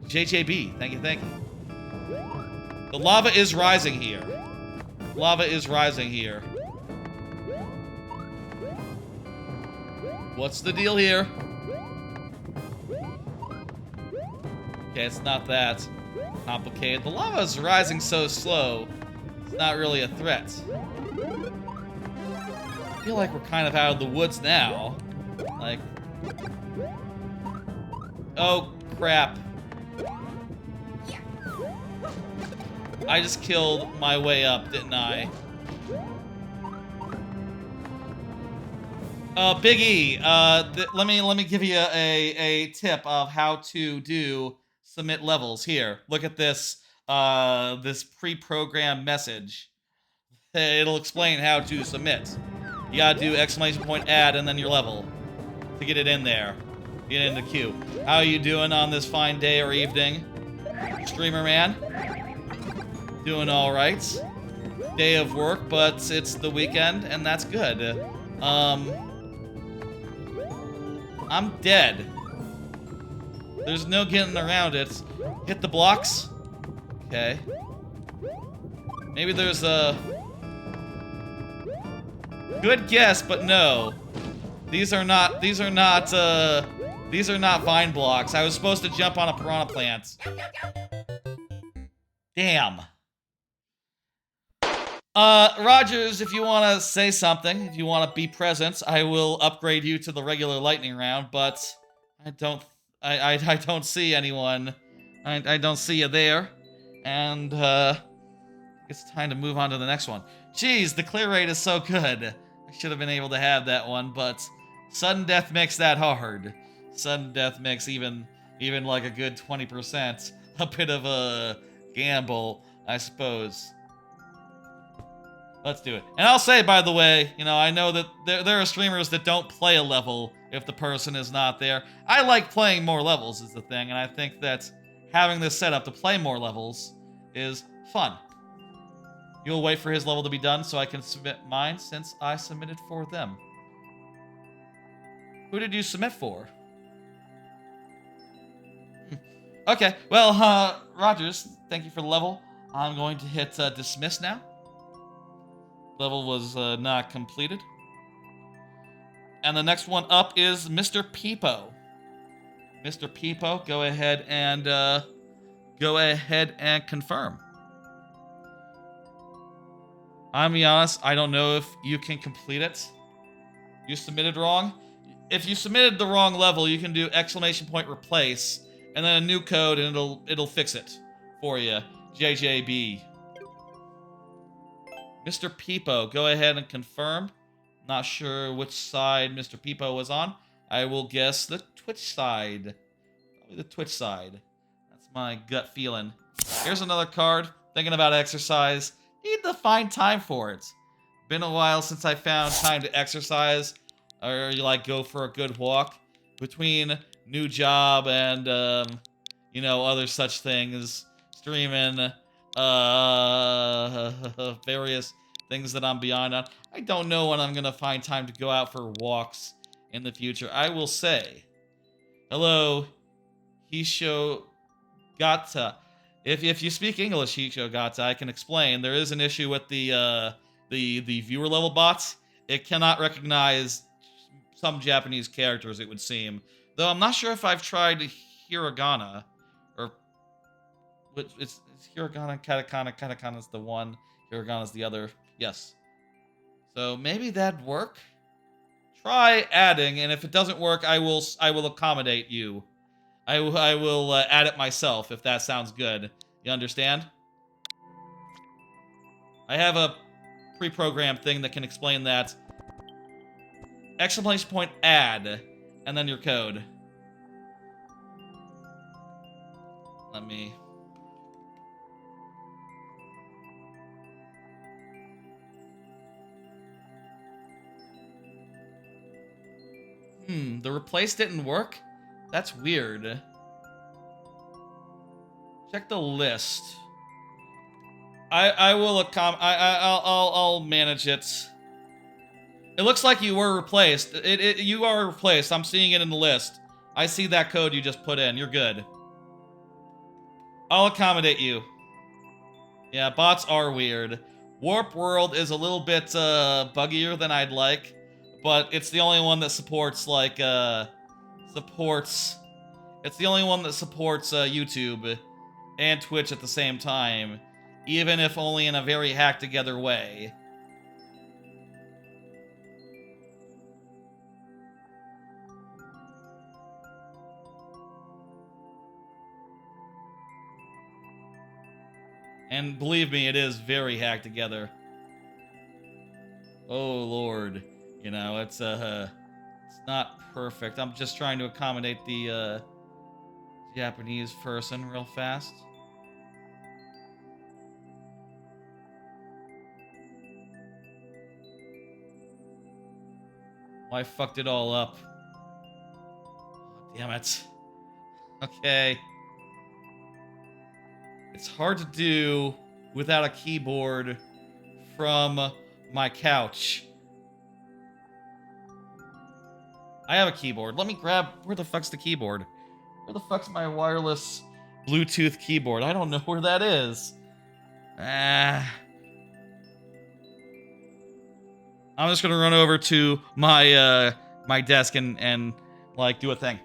JJB. Thank you, thank you. The lava is rising here. Lava is rising here. What's the deal here? Okay, it's not that complicated. The lava is rising so slow, it's not really a threat. I feel like we're kind of out of the woods now. Like... Oh, crap. I just killed my way up, didn't I? Big E, let me give you a tip of how to do submit levels. Here, look at this, this pre-programmed message. It'll explain how to submit. You gotta do !add and then your level to get it in there. Get in the queue. How are you doing on this fine day or evening, streamer man? Doing all right. Day of work, but it's the weekend, and that's good. I'm dead. There's no getting around it. Hit the blocks. Okay. Maybe there's a... Good guess, but no. These are not vine blocks. I was supposed to jump on a piranha plant. Damn. Rogers, if you want to say something, if you want to be present, I will upgrade you to the regular lightning round, but I don't see anyone. I don't see you there. And, it's time to move on to the next one. Jeez, the clear rate is so good. I should have been able to have that one, but sudden death makes that hard. Sudden death makes even like a good 20% a bit of a gamble, I suppose. Let's do it. And I'll say, by the way, you know, I know that there are streamers that don't play a level if the person is not there. I like playing more levels is the thing, and I think that having this set up to play more levels is fun. You'll wait for his level to be done so I can submit mine since I submitted for them. Who did you submit for? Okay, well, Rogers, thank you for the level. I'm going to hit dismiss now. Level was not completed. And the next one up is Mr. Peepo. Mr. Peepo, go ahead and confirm. I'm be honest, I don't know if you can complete it. You submitted wrong. If you submitted the wrong level, you can do ! replace and then a new code and it'll fix it for you. JJB. Mr. Peepo, go ahead and confirm. Not sure which side Mr. Peepo was on. I will guess the Twitch side. Probably the Twitch side. That's my gut feeling. Here's another card. Thinking about exercise. Need to find time for it. Been a while since I found time to exercise. Or like go for a good walk. Between new job and you know, other such things. Streaming. Various things that I'm behind on. I don't know when I'm gonna find time to go out for walks in the future. I will say, hello, Hisho Gata. If you speak English, Hisho Gata, I can explain. There is an issue with the viewer level bots. It cannot recognize some Japanese characters, it would seem. Though I'm not sure if I've tried hiragana or it's hiragana, katakana. Katakana is the one, hiragana is the other. Yes. So maybe that'd work. Try adding, and if it doesn't work, I will accommodate you. I will add it myself if that sounds good. You understand? I have a pre-programmed thing that can explain that. !add, and then your code. Let me... the replace didn't work? That's weird. Check the list. I'll manage it. It looks like you were replaced. You are replaced. I'm seeing it in the list. I see that code you just put in. You're good. I'll accommodate you. Yeah, bots are weird. Warp World is a little bit buggier than I'd like, but it's the only one that supports like It's the only one that supports YouTube and Twitch at the same time, even if only in a very hacked together way. And believe me, it is very hacked together. Oh Lord, you know, it's not perfect. I'm just trying to accommodate the Japanese person real fast. Well, I fucked it all up. Oh, damn it. Okay. It's hard to do without a keyboard from my couch. I have a keyboard. Let me grab... Where the fuck's the keyboard? Where the fuck's my wireless Bluetooth keyboard? I don't know where that is. I'm just gonna run over to my my desk and like do a thing.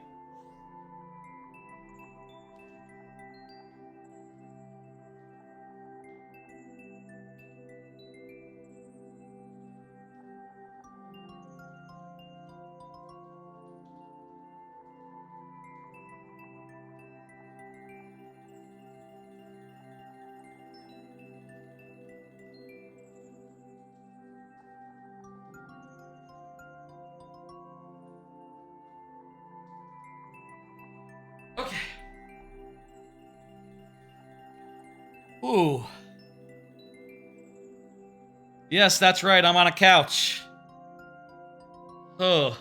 Okay. Ooh. Yes, that's right. I'm on a couch. Oh.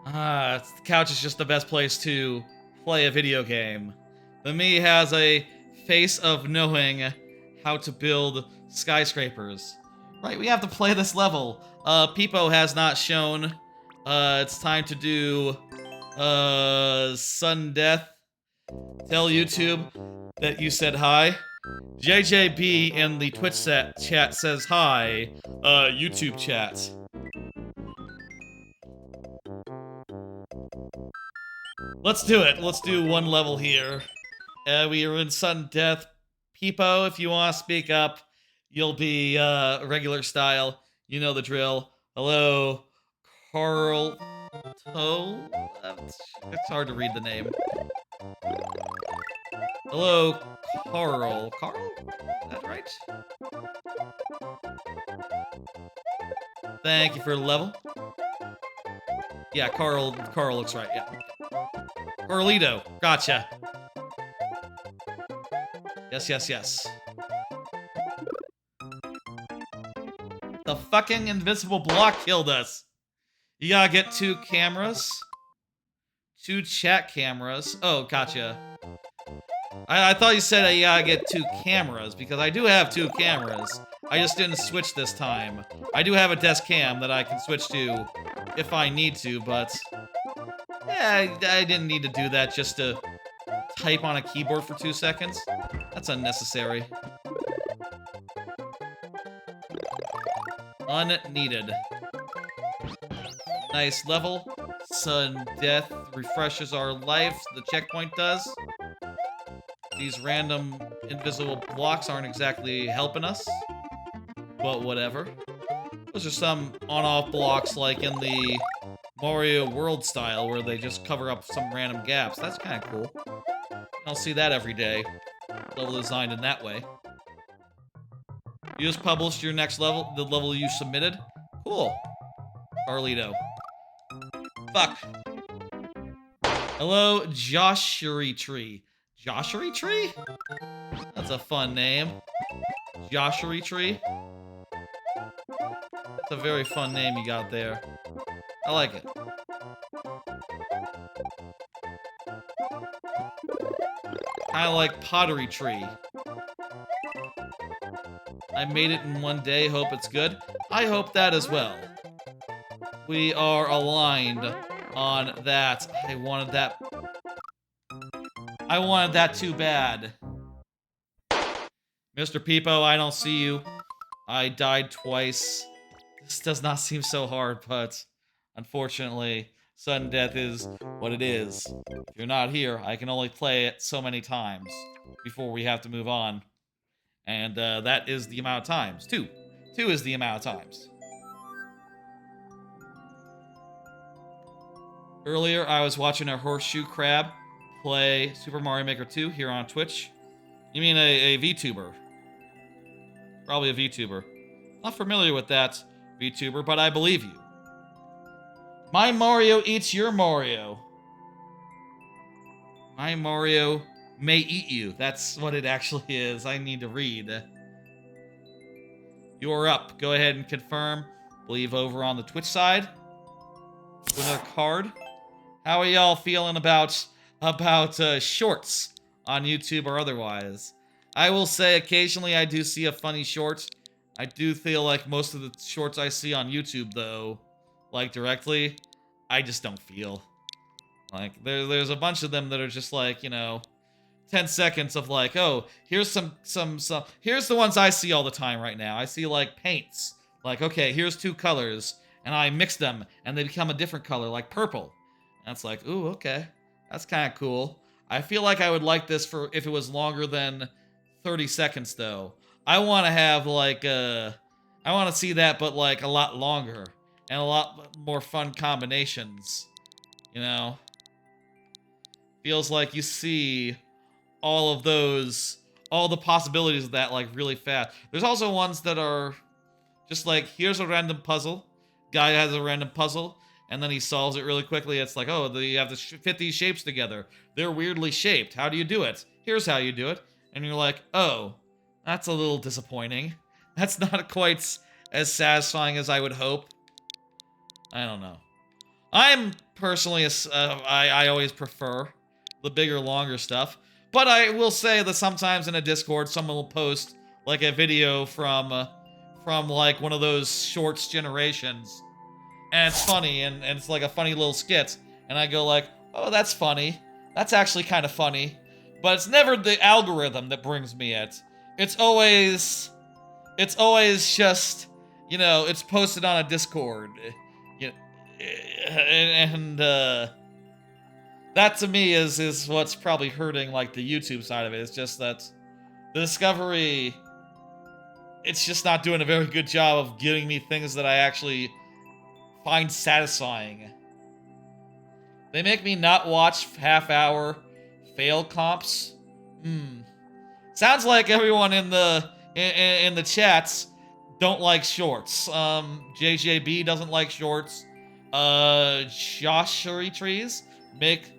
The couch is just the best place to play a video game. The me has a face of knowing how to build skyscrapers. Right, we have to play this level. Peepo has not shown. It's time to do sudden death. Tell YouTube that you said hi. JJB in the Twitch chat says hi. YouTube chat. Let's do it. Let's do one level here. We are in sudden death. Peepo, if you want to speak up, you'll be regular style. You know the drill. Hello, Carl Toe? It's hard to read the name. Hello, Carl. Carl? Is that right? Thank you for the level. Yeah, Carl looks right, yeah. Carlito, gotcha. Yes. The fucking invisible block killed us. You gotta get 2 cameras. 2 chat cameras. Oh, gotcha. I thought you said you gotta get 2 cameras, because I do have 2 cameras. I just didn't switch this time. I do have a desk cam that I can switch to if I need to, but... yeah, I didn't need to do that just to type on a keyboard for 2 seconds. That's unnecessary. Unneeded. Nice level. Sudden death refreshes our life. The checkpoint does. These random invisible blocks aren't exactly helping us. But whatever. Those are some on-off blocks like in the Mario World style where they just cover up some random gaps. That's kind of cool. I'll see that every day. Level designed in that way. You just published your next level, the level you submitted? Cool. Carlito. Fuck. Hello, Joshery Tree. Joshery Tree? That's a fun name. Joshery Tree? That's a very fun name you got there. I like it. Kind of like Pottery Tree. I made it in one day, hope it's good. I hope that as well. We are aligned on that. I wanted that too bad. Mr. Peepo, I don't see you. I died twice. This does not seem so hard, but unfortunately, sudden death is what it is. If you're not here, I can only play it so many times before we have to move on. And that is the amount of times. 2. 2 is the amount of times. Earlier, I was watching a horseshoe crab play Super Mario Maker 2 here on Twitch. You mean a VTuber? Probably a VTuber. Not familiar with that VTuber, but I believe you. My Mario eats your Mario. My Mario may eat you. That's what it actually is. I need to read. You are up. Go ahead and confirm. Believe over on the Twitch side. With a card. How are y'all feeling about shorts on YouTube or otherwise? I will say occasionally I do see a funny short. I do feel like most of the shorts I see on YouTube, though, like directly, I just don't feel. Like, there's a bunch of them that are just like, you know, 10 seconds of like, oh, here's some, here's the ones I see all the time right now. I see like paints. Like, okay, here's 2 colors. and I mix them, and they become a different color, like purple. And it's like, ooh, okay. That's kind of cool. I feel like I would like this for if it was longer than 30 seconds, though. I want to have, like, I want to see that, but, like, a lot longer. And a lot more fun combinations. You know? Feels like you see all of those, all the possibilities of that, like, really fast. There's also ones that are just like, here's a random puzzle. Guy has a random puzzle, and then he solves it really quickly. It's like, oh, you have to fit these shapes together. They're weirdly shaped. How do you do it? Here's how you do it. And you're like, oh, that's a little disappointing. That's not quite as satisfying as I would hope. I don't know. I'm personally, I always prefer the bigger, longer stuff. But I will say that sometimes in a Discord, someone will post, like, a video from like, one of those shorts generations. And it's funny, and it's like a funny little skit. And I go like, oh, that's funny. That's actually kind of funny. But it's never the algorithm that brings me it. It's always just, you know, it's posted on a Discord. And that to me is what's probably hurting, like, the YouTube side of it. It's just that the Discovery, it's just not doing a very good job of giving me things that I actually find satisfying. They make me not watch half-hour fail comps. Sounds like everyone in the chats don't like shorts. JJB doesn't like shorts. Joshua Trees make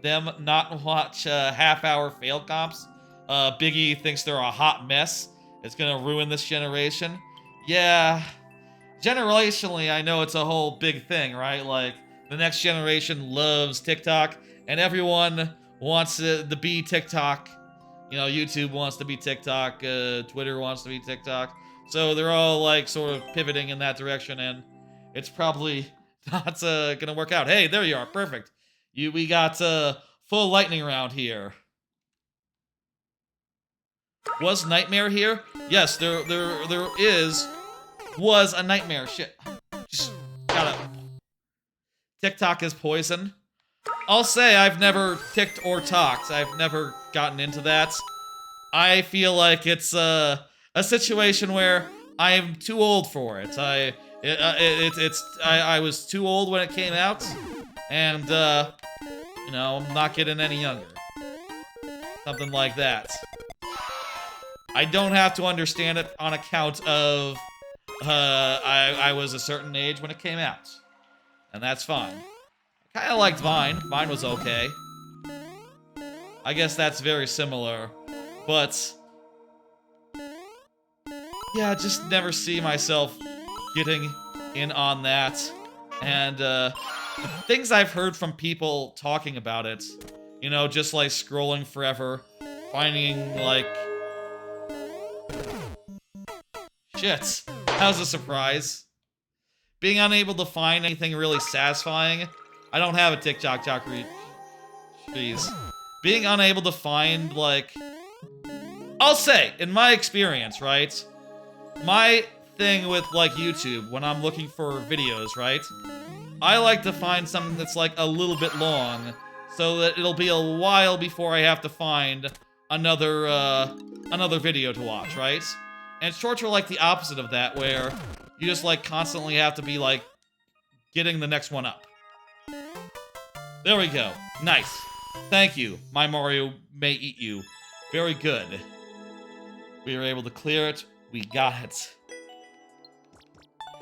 them not watch half-hour fail comps. Biggie thinks they're a hot mess. It's gonna ruin this generation. Yeah, generationally, I know it's a whole big thing, right? Like, the next generation loves TikTok, and everyone wants to be TikTok. You know, YouTube wants to be TikTok, Twitter wants to be TikTok. So they're all, like, sort of pivoting in that direction, and it's probably not gonna work out. Hey, there you are, perfect. We got full lightning round here. Was Nightmare here? Yes, there was a Nightmare. Shit. Just gotta. TikTok is poison. I'll say I've never ticked or talked. I've never gotten into that. I feel like it's a situation where I'm too old for it. I was too old when it came out, and you know, I'm not getting any younger. Something like that. I don't have to understand it on account of I was a certain age when it came out. And that's fine. I kinda liked Vine. Vine was okay. I guess that's very similar. But yeah, just never see myself getting in on that. And the things I've heard from people talking about it, you know, just like scrolling forever, finding like shit, that was a surprise. Being unable to find anything really satisfying. I don't have a TikTok, please. Being unable to find, like... I'll say, in my experience, right? My thing with, like, YouTube, when I'm looking for videos, right? I like to find something that's, like, a little bit long, so that it'll be a while before I have to find another video to watch, right? And shorts are like the opposite of that, where you just, like, constantly have to be, like, getting the next one up. There we go. Nice. Thank you. My Mario may eat you. Very good. We were able to clear it. We got it.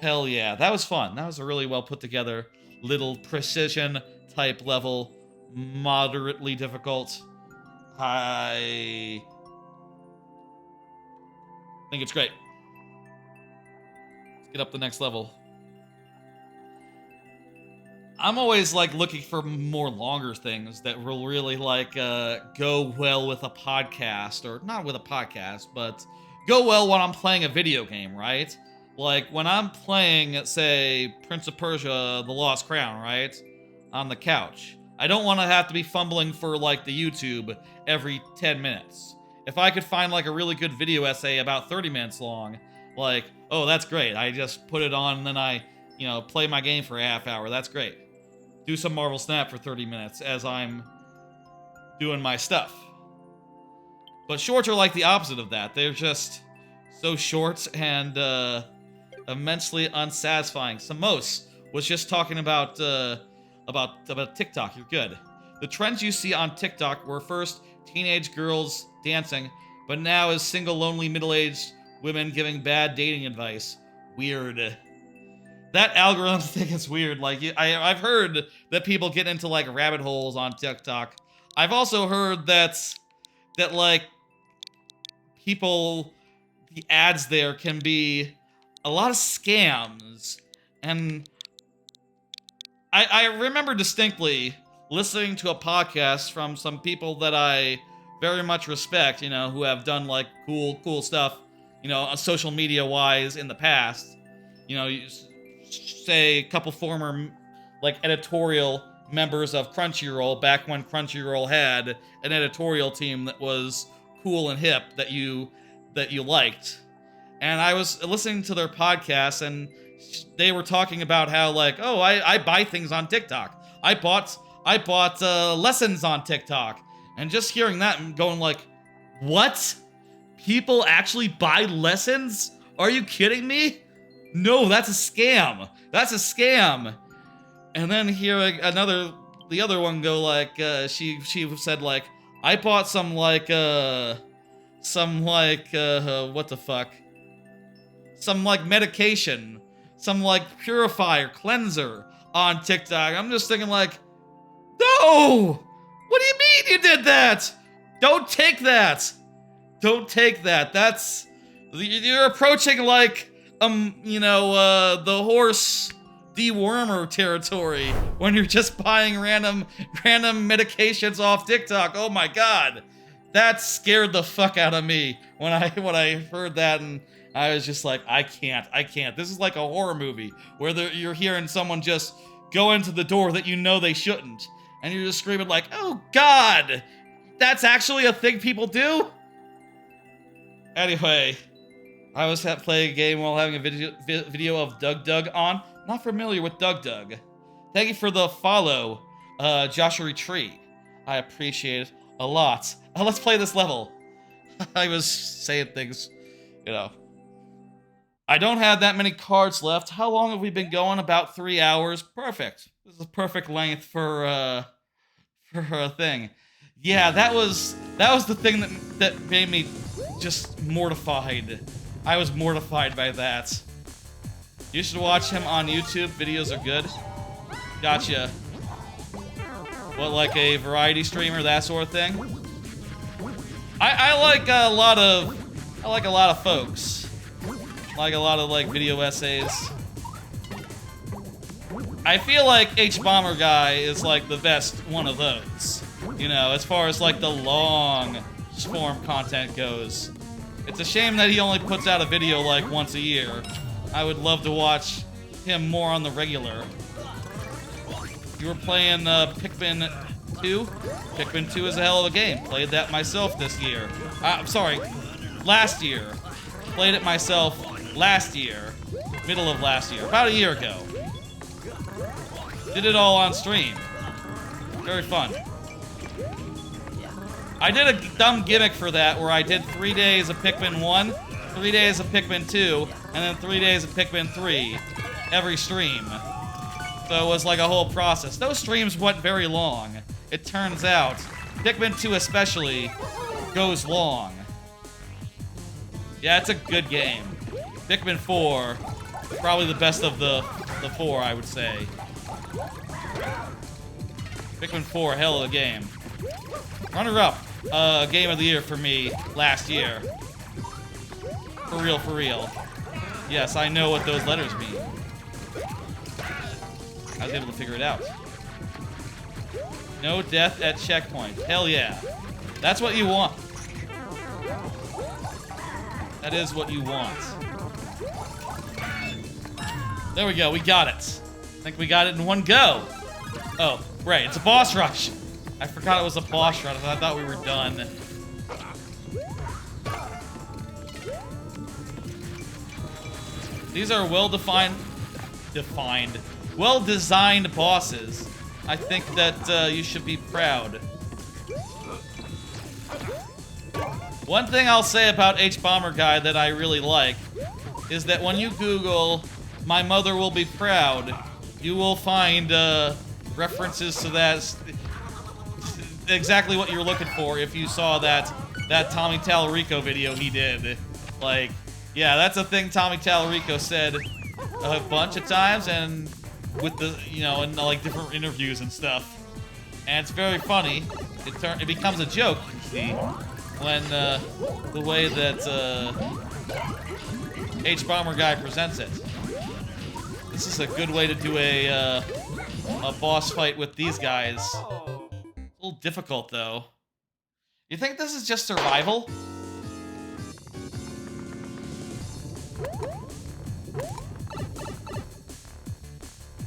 Hell yeah. That was fun. That was a really well put together little precision type level. Moderately difficult. I think it's great. Let's get up the next level. I'm always, like, looking for more longer things that will really, like, go well with a podcast. Or, not with a podcast, but go well when I'm playing a video game, right? Like, when I'm playing, say, Prince of Persia, The Lost Crown, right? On the couch. I don't want to have to be fumbling for, like, the YouTube every 10 minutes. If I could find, like, a really good video essay about 30 minutes long, Like, oh, that's great. I just put it on and then I, play my game for a half hour. That's great. Do some Marvel Snap for 30 minutes as I'm doing my stuff. But shorts are like the opposite of that. They're just so short and immensely unsatisfying. Samos was just talking about TikTok. You're good. The trends you see on TikTok were first teenage girls dancing, but now is single, lonely, middle-aged women giving bad dating advice. Weird. That algorithm thing is weird. Like, I've heard that people get into, like, rabbit holes on TikTok. I've also heard that like, the ads there can be a lot of scams. And I remember distinctly listening to a podcast from some people that I very much respect, who have done, like, cool stuff, social media-wise in the past. Say a couple former, like, editorial members of Crunchyroll back when Crunchyroll had an editorial team that was cool and hip that you liked. And I was listening to their podcast and they were talking about how, like, oh, I buy things on TikTok. I bought lessons on TikTok. And just hearing that and going like, what? People actually buy lessons? Are you kidding me? No, that's a scam. That's a scam. And then hear the other one go like, she said like, I bought some what the fuck? Some like medication, some like purifier, cleanser on TikTok. I'm just thinking like, no! What do you mean you did that? Don't take that. Don't take that. That's, you're approaching like, the horse dewormer territory when you're just buying random medications off TikTok. Oh my god. That scared the fuck out of me when I heard that, and I was just like, I can't. This is like a horror movie where you're hearing someone just go into the door that you know they shouldn't, and you're just screaming like, oh god, that's actually a thing people do? Anyway, I was playing a game while having a video of Doug on. Not familiar with Doug. Thank you for the follow, Joshua Tree. I appreciate it a lot. Let's play this level. I was saying things, I don't have that many cards left. How long have we been going? About 3 hours. Perfect. This is a perfect length for a thing. Yeah, that was the thing that made me just mortified. I was mortified by that. You should watch him on YouTube. Videos are good. Gotcha. What, like a variety streamer, that sort of thing? I like a lot of folks. Like a lot of like video essays. I feel like H-Bomber Guy is like the best one of those. As far as like the long form content goes. It's a shame that he only puts out a video like once a year. I would love to watch him more on the regular. You were playing Pikmin 2? Pikmin 2 is a hell of a game. Played that myself this year. I'm sorry, last year. Played it myself last year. Middle of last year. About a year ago. Did it all on stream. Very fun. I did a dumb gimmick for that where I did 3 days of Pikmin 1, 3 days of Pikmin 2, and then 3 days of Pikmin 3 every stream. So it was like a whole process. Those streams went very long. It turns out, Pikmin 2 especially goes long. Yeah, it's a good game. Pikmin 4, probably the best of the 4, I would say. Pikmin 4, hell of a game. Runner-up, game of the year for me last year. For real. Yes, I know what those letters mean. I was able to figure it out. No death at checkpoint. Hell yeah. That's what you want. That is what you want. There we go, we got it. I think we got it in one go. Oh, right, it's a boss rush. I forgot it was a boss rush. I thought we were done. These are well-designed bosses. I think that you should be proud. One thing I'll say about H-Bomber Guy that I really like is that when you Google "My Mother Will Be Proud," you will find references to that, exactly what you're looking for if you saw that Tommy Tallarico video he did. Like, yeah, that's a thing Tommy Tallarico said a bunch of times, and with the, you know, in like different interviews and stuff. And it's very funny. It becomes a joke, you see, when the way that H-Bomber Guy presents it. This is a good way to do a boss fight with these guys. It's a little difficult, though. You think this is just survival?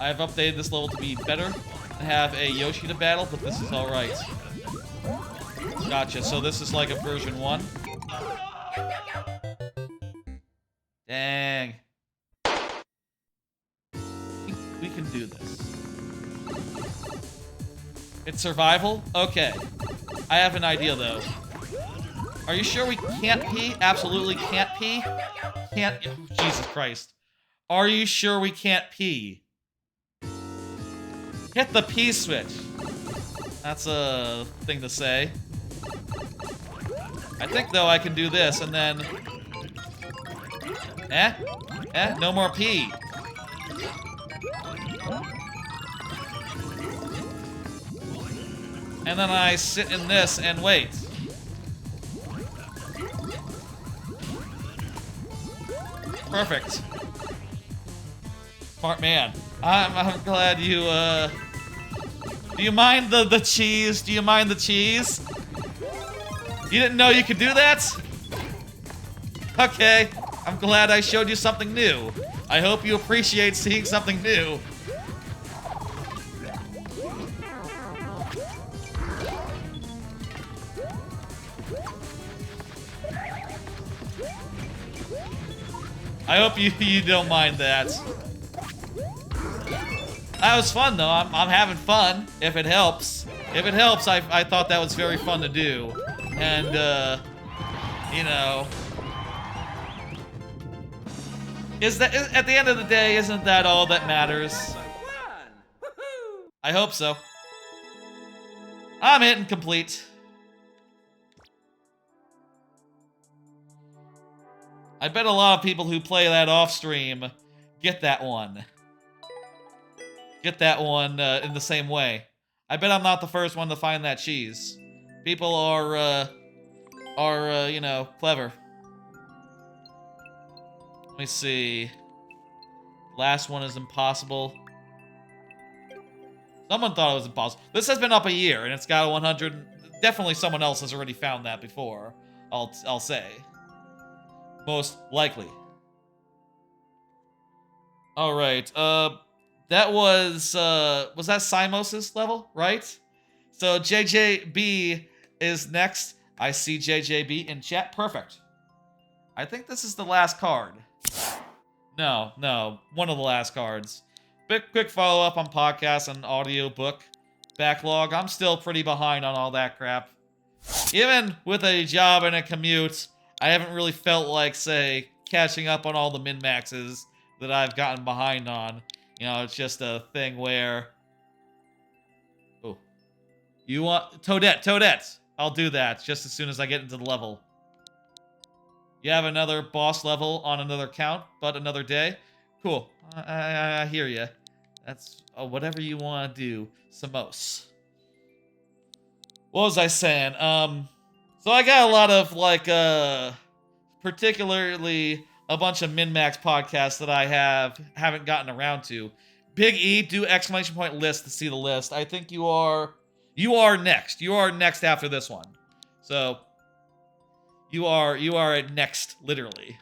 I've updated this level to be better and have a Yoshi to battle, but this is alright. Gotcha, so this is like a version 1. Dang. We can do this. It's survival? Okay. I have an idea, though. Are you sure we can't pee? Absolutely can't pee? Can't... Oh, Jesus Christ. Are you sure we can't pee? Hit the pee switch. That's a thing to say. I think, though, I can do this, and then... no more pee. And then I sit in this and wait. Perfect. Smart man. I'm glad you, Do you mind the cheese? Do you mind the cheese? You didn't know you could do that? Okay. I'm glad I showed you something new. I hope you appreciate seeing something new. I hope you don't mind that. That was fun, though. I'm having fun, if it helps. If it helps, I thought that was very fun to do. And, you know... at the end of the day, isn't that all that matters? I hope so. I'm hitting complete. I bet a lot of people who play that off stream get that one. Get that one in the same way. I bet I'm not the first one to find that cheese. People are you know, clever. Let me see. Last one is impossible. Someone thought it was impossible. This has been up a year, and it's got a 100. Definitely someone else has already found that before, I'll say. Most likely. Alright, that was that Simos's level, right? So JJB is next. I see JJB in chat. Perfect. I think this is the last card. No, one of the last cards. Quick follow-up on podcast and audiobook backlog. I'm still pretty behind on all that crap. Even with a job and a commute, I haven't really felt like, say, catching up on all the min-maxes that I've gotten behind on. You know, it's just a thing where... Oh. You want... Toadette! I'll do that just as soon as I get into the level. You have another boss level on another count, but another day? Cool. I hear ya. That's whatever you want to do. Samos. What was I saying? So I got a lot of, like, particularly a bunch of min-max podcasts that I haven't gotten around to. Big E, do exclamation point list to see the list. I think you are next. You are next after this one. So, you are at next, literally.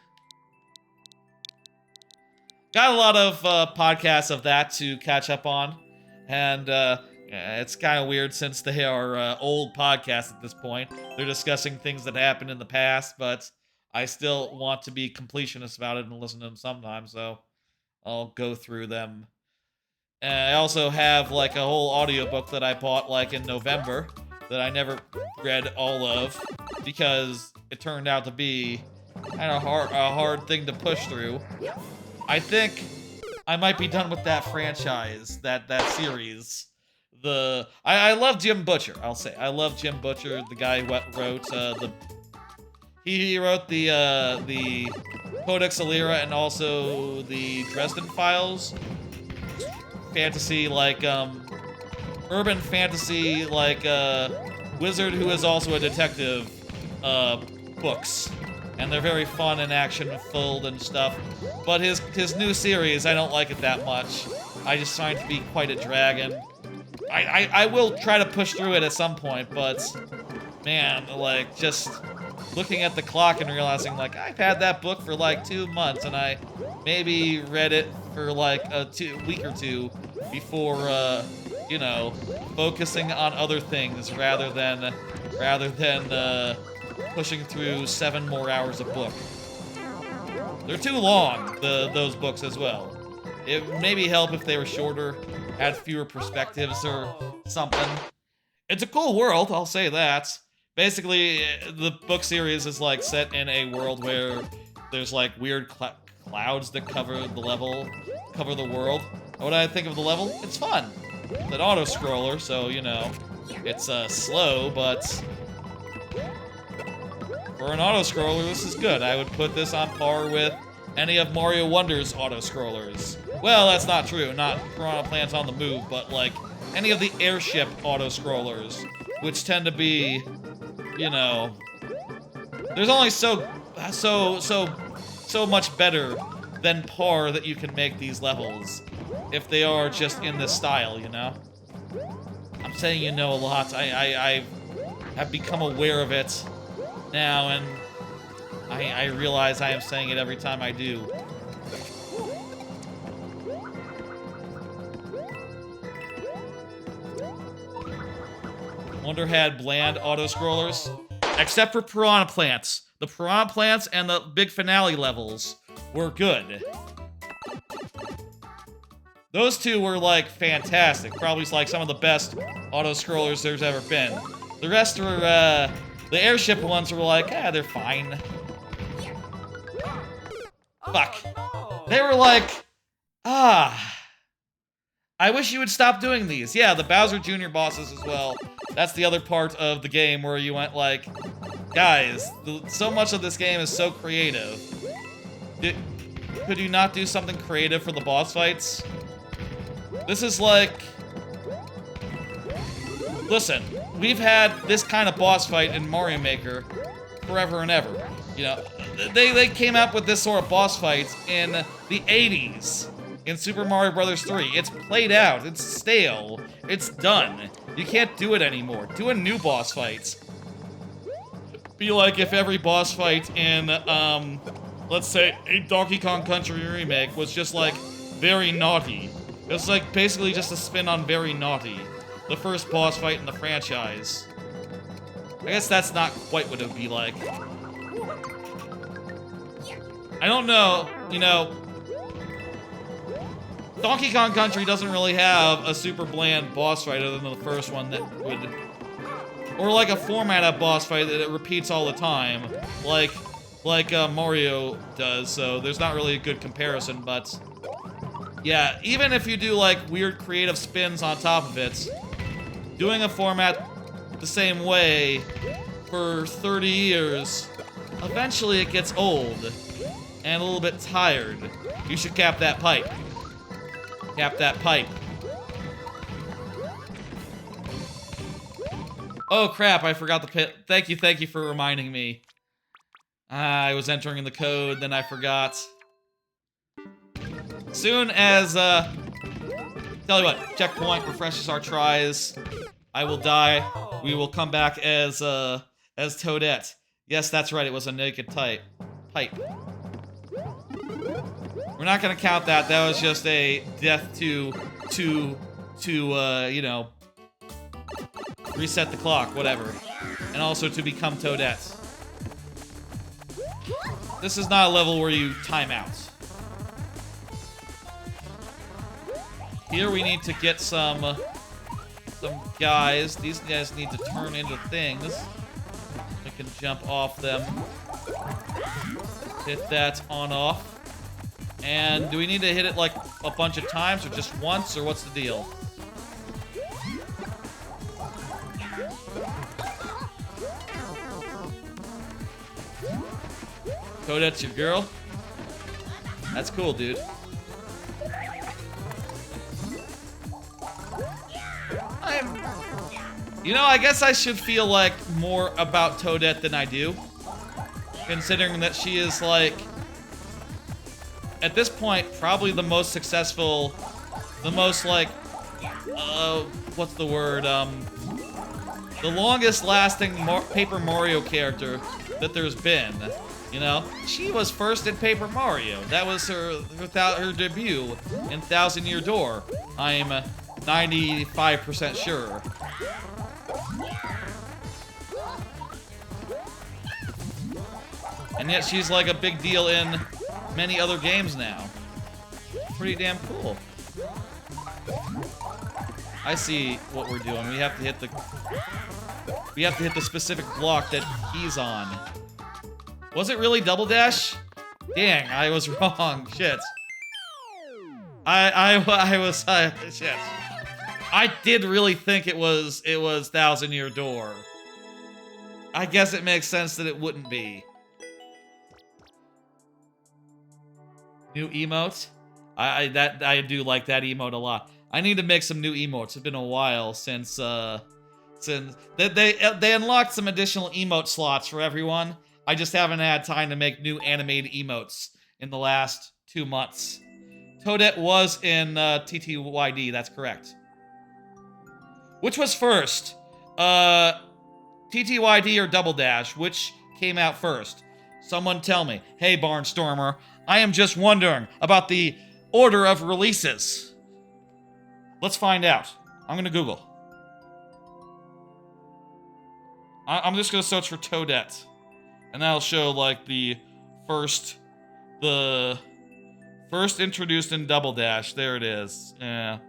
Got a lot of podcasts of that to catch up on. And, it's kind of weird since they are old podcasts at this point. They're discussing things that happened in the past, but I still want to be completionist about it and listen to them sometimes, so I'll go through them. And I also have like a whole audiobook that I bought like in November that I never read all of because it turned out to be kind of a hard thing to push through. I think I might be done with that franchise, that series. I love Jim Butcher. I'll say I love Jim Butcher, the guy who wrote he wrote the Codex Alera and also the Dresden Files. Fantasy, like, urban fantasy, like, wizard who is also a detective, books. And they're very fun and action-filled and stuff. But his new series, I don't like it that much. I just find it to be quite a drag, and I will try to push through it at some point, but, man, like, just looking at the clock and realizing, like, I've had that book for, like, 2 months, and I maybe read it for, like, a week or two before, you know, focusing on other things rather than pushing through 7 more hours of book. They're too long, those books as well. It maybe help if they were shorter, had fewer perspectives or something. It's a cool world, I'll say that. Basically, the book series is like set in a world where there's like weird clouds that cover the world. What do I think of the level? It's fun. It's an auto-scroller, so, you know, it's slow, but for an auto-scroller, this is good. I would put this on par with any of Mario Wonder's auto-scrollers. Well, that's not true. Not Piranha Plants on the Move, but, like, any of the airship auto-scrollers, which tend to be, you know, there's only so much better than par that you can make these levels if they are just in this style, you know? I'm saying you know a lot. I have become aware of it now, and I realize I am saying it every time I do. Wonder had bland auto-scrollers, except for Piranha Plants. The Piranha Plants and the big finale levels were good. Those two were, like, fantastic. Probably, like, some of the best auto-scrollers there's ever been. The rest were, the airship ones were like, they're fine. Fuck. They were like, I wish you would stop doing these. Yeah, the Bowser Jr. bosses as well. That's the other part of the game where you went like, guys, so much of this game is so creative. Could you not do something creative for the boss fights? This is like... Listen, we've had this kind of boss fight in Mario Maker forever and ever. You know, they came out with this sort of boss fight in the 80s in Super Mario Bros. 3. It's played out. It's stale. It's done. You can't do it anymore. Do a new boss fight. Be like if every boss fight in, let's say, a Donkey Kong Country remake was just, like, very naughty. It was, like, basically just a spin on very naughty. The first boss fight in the franchise. I guess that's not quite what it would be like. I don't know, you know, Donkey Kong Country doesn't really have a super bland boss fight other than the first one that would... Or like a format of boss fight that it repeats all the time, like Mario does, so there's not really a good comparison, but... Yeah, even if you do like weird creative spins on top of it, doing a format the same way for 30 years, eventually it gets old and a little bit tired. You should cap that pipe. Cap that pipe. Oh crap, I forgot the pit. Thank you for reminding me. I was entering the code, then I forgot. Soon as, tell you what, checkpoint refreshes our tries. I will die. We will come back as Toadette. Yes, that's right, it was a naked pipe. We're not gonna count that. That was just a death to you know, reset the clock, whatever. And also to become Toadette. this is not a level where you time out. Here we need to get some guys. These guys need to turn into things. We can jump off them. Hit that on off. And do we need to hit it like a bunch of times or just once, or what's the deal? Toadette's your girl? That's cool, dude. You know, I guess I should feel like more about Toadette than I do. Considering that she is like, at this point, probably the most successful, the most like, what's the word, the longest lasting Paper Mario character that there's been. You know, she was first in Paper Mario. That was her debut in Thousand Year Door. I'm 95% sure. And yet she's like a big deal in many other games now. Pretty damn cool. I see what we're doing. We have to hit the specific block that he's on. Was it really double dash? Dang, I was wrong. Shit. Shit. I did really think it was Thousand Year Door. I guess it makes sense that it wouldn't be. New emote? I do like that emote a lot. I need to make some new emotes. It's been a while since they unlocked some additional emote slots for everyone. I just haven't had time to make new animated emotes in the last 2 months. Toadette was in TTYD, that's correct. Which was first? TTYD or Double Dash? Which came out first? Someone tell me. Hey, Barnstormer, I am just wondering about the order of releases. Let's find out. I'm gonna Google. I'm just gonna search for Toadette. And that'll show, like, the first introduced in Double Dash. There it is. Yeah.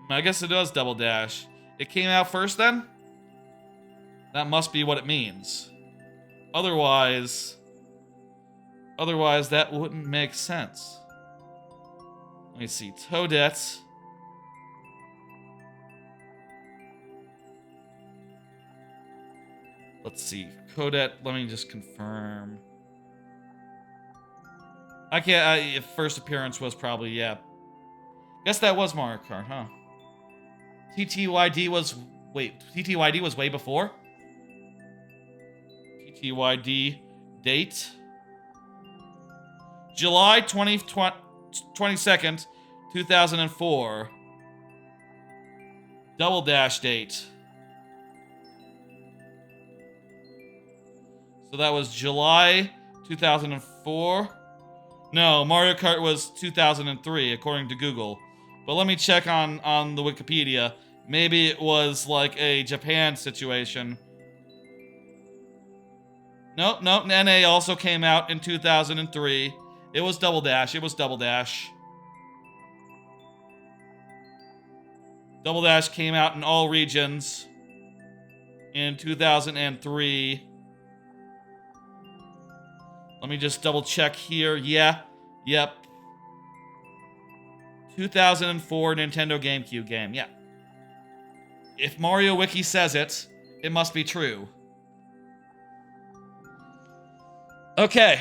I guess it does Double Dash. It came out first, then? That must be what it means. Otherwise, that wouldn't make sense. Let me see. Toadette. Let's see. Toadette, let me just confirm. I can't, first appearance was probably, yeah. Guess that was Mario Kart, huh? TTYD was, wait, TTYD was way before? TTYD date? July 22nd, 2004. Double Dash date. So that was July 2004. No, Mario Kart was 2003, according to Google. But let me check on the Wikipedia. Maybe it was like a Japan situation. Nope, NA also came out in 2003. It was Double Dash. Double Dash came out in all regions in 2003. Let me just double check here. Yeah. Yep. 2004 Nintendo GameCube game. Yeah. If Mario Wiki says it, it must be true. Okay.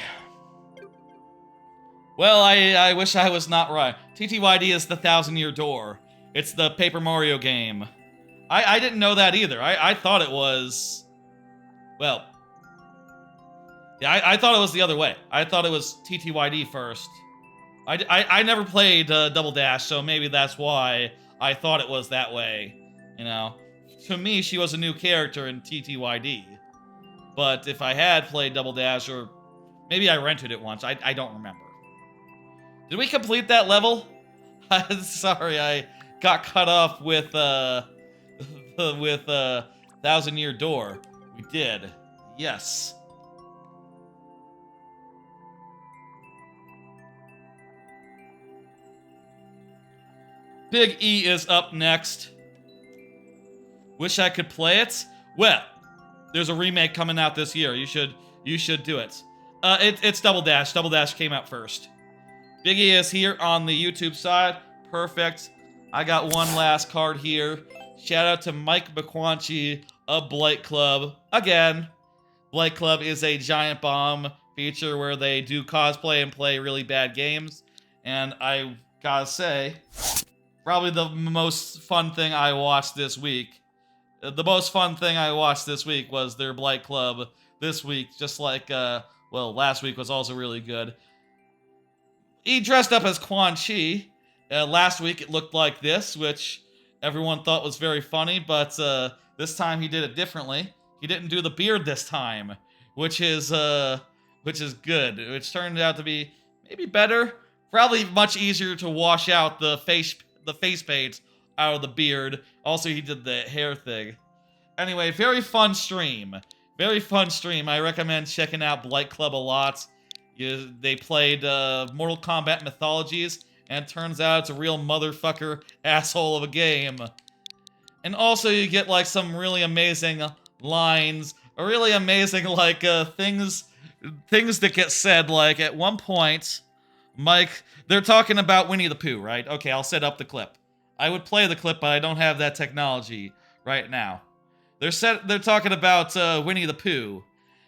Well, I wish I was not right. TTYD is the Thousand Year Door. It's the Paper Mario game. I didn't know that either. I thought it was... Well... Yeah, I thought it was the other way. I thought it was TTYD first. I never played Double Dash, so maybe that's why I thought it was that way. You know? To me, she was a new character in TTYD. But if I had played Double Dash, or maybe I rented it once, I don't remember. Did we complete that level? Sorry, I got cut off with Thousand Year Door. We did. Yes. Big E is up next. Wish I could play it. Well, there's a remake coming out this year. You should do it. It's Double Dash. Double Dash came out first. Big E is here on the YouTube side. Perfect. I got one last card here. Shout out to Mike Miquanchi of Blight Club. Again, Blight Club is a Giant Bomb feature where they do cosplay and play really bad games. And I gotta say, probably the most fun thing I watched this week. The most fun thing I watched this week was their Blight Club this week, just like, well, last week was also really good. He dressed up as Quan Chi. Last week it looked like this, which everyone thought was very funny, but this time he did it differently. He didn't do the beard this time, which is good, which turned out to be maybe better. Probably much easier to wash out the face paint out of the beard. Also, he did the hair thing. Anyway, very fun stream. Very fun stream. I recommend checking out Blight Club a lot. They played Mortal Kombat Mythologies, and it turns out it's a real motherfucker asshole of a game. And also, you get like some really amazing lines, really amazing like things that get said. Like at one point, Mike, they're talking about Winnie the Pooh, right? Okay, I'll set up the clip. I would play the clip, but I don't have that technology right now. They're talking about Winnie the Pooh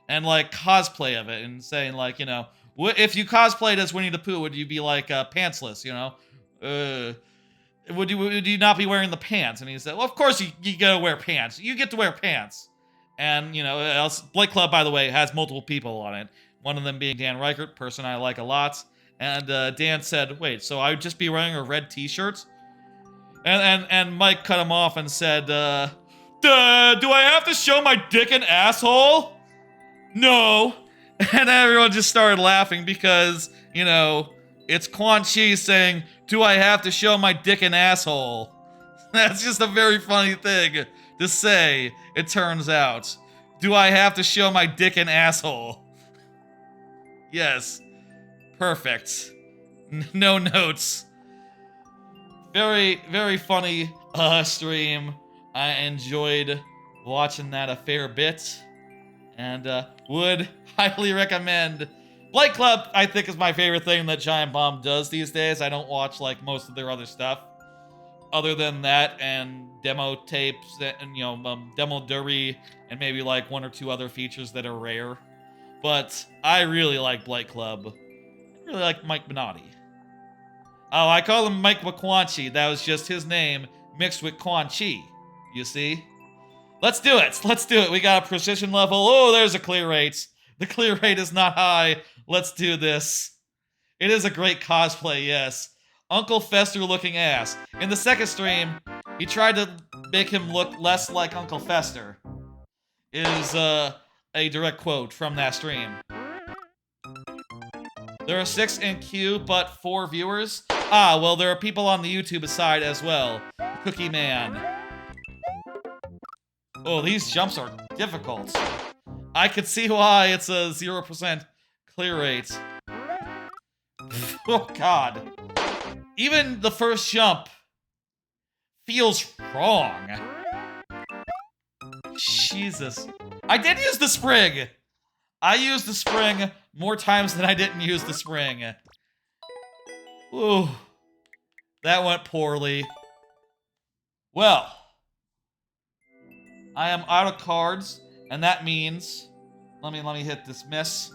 and like cosplay of it, and saying like, you know, if you cosplayed as Winnie the Pooh, would you be like pantsless? You know, would you not be wearing the pants? And he said, well, of course you gotta wear pants. You get to wear pants. And you know, Blight Club, by the way, has multiple people on it. One of them being Dan Reichert, person I like a lot. And Dan said, wait, so I would just be wearing a red t-shirt? And Mike cut him off and said, do I have to show my dick and asshole? No. And everyone just started laughing because, you know, it's Quan Chi saying, do I have to show my dick and asshole? That's just a very funny thing to say, it turns out. Do I have to show my dick and asshole? Yes. Perfect. No notes. Very, very funny stream. I enjoyed watching that a fair bit. And would highly recommend. Blight Club, I think, is my favorite thing that Giant Bomb does these days. I don't watch like most of their other stuff. Other than that and demo tapes and, you know, demo derby and maybe like one or two other features that are rare. But I really like Blight Club. I really like Mike Minotti. Oh, I call him Mike Miquanchi. That was just his name mixed with Quan Chi. You see? Let's do it. Let's do it. We got a precision level. Oh, there's a clear rate. The clear rate is not high. Let's do this. It is a great cosplay, yes. Uncle Fester looking ass. In the second stream, he tried to make him look less like Uncle Fester. Is a direct quote from that stream. There are 6 in queue, but 4 viewers. Ah, well, there are people on the YouTube side as well. Cookie Man. Oh, these jumps are difficult. I could see why it's a 0% clear rate. Oh, God. Even the first jump feels wrong. Jesus. I did use the spring! I used the spring more times than I didn't use the spring. Ooh. That went poorly. Well. I am out of cards, and that means... Let me hit dismiss.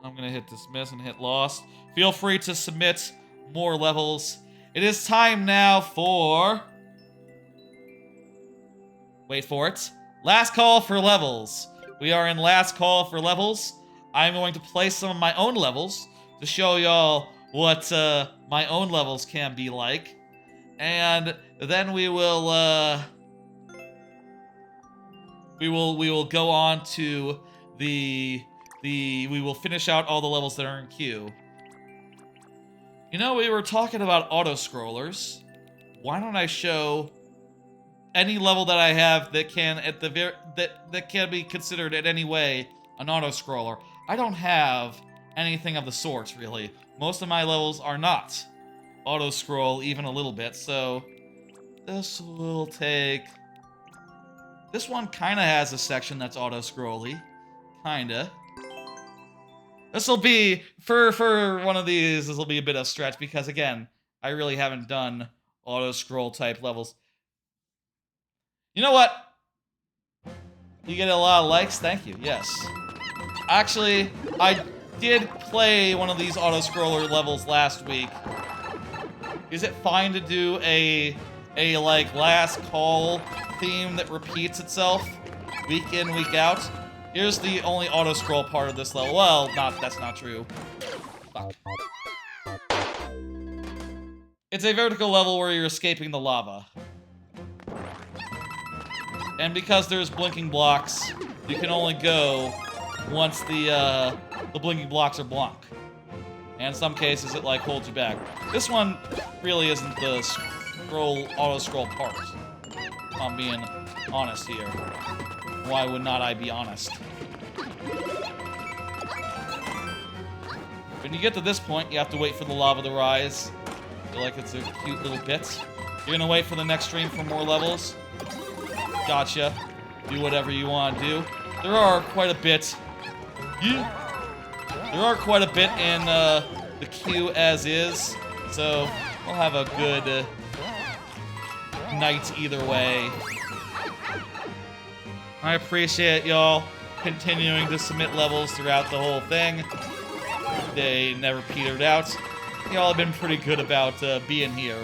I'm gonna hit dismiss and hit lost. Feel free to submit more levels. It is time now for... Wait for it. Last call for levels. We are in last call for levels. I'm going to play some of my own levels to show y'all what my own levels can be like. And then we will go on to we will finish out all the levels that are in queue. You know, we were talking about auto-scrollers. Why don't I show any level that I have that can that can be considered in any way an auto scroller. I don't have anything of the sorts really. Most of my levels are not auto scroll even a little bit, so this will take. This one kind of has a section that's auto scrolly, kinda. This will be for one of these. This will be a bit of a stretch because again, I really haven't done auto scroll type levels. You know what? You get a lot of likes. Thank you. Yes. Actually, I did play one of these auto scroller levels last week. Is it fine to do a like last call theme that repeats itself week in, week out? Here's the only auto scroll part of this level. Well, that's not true. Fuck. It's a vertical level where you're escaping the lava. And because there's blinking blocks, you can only go once the blinking blocks are blank. And in some cases, it like holds you back. This one really isn't the auto scroll part. If I'm being honest here. Why would not I be honest? When you get to this point, you have to wait for the lava to rise. I feel like it's a cute little bit. You're gonna wait for the next stream for more levels. Gotcha. Do whatever you want to do. There are quite a bit. There are quite a bit in the queue as is, so we'll have a good night either way. I appreciate y'all continuing to submit levels throughout the whole thing. They never petered out. Y'all have been pretty good about being here,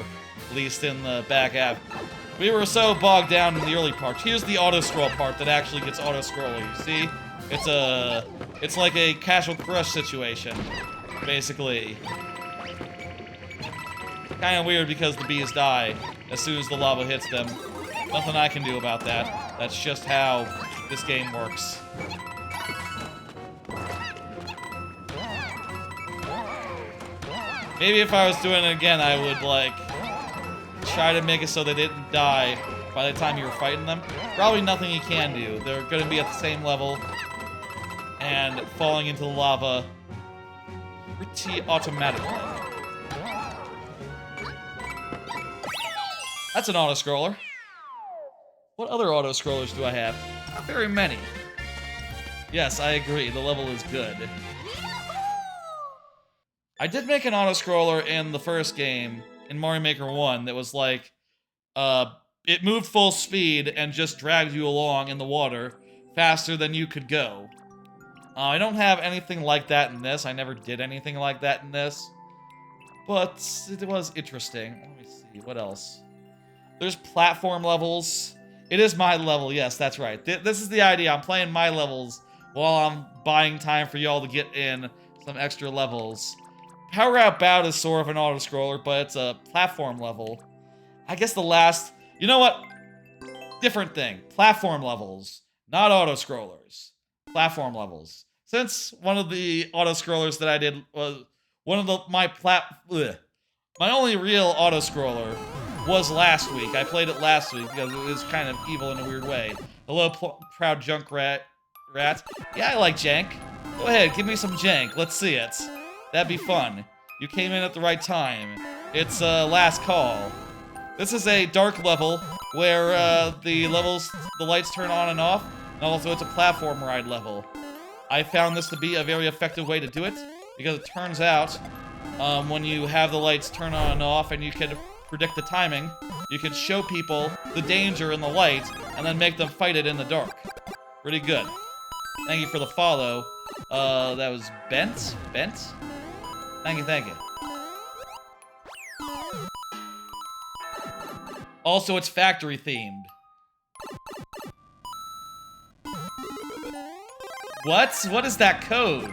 at least in the back half. We were so bogged down in the early parts. Here's the auto-scroll part that actually gets auto-scrolling. You see? It's like a casual crush situation, basically. Kind of weird because the bees die as soon as the lava hits them. Nothing I can do about that. That's just how this game works. Maybe if I was doing it again, I would, like, try to make it so they didn't die by the time you were fighting them. Probably nothing you can do. They're gonna be at the same level and falling into the lava pretty automatically. That's an auto-scroller. What other auto-scrollers do I have? Not very many. Yes, I agree. The level is good. I did make an auto-scroller in the first game, in Mario Maker 1, that was like, it moved full speed and just dragged you along in the water faster than you could go. I don't have anything like that in this. I never did anything like that in this. But it was interesting. Let me see, what else? There's platform levels. It is my level, yes, that's right. This is the idea. I'm playing my levels while I'm buying time for y'all to get in some extra levels. Power Out Bout is sort of an auto-scroller, but it's a platform level. I guess the last... You know what? Different thing. Platform levels, not auto-scrollers. Platform levels. Since one of the auto-scrollers that I did was... My only auto auto-scroller was last week. I played it last week because it was kind of evil in a weird way. Hello, proud junk rat. Yeah, I like jank. Go ahead, give me some jank. Let's see it. That'd be fun. You came in at the right time. It's last call. This is a dark level where the lights turn on and off, and also it's a platform ride level. I found this to be a very effective way to do it because it turns out when you have the lights turn on and off and you can predict the timing, you can show people the danger in the light and then make them fight it in the dark. Pretty good. Thank you for the follow. That was Bent? Thank you. Also, it's factory themed. What? What is that code?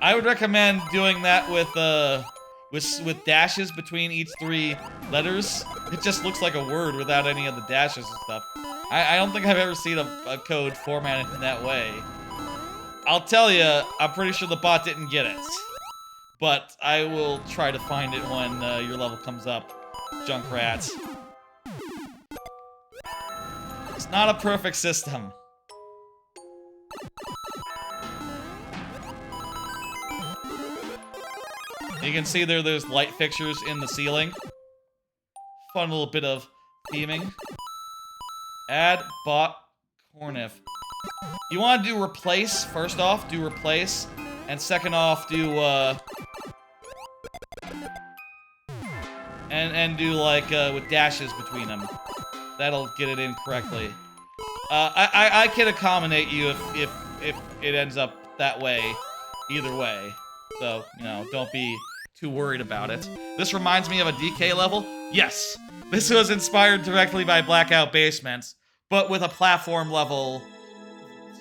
I would recommend doing that with dashes between each 3 letters. It just looks like a word without any of the dashes and stuff. I don't think I've ever seen a code formatted in that way. I'll tell you, I'm pretty sure the bot didn't get it. But I will try to find it when your level comes up, Junkrat. It's not a perfect system. You can see there's light fixtures in the ceiling. Fun little bit of theming. Add bot cornif. You want to do replace, first off, do replace. And second off, do, and do, like, with dashes between them. That'll get it in correctly. I can accommodate you if it ends up that way, either way. So, you know, don't be too worried about it. This reminds me of a DK level. Yes, this was inspired directly by Blackout Basements, but with a platform level,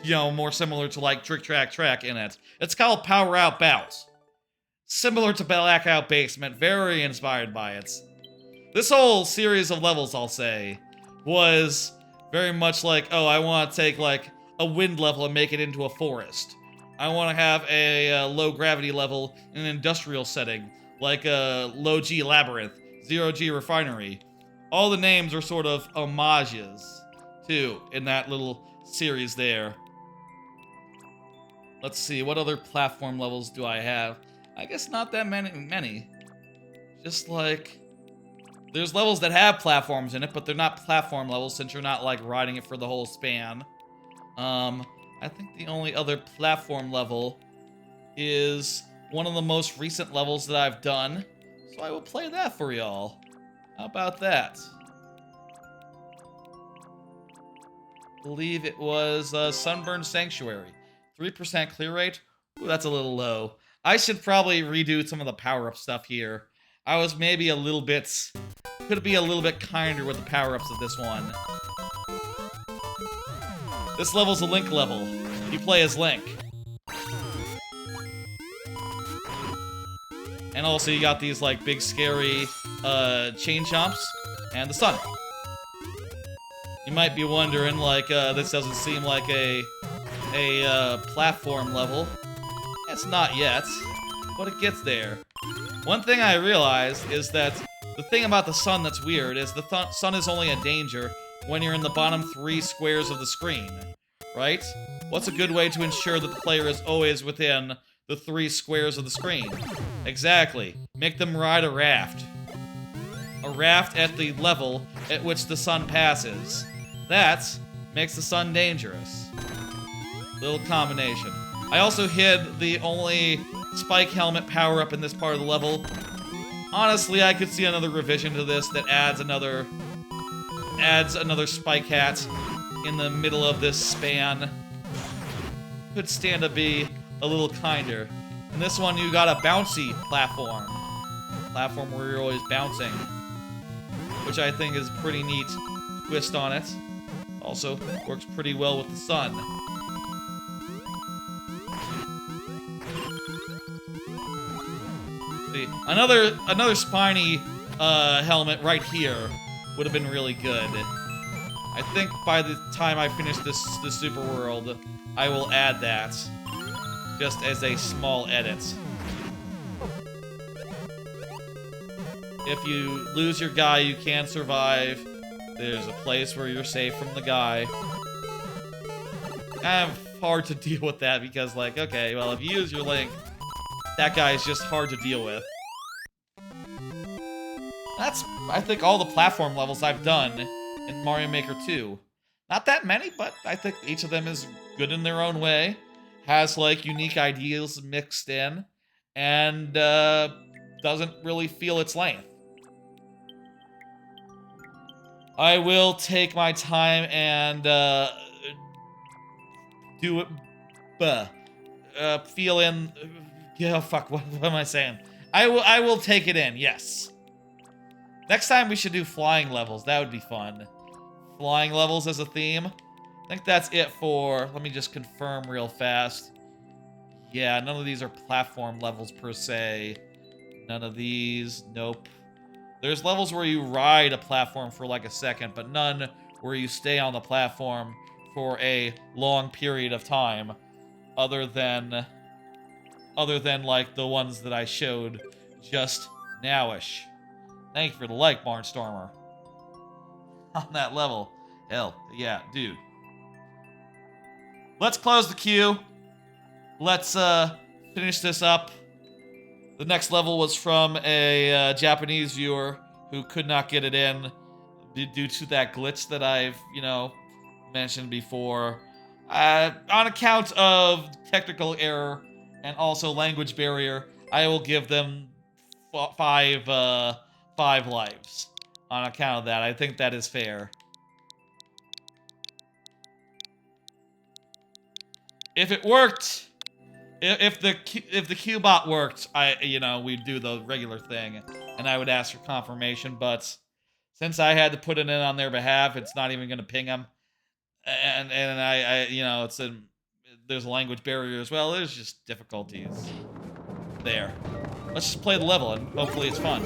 you know, more similar to like Trick Track Track in it. It's called Power Out Bounce. Similar to Blackout Basement, very inspired by it. This whole series of levels, I'll say, was very much like, oh, I want to take like a wind level and make it into a forest. I want to have a low gravity level in an industrial setting, like a low G labyrinth, 0G refinery. All the names are sort of homages, too, in that little series there. Let's see, what other platform levels do I have? I guess not that many. Just like, there's levels that have platforms in it, but they're not platform levels since you're not like riding it for the whole span. I think the only other platform level is one of the most recent levels that I've done, so I will play that for y'all. How about that? I believe it was Sunburned Sanctuary. 3% clear rate? Ooh, that's a little low. I should probably redo some of the power-up stuff here. I was maybe a little bit... could be a little bit kinder with the power-ups of this one. This level's a Link level. You play as Link. And also you got these like big scary chain chomps and the sun. You might be wondering like this doesn't seem like a platform level. It's not yet, but it gets there. One thing I realized is that the thing about the sun that's weird is the sun is only a danger when you're in the bottom 3 squares of the screen, right? What's a good way to ensure that the player is always within the 3 squares of the screen? Exactly. Make them ride a raft. A raft at the level at which the sun passes. That makes the sun dangerous. Little combination. I also hid the only spike helmet power-up in this part of the level. Honestly, I could see another revision to this that adds another spike hat in the middle of this span. Could stand to be a little kinder. In this one, you got a bouncy platform. Platform where you're always bouncing. Which I think is a pretty neat twist on it. Also, works pretty well with the sun. See, another spiny helmet right here would have been really good. I think by the time I finish this super world, I will add that. Just as a small edit. If you lose your guy, you can survive. There's a place where you're safe from the guy. Kind of hard to deal with that because, like, okay, well, if you use your Link, that guy is just hard to deal with. That's, I think, all the platform levels I've done in Mario Maker 2. Not that many, but I think each of them is good in their own way. Has, like, unique ideas mixed in. And, doesn't really feel its length. I will take my time and, do it, feel in, yeah, fuck, what am I saying? I will take it in, yes. Next time we should do flying levels, that would be fun. Flying levels as a theme. I think that's it for, let me just confirm real fast. Yeah, none of these are platform levels per se. None of these, nope. There's levels where you ride a platform for like a second, but none where you stay on the platform for a long period of time, other than like the ones that I showed just nowish. Thank you for the like, Barnstormer. On that level. Hell, yeah, dude. Let's close the queue. Let's finish this up. The next level was from a Japanese viewer who could not get it in due to that glitch that I've, mentioned before. On account of technical error and also language barrier, I will give them five lives on account of that. I think that is fair. If it worked, if the Qbot worked, we'd do the regular thing, and I would ask for confirmation. But since I had to put it in on their behalf, it's not even going to ping them, and there's a language barrier as well. There's just difficulties there. Let's just play the level, and hopefully it's fun.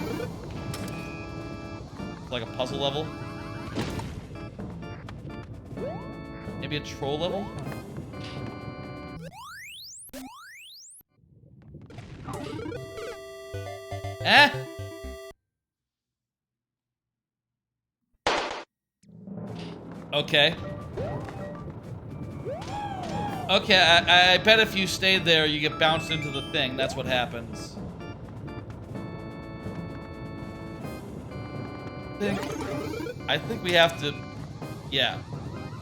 It's like a puzzle level, maybe a troll level. Eh? Okay. Okay, I bet if you stayed there, you get bounced into the thing. That's what happens. I think we have to, yeah,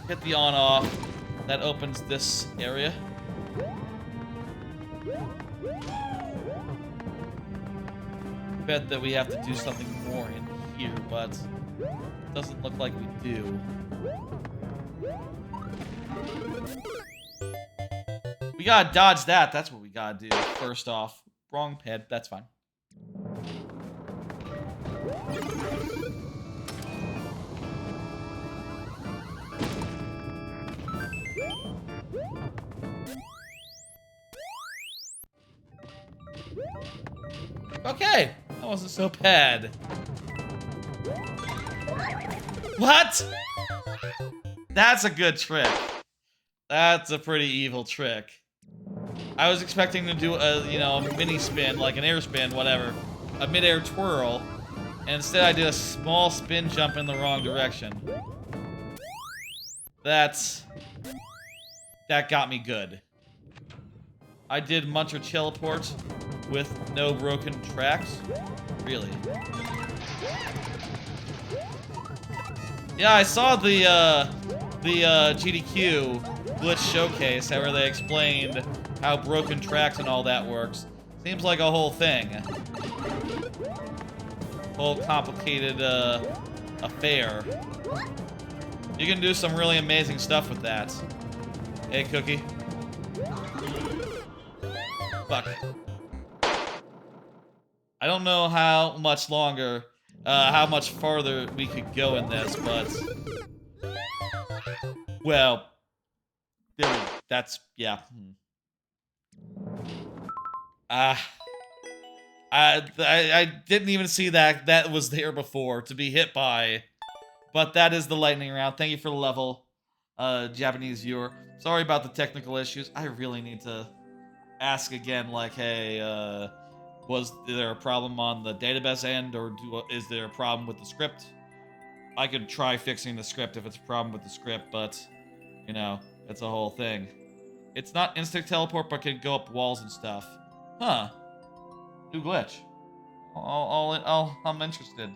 hit the on-off. That opens this area. I bet that we have to do something more in here, but it doesn't look like we do. We gotta dodge that. That's what we gotta do. First off. Wrong head. That's fine. Okay. That wasn't so bad. What? That's a good trick. That's a pretty evil trick. I was expecting to do a mini spin, like an air spin, whatever. A mid-air twirl. And instead I did a small spin jump in the wrong direction. That got me good. I did Muncher Teleport with no broken tracks. Really? Yeah, I saw the GDQ glitch showcase where they explained how broken tracks and all that works. Seems like a whole thing. Whole complicated affair. You can do some really amazing stuff with that. Hey, Cookie. Fuck. I don't know how much longer, how much farther we could go in this, but... Well... That's... yeah. I didn't even see that was there before to be hit by. But that is the lightning round. Thank you for the level, Japanese viewer. Sorry about the technical issues. I really need to ask again, like, hey, was there a problem on the database end, or is there a problem with the script? I could try fixing the script if it's a problem with the script, but, it's a whole thing. It's not instant teleport, but can go up walls and stuff. Huh. New glitch. I'm interested.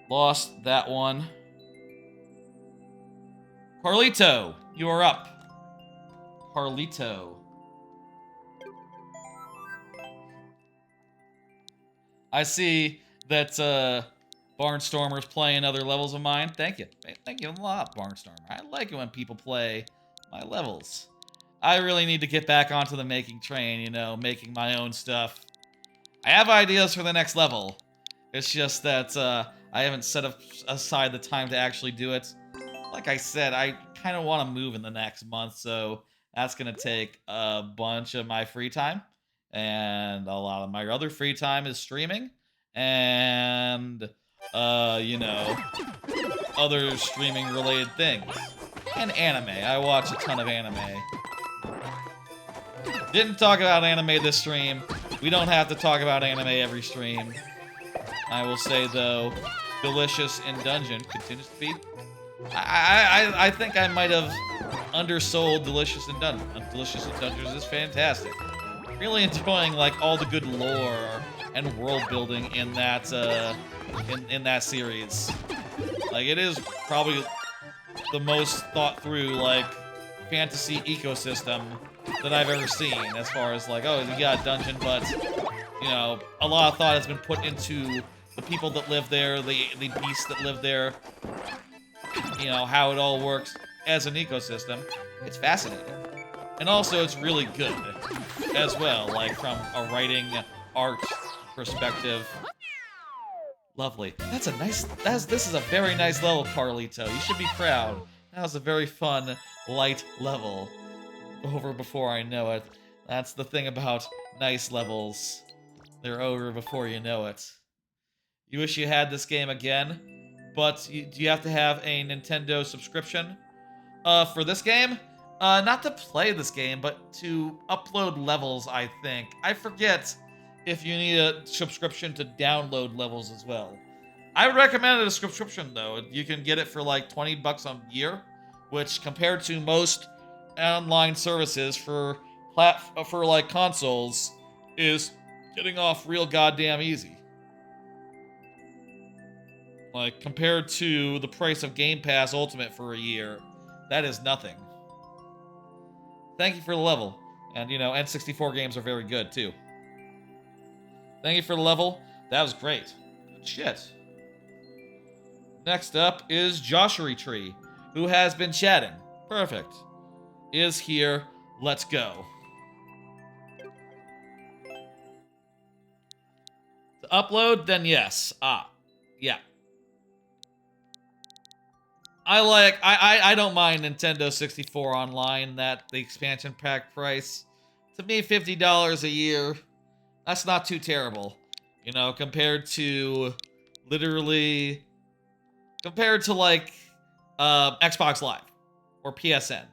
Lost that one. Carlito, you are up. Carlito. I see that Barnstormer's playing other levels of mine. Thank you. Thank you a lot, Barnstormer. I like it when people play my levels. I really need to get back onto the making train, making my own stuff. I have ideas for the next level. It's just that I haven't set aside the time to actually do it. Like I said, I kind of want to move in the next month, so that's going to take a bunch of my free time. And a lot of my other free time is streaming. And, other streaming-related things. And anime. I watch a ton of anime. Didn't talk about anime this stream. We don't have to talk about anime every stream. I will say, though, delicious in dungeon continues to be. I think I might have undersold delicious in dungeon. Delicious in dungeons is fantastic. Really enjoying like all the good lore and world building in that in that series. Like it is probably the most thought through like fantasy ecosystem that I've ever seen, as far as like, oh, you got a dungeon, but you know, a lot of thought has been put into the people that live there, the beasts that live there, you know, how it all works as an ecosystem. It's fascinating. And also it's really good as well, like from a writing art perspective. Lovely. That's a nice, this is a very nice level, Carlito. You should be proud. That was a very fun, light level. Over before I know it. That's the thing about nice levels. They're over before you know it. You wish you had this game again, but do you have to have a Nintendo subscription for this game? Not to play this game, but to upload levels, I think. I forget if you need a subscription to download levels as well. I would recommend a subscription, though. You can get it for like 20 bucks a year, which compared to most online services for like consoles is getting off real goddamn easy. Like compared to the price of Game Pass Ultimate for a year, that is nothing. Thank you for the level. And you know, N64 games are very good too. Thank you for the level. That was great. Good shit. Next up is Joshua Tree, who has been chatting. Perfect. Is here. Let's go. To upload, then yes. Yeah. I don't mind Nintendo 64 Online, the expansion pack price. To me, $50 a year, that's not too terrible. You know, compared to like Xbox Live or PSN.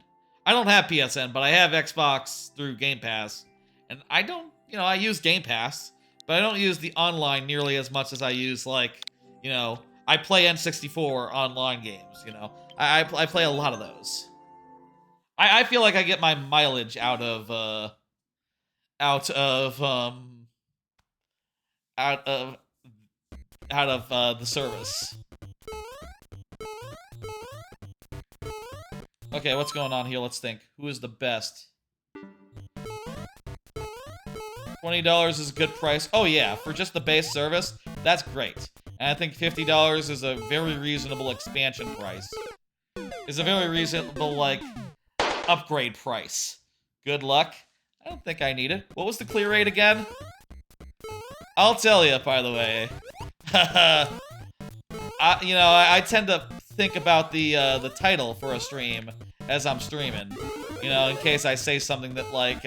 I don't have PSN, but I have Xbox through Game Pass. And I don't, you know, I use Game Pass, but I don't use the online nearly as much as I use, like, you know, I play N64 online games, you know. I play a lot of those. I feel like I get my mileage out of the service. Okay, what's going on here? Let's think. Who is the best? $20 is a good price. Oh yeah, for just the base service, that's great. And I think $50 is a very reasonable expansion price. It's a very reasonable, like, upgrade price. Good luck. I don't think I need it. What was the clear rate again? I'll tell you, by the way. I tend to think about the title for a stream as I'm streaming. You know, in case I say something that, like,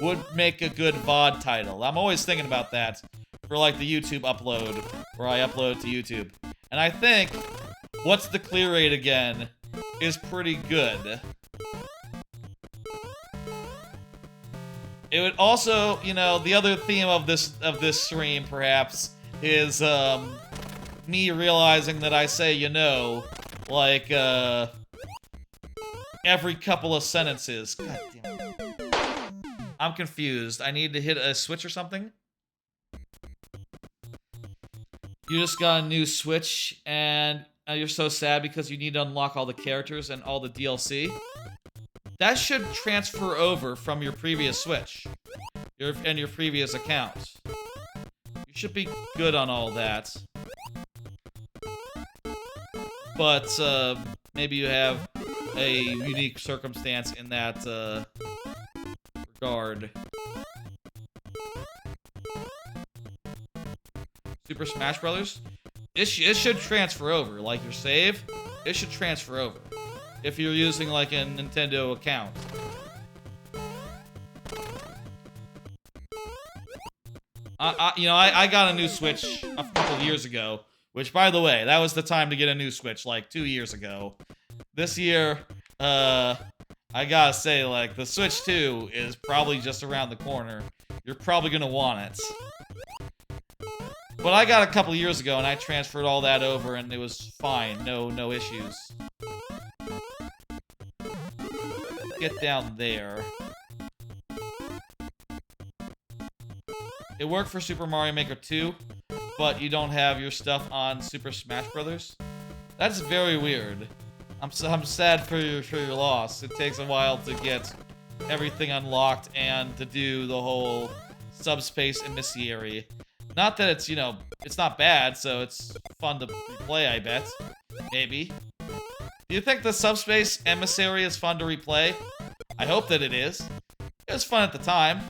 would make a good VOD title. I'm always thinking about that for, like, the YouTube upload, where I upload to YouTube. And I think, what's the clear rate again, is pretty good. It would also, you know, the other theme of this stream, perhaps, is, me realizing that I say, you know, like, every couple of sentences. God damn it. I'm confused. I need to hit a switch or something? You just got a new Switch, and you're so sad because you need to unlock all the characters and all the DLC. That should transfer over from your previous Switch. And your previous account. You should be good on all that. But, maybe you have a unique circumstance in that, regard. Super Smash Brothers? It should transfer over. Like your save, it should transfer over. If you're using, like, a Nintendo account. I got a new Switch a couple of years ago. Which, by the way, that was the time to get a new Switch, like, 2 years ago. This year, I gotta say, like, the Switch 2 is probably just around the corner. You're probably gonna want it. But I got a couple years ago, and I transferred all that over, and it was fine. No issues. Get down there. It worked for Super Mario Maker 2, but you don't have your stuff on Super Smash Brothers. That's very weird. I'm sad for your loss. It takes a while to get everything unlocked and to do the whole subspace emissary. Not that it's, you know, it's not bad, so it's fun to replay, I bet. Maybe. Do you think the subspace emissary is fun to replay? I hope that it is. It was fun at the time.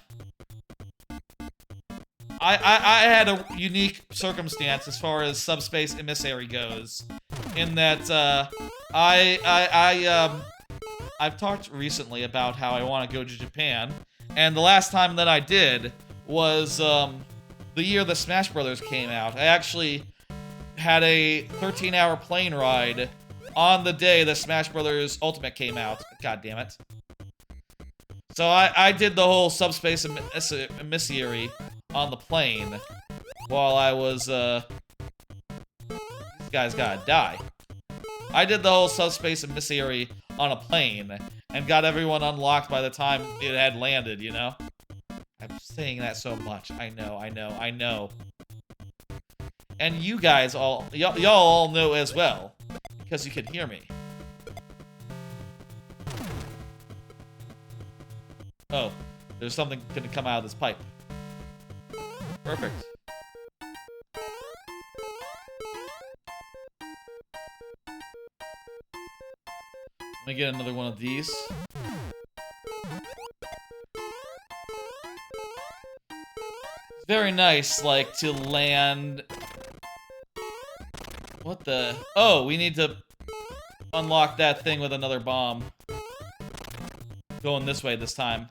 I had a unique circumstance as far as subspace emissary goes, in that I've talked recently about how I want to go to Japan, and the last time that I did was the year the Smash Brothers came out. I actually had a 13-hour plane ride on the day the Smash Brothers Ultimate came out. God damn it. So I did the whole subspace emissary on the plane while I was, these guys gotta die. I did the whole subspace emissary on a plane and got everyone unlocked by the time it had landed, you know? I'm saying that so much. I know. And you guys all, y'all all know as well, because you can hear me. Oh, there's something gonna come out of this pipe. Perfect. Let me get another one of these. It's very nice, like, to land... What the... Oh, we need to unlock that thing with another bomb. Going this way this time.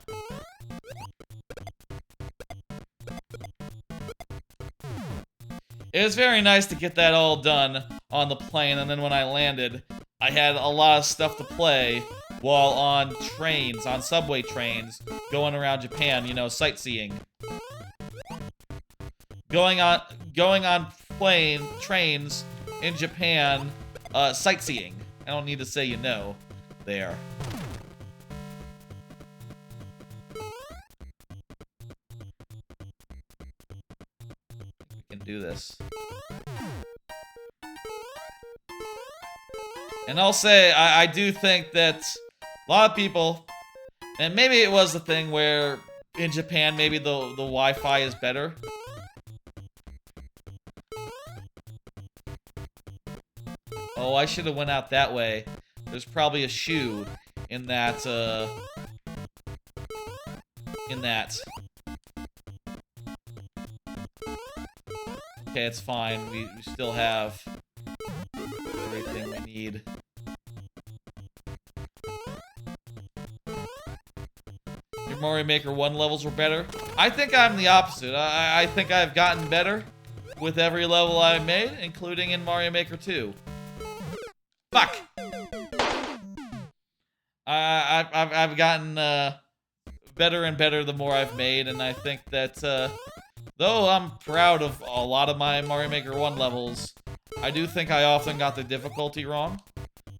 It was very nice to get that all done on the plane, and then when I landed, I had a lot of stuff to play while on trains, on subway trains, going around Japan, you know, sightseeing. Going on trains in Japan, sightseeing. I don't need to say you know, there. We can do this. And I'll say, I do think that a lot of people, and maybe it was the thing where in Japan, maybe the Wi-Fi is better. Oh, I should have went out that way. There's probably a shoe in that, Okay, it's fine. We still have everything we need. Your Mario Maker 1 levels were better? I think I'm the opposite. I think I've gotten better with every level I've made, including in Mario Maker 2. Fuck! I've gotten better and better the more I've made, and I think that though I'm proud of a lot of my Mario Maker 1 levels, I do think I often got the difficulty wrong.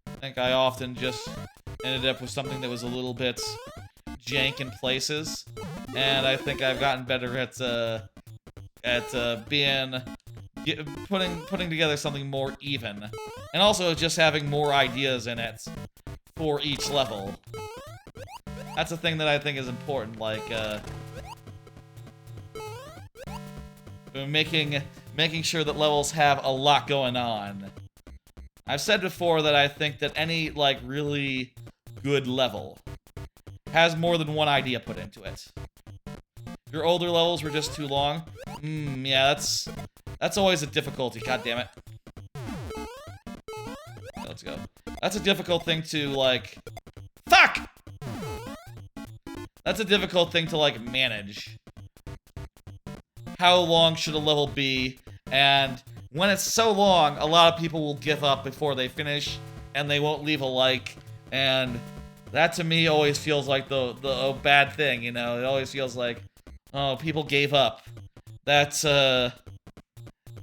I think I often just ended up with something that was a little bit jank in places, and I think I've gotten better at putting together something more even, and also just having more ideas in it for each level. That's a thing that I think is important, like making sure that levels have a lot going on. I've said before that I think that any, like, really good level has more than one idea put into it. Your older levels were just too long? Yeah, that's always a difficulty, god damn it. Let's go. That's a difficult thing to, like... Fuck! That's a difficult thing to, like, manage. How long should a level be? And when it's so long, a lot of people will give up before they finish, and they won't leave a like, and that to me always feels like the bad thing, you know? It always feels like, oh, people gave up. That's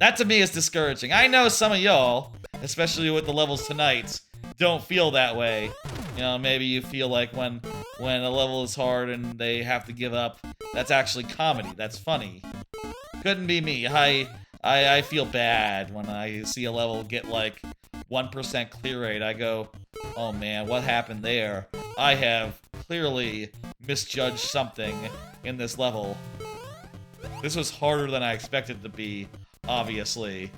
That to me is discouraging. I know some of y'all, especially with the levels tonight, don't feel that way. You know, maybe you feel like when a level is hard and they have to give up, that's actually comedy. That's funny. Couldn't be me. I feel bad when I see a level get like 1% clear rate. I go, oh man, what happened there? I have clearly misjudged something in this level. This was harder than I expected it to be, obviously.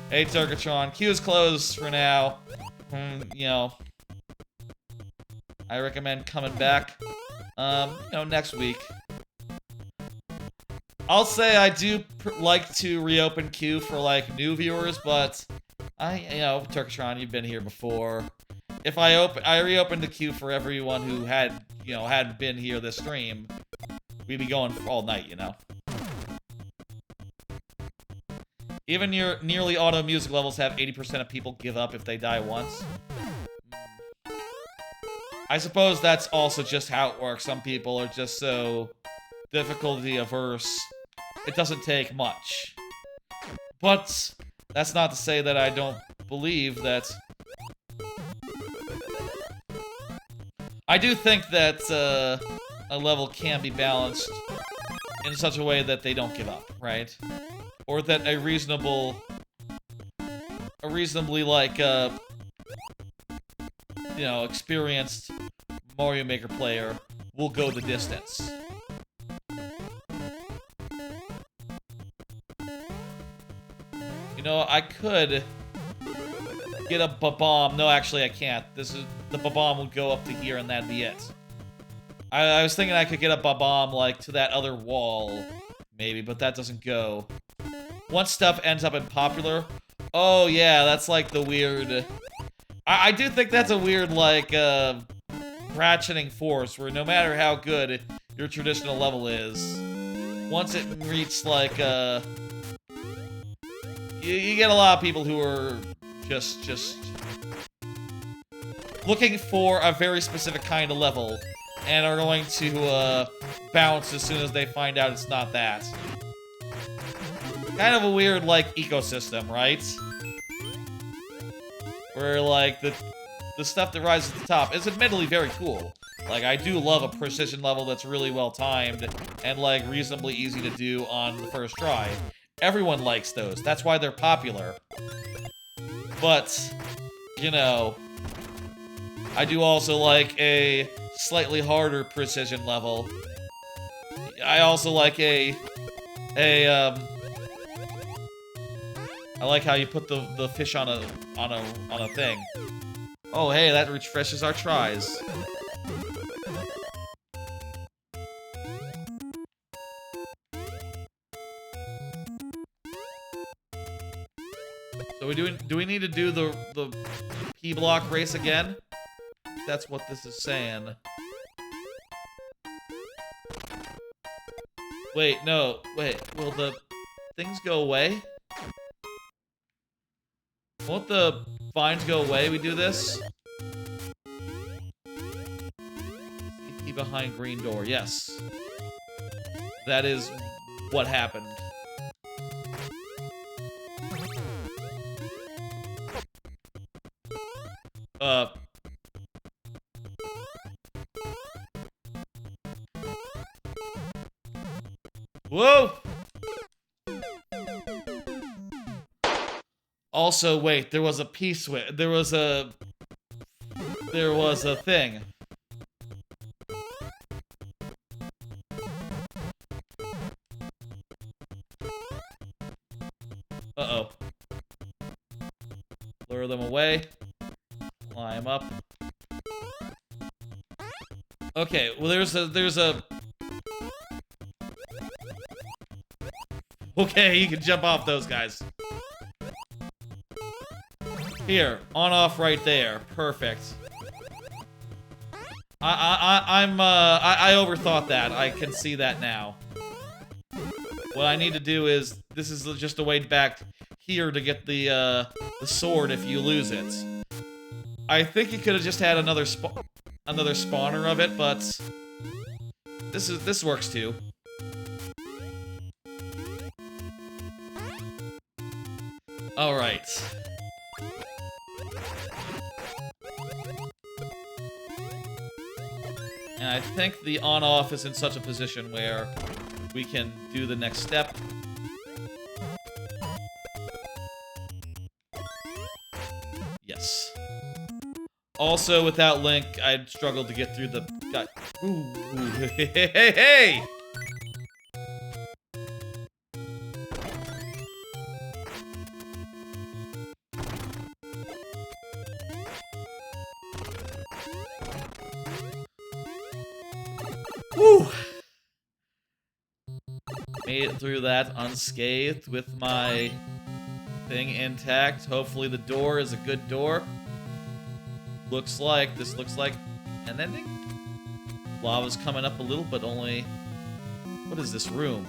Hey, Turkatron, queue is closed for now. You know, I recommend coming back, you know, next week. I'll say I do like to reopen queue for, like, new viewers, but you know, Turkatron, you've been here before. If I reopened the queue for everyone who hadn't been here this stream, we'd be going all night, you know. Even your nearly auto music levels have 80% of people give up if they die once. I suppose that's also just how it works. Some people are just so difficulty averse. It doesn't take much. But that's not to say that I don't believe that... I do think that a level can be balanced in such a way that they don't give up, right? Or that a reasonably, like, you know, experienced Mario Maker player will go the distance. You know, I could get a ba-bomb. No, actually, I can't. The ba-bomb would go up to here and that'd be it. I was thinking I could get a ba-bomb, like, to that other wall, maybe, but that doesn't go. Once stuff ends up in popular... Oh, yeah, that's, like, the weird... I do think that's a weird, like, ratcheting force, where no matter how good your traditional level is, once it reaches, like, you get a lot of people who are just looking for a very specific kind of level, and are going to, bounce as soon as they find out it's not that. Kind of a weird, like, ecosystem, right? Where, like, the stuff that rises to the top is admittedly very cool. Like, I do love a precision level that's really well timed and, like, reasonably easy to do on the first try. Everyone likes those. That's why they're popular. But, you know, I do also like a slightly harder precision level. I also like I like how you put the fish on a thing. Oh, hey, that refreshes our tries. So do we need to do the P block race again? That's what this is saying. Wait, no. Wait, will the things go away? Won't the vines go away? We do this? CP behind green door. Yes. That is what happened. Whoa! Also, wait, there was a P-switch. There was a thing. Uh-oh. Lure them away. Climb up. Okay, well there's a... Okay, you can jump off those guys. Here, on off right there. Perfect. I overthought that. I can see that now. What I need to do is, this is just a way back here to get the sword if you lose it. I think you could have just had another spawner of it, but this works too. Alright. And I think the on-off is in such a position where we can do the next step. Yes. Also, without Link, I'd struggle to get through the... Ooh, hey! Woo! Made it through that unscathed with my thing intact. Hopefully the door is a good door. This looks like an ending. Lava's coming up a little, but only... What is this room?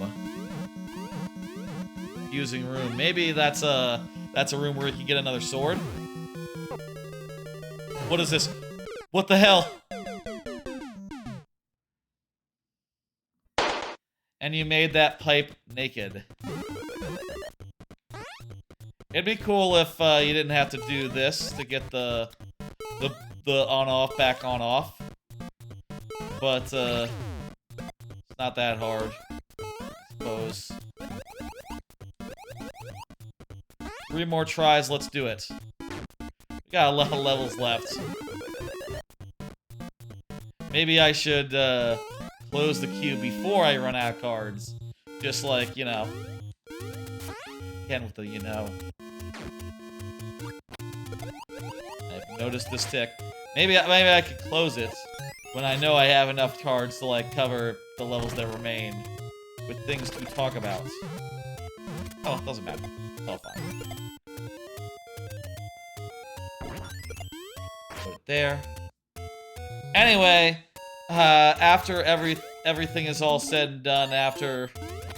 Fusing room. Maybe that's a room where you can get another sword. What is this? What the hell? And you made that pipe naked. It'd be cool if you didn't have to do this to get the on-off back on-off. But, it's not that hard, I suppose. 3 more tries, let's do it. We got a lot of levels left. Maybe I should, close the queue before I run out of cards. Just like, you know. Again with the you know. I've noticed this tick. Maybe I could close it when I know I have enough cards to, like, cover the levels that remain with things to talk about. Oh, it doesn't matter. It's all fine. Put it there. Anyway, after everything is all said and done, after,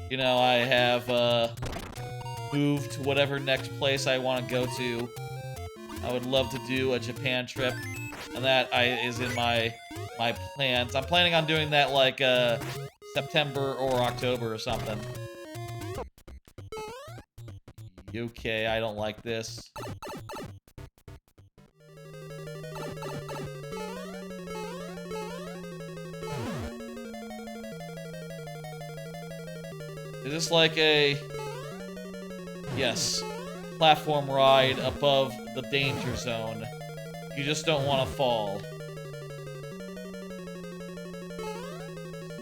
you know, I have, moved to whatever next place I want to go to, I would love to do a Japan trip, and that is in my plans. I'm planning on doing that, like, September or October or something. Okay, I don't like this. Is this like a... Yes. Platform ride above the danger zone. You just don't want to fall.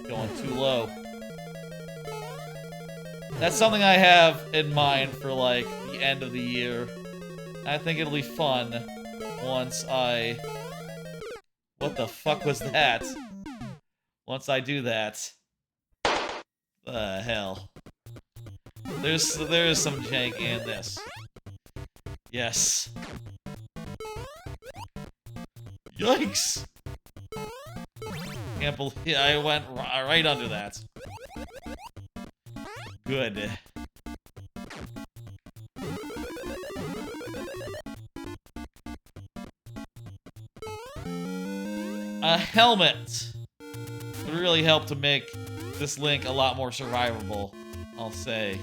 Going too low. That's something I have in mind for, like, the end of the year. I think it'll be fun once I... What the fuck was that? Once I do that. The hell. There is some jank in this. Yes. Yikes! Can't believe I went right under that. Good. A helmet would really help to make this Link a lot more survivable, I'll say.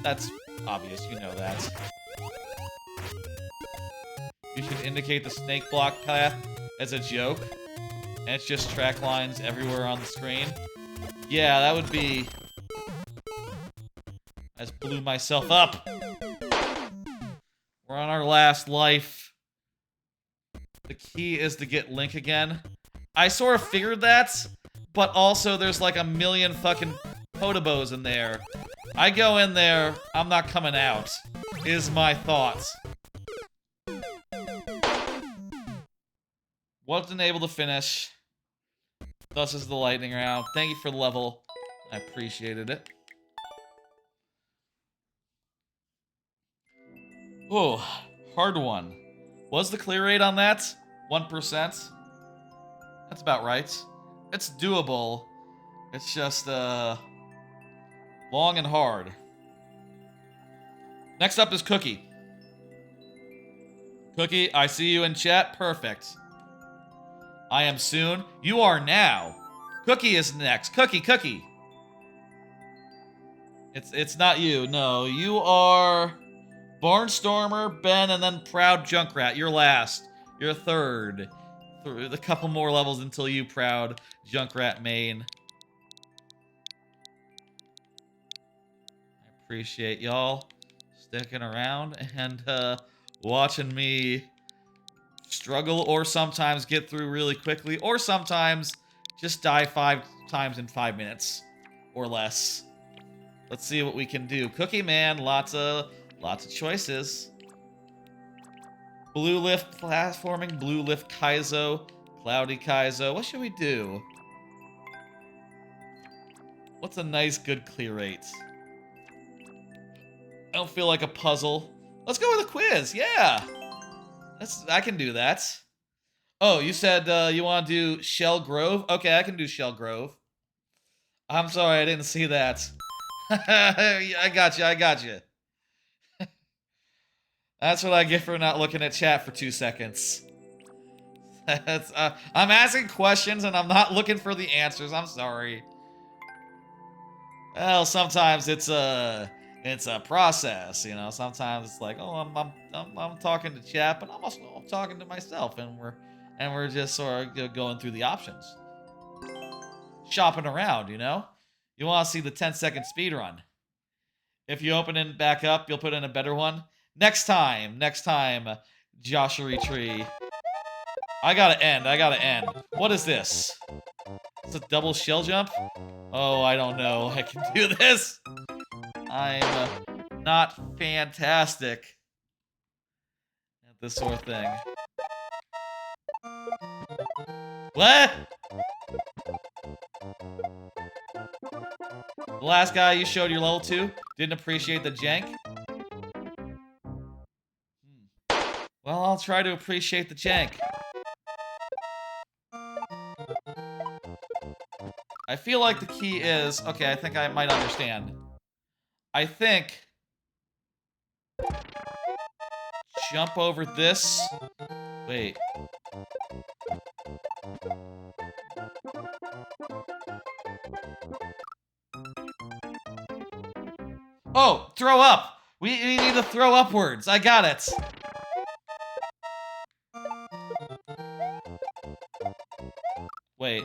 That's obvious, you know that. You should indicate the snake block path as a joke, and it's just track lines everywhere on the screen. Yeah, that would be... I just blew myself up. We're on our last life. The key is to get Link again. I sort of figured that, but also there's like a million fucking Potobos in there. I go in there, I'm not coming out, is my thought. Wasn't able to finish. Thus is the lightning round. Thank you for the level. I appreciated it. Oh, hard one. Was the clear rate on that 1%? That's about right. It's doable. It's just, long and hard. Next up is Cookie. Cookie, I see you in chat. Perfect. I am soon. You are now. Cookie is next. Cookie. It's not you. No, you are Barnstormer, Ben, and then Proud Junkrat. You're last. You're third. A couple more levels until you, Proud Junkrat main. I appreciate y'all sticking around and watching me struggle, or sometimes get through really quickly, or sometimes just die 5 times in 5 minutes or less. Let's see what we can do. Cookie Man, lots of choices. Blue Lift platforming, Blue Lift Kaizo, Cloudy Kaizo. What should we do? What's a nice good clear rate? I don't feel like a puzzle. Let's go with a quiz. Yeah. I can do that. Oh, you said you want to do Shell Grove? Okay, I can do Shell Grove. I'm sorry, I didn't see that. I got you. That's what I get for not looking at chat for 2 seconds. I'm asking questions and I'm not looking for the answers. I'm sorry. Well, sometimes it's a process, you know. Sometimes it's like, oh, I'm talking to chat, but I'm also talking to myself, and we're just sort of going through the options, shopping around, you know. You want to see the 10-second speed run. If you open it back up, you'll put in a better one. Next time, Joshua Tree. I gotta end. What is this? It's a double shell jump? Oh, I don't know. I can do this. I'm not fantastic at this sort of thing. What? The last guy you showed your level to didn't appreciate the jank? Well, I'll try to appreciate the jank. I feel like the key is... Okay, I think I might understand. I think... Jump over this. Wait. Oh, throw up! We need to throw upwards. I got it. Wait.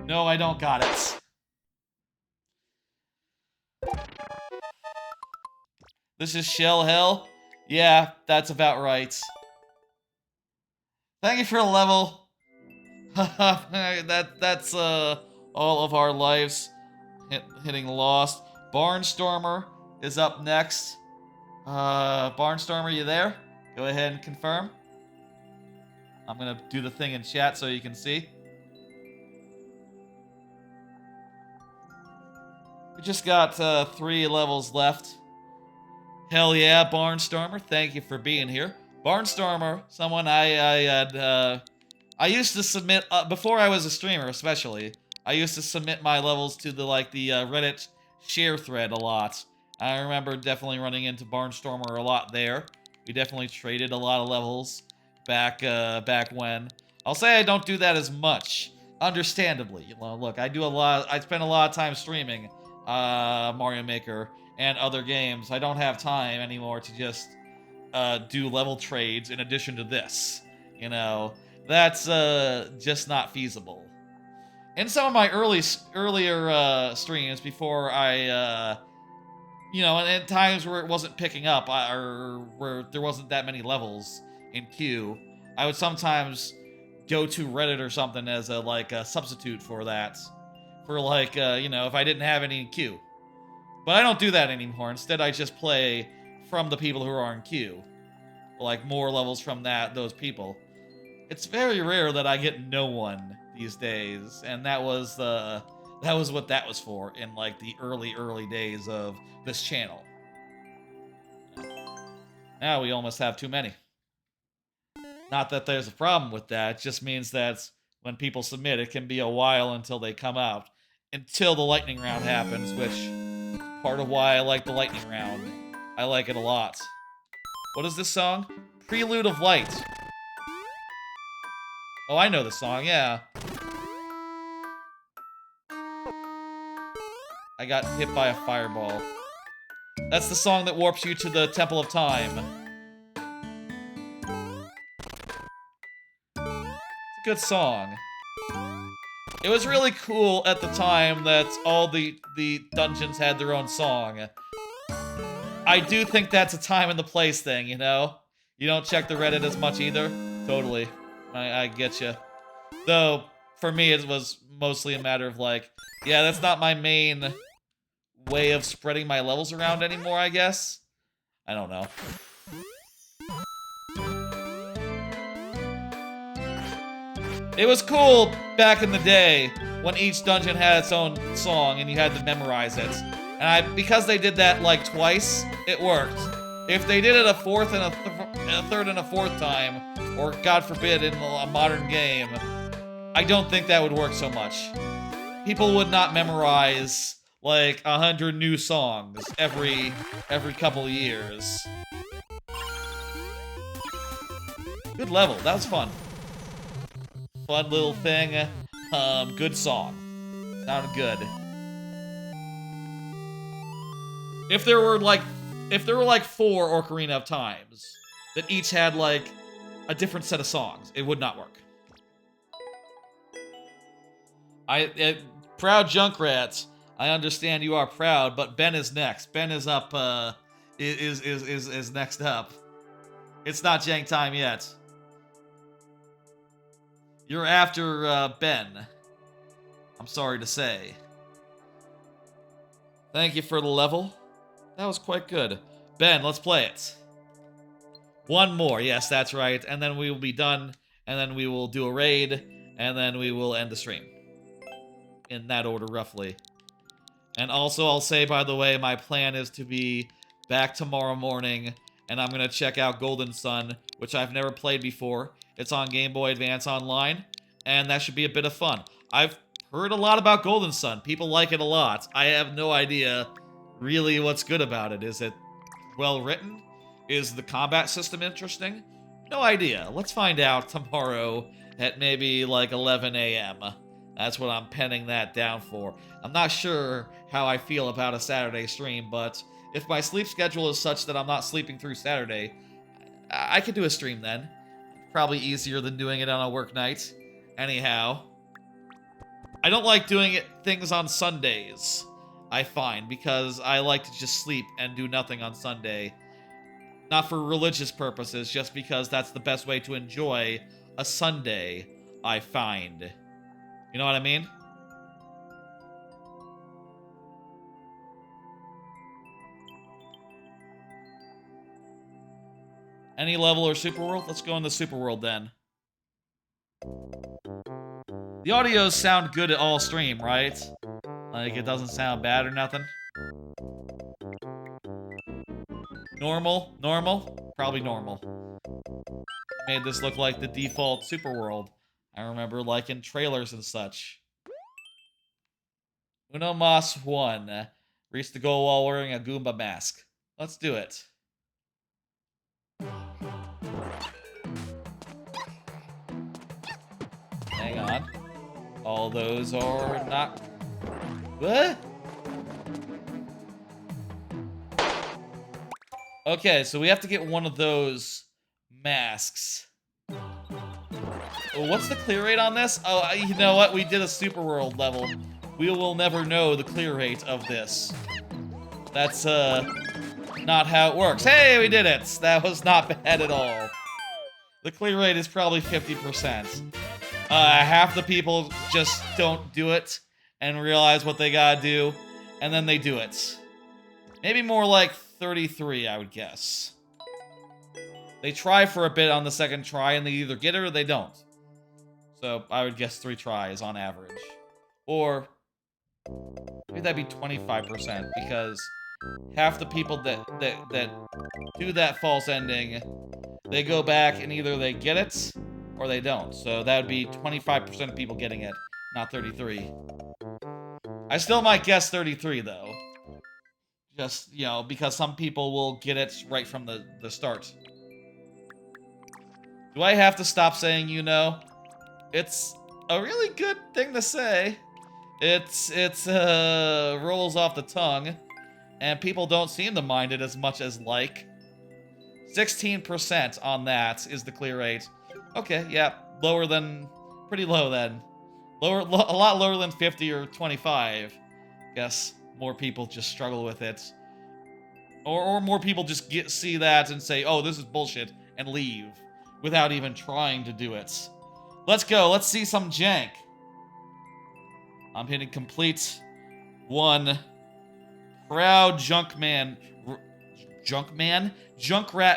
No, I don't got it. This is Shell Hell? Yeah, that's about right. Thank you for a level. That's all of our lives hitting Lost. Barnstormer is up next. Barnstormer, you there? Go ahead and confirm. I'm gonna do the thing in chat so you can see. We just got 3 levels left. Hell yeah, Barnstormer! Thank you for being here. Barnstormer, someone I used to submit before I was a streamer, especially. I used to submit my levels to the Reddit share thread a lot. I remember definitely running into Barnstormer a lot there. We definitely traded a lot of levels back when. I'll say I don't do that as much, understandably. You know, look, I spend a lot of time streaming Mario Maker and other games. I don't have time anymore to just do level trades in addition to this. You know, that's just not feasible. In some of my earlier streams before I, you know, and at times where it wasn't picking up or where there wasn't that many levels in queue, I would sometimes go to Reddit or something as a substitute for that. For you know, if I didn't have any in queue. But I don't do that anymore. Instead, I just play from the people who are in queue. Like, more levels from those people. It's very rare that I get no one these days, and that was what that was for in like the early days of this channel. Now we almost have too many. Not that there's a problem with that, it just means that when people submit, it can be a while until they come out. Until the lightning round happens, which is part of why I like the lightning round. I like it a lot. What is this song? Prelude of Light. Oh, I know the song, yeah. I got hit by a fireball. That's the song that warps you to the Temple of Time. It's a good song. It was really cool at the time that all the dungeons had their own song. I do think that's a time and the place thing, you know? You don't check the Reddit as much either? Totally. I get you. Though, for me, it was mostly a matter of like, yeah, that's not my main way of spreading my levels around anymore, I guess. I don't know. It was cool back in the day when each dungeon had its own song and you had to memorize it. And because they did that like twice, it worked. If they did it a fourth and a third and a fourth time, or God forbid in a modern game, I don't think that would work so much. People would not memorize like 100 new songs every couple of years. Good level, that was fun. Fun little thing. Good song. Sounded good. If there were like 4 Ocarina of Times that each had like a different set of songs, it would not work. Proud Junkrat, I understand you are proud, but Ben is next. Ben is up. Is next up. It's not Jank time yet. You're after Ben. I'm sorry to say. Thank you for the level. That was quite good. Ben, let's play it. One more. Yes, that's right. And then we will be done. And then we will do a raid. And then we will end the stream. In that order, roughly. And also, I'll say, by the way, my plan is to be back tomorrow morning. And I'm going to check out Golden Sun, which I've never played before. It's on Game Boy Advance Online. And that should be a bit of fun. I've heard a lot about Golden Sun. People like it a lot. I have no idea really what's good about it. Is it well written? Is the combat system interesting? No idea. Let's find out tomorrow at maybe like 11 a.m. That's what I'm penning that down for. I'm not sure how I feel about a Saturday stream, but if my sleep schedule is such that I'm not sleeping through Saturday, I could do a stream then. Probably easier than doing it on a work night. Anyhow, I don't like doing things on Sundays, I find, because I like to just sleep and do nothing on Sunday. Not for religious purposes, just because that's the best way to enjoy a Sunday, I find. You know what I mean? Any level or super world? Let's go in the super world then. The audios sound good at all stream, right? Like, it doesn't sound bad or nothing. Normal? Normal? Probably normal. Made this look like the default super world. I remember, like, in trailers and such. Uno Mas 1. Reach the goal while wearing a Goomba mask. Let's do it. Hang on. All those are not... What? Okay, so we have to get one of those masks. What's the clear rate on this? Oh, you know what? We did a super world level. We will never know the clear rate of this. That's, not how it works. Hey, we did it! That was not bad at all. The clear rate is probably 50%. Half the people just don't do it and realize what they gotta do, and then they do it. Maybe more like 33, I would guess. They try for a bit on the second try, and they either get it or they don't. So I would guess 3 tries on average. Or maybe that'd be 25%, because half the people that do that false ending, they go back and either they get it or they don't. So that would be 25% of people getting it, not 33. I still might guess 33 though. Just, you know, because some people will get it right from the start. Do I have to stop saying you know? It's a really good thing to say. It's rolls off the tongue. and people don't seem to mind it as much as like. 16% on that is the clear rate. Okay, yeah, pretty low then. A lot lower than 50 or 25. Guess more people just struggle with it. Or more people just see that and say, oh, this is bullshit, and leave, without even trying to do it. Let's go, let's see some jank. I'm hitting complete. 1. Proud Junkrat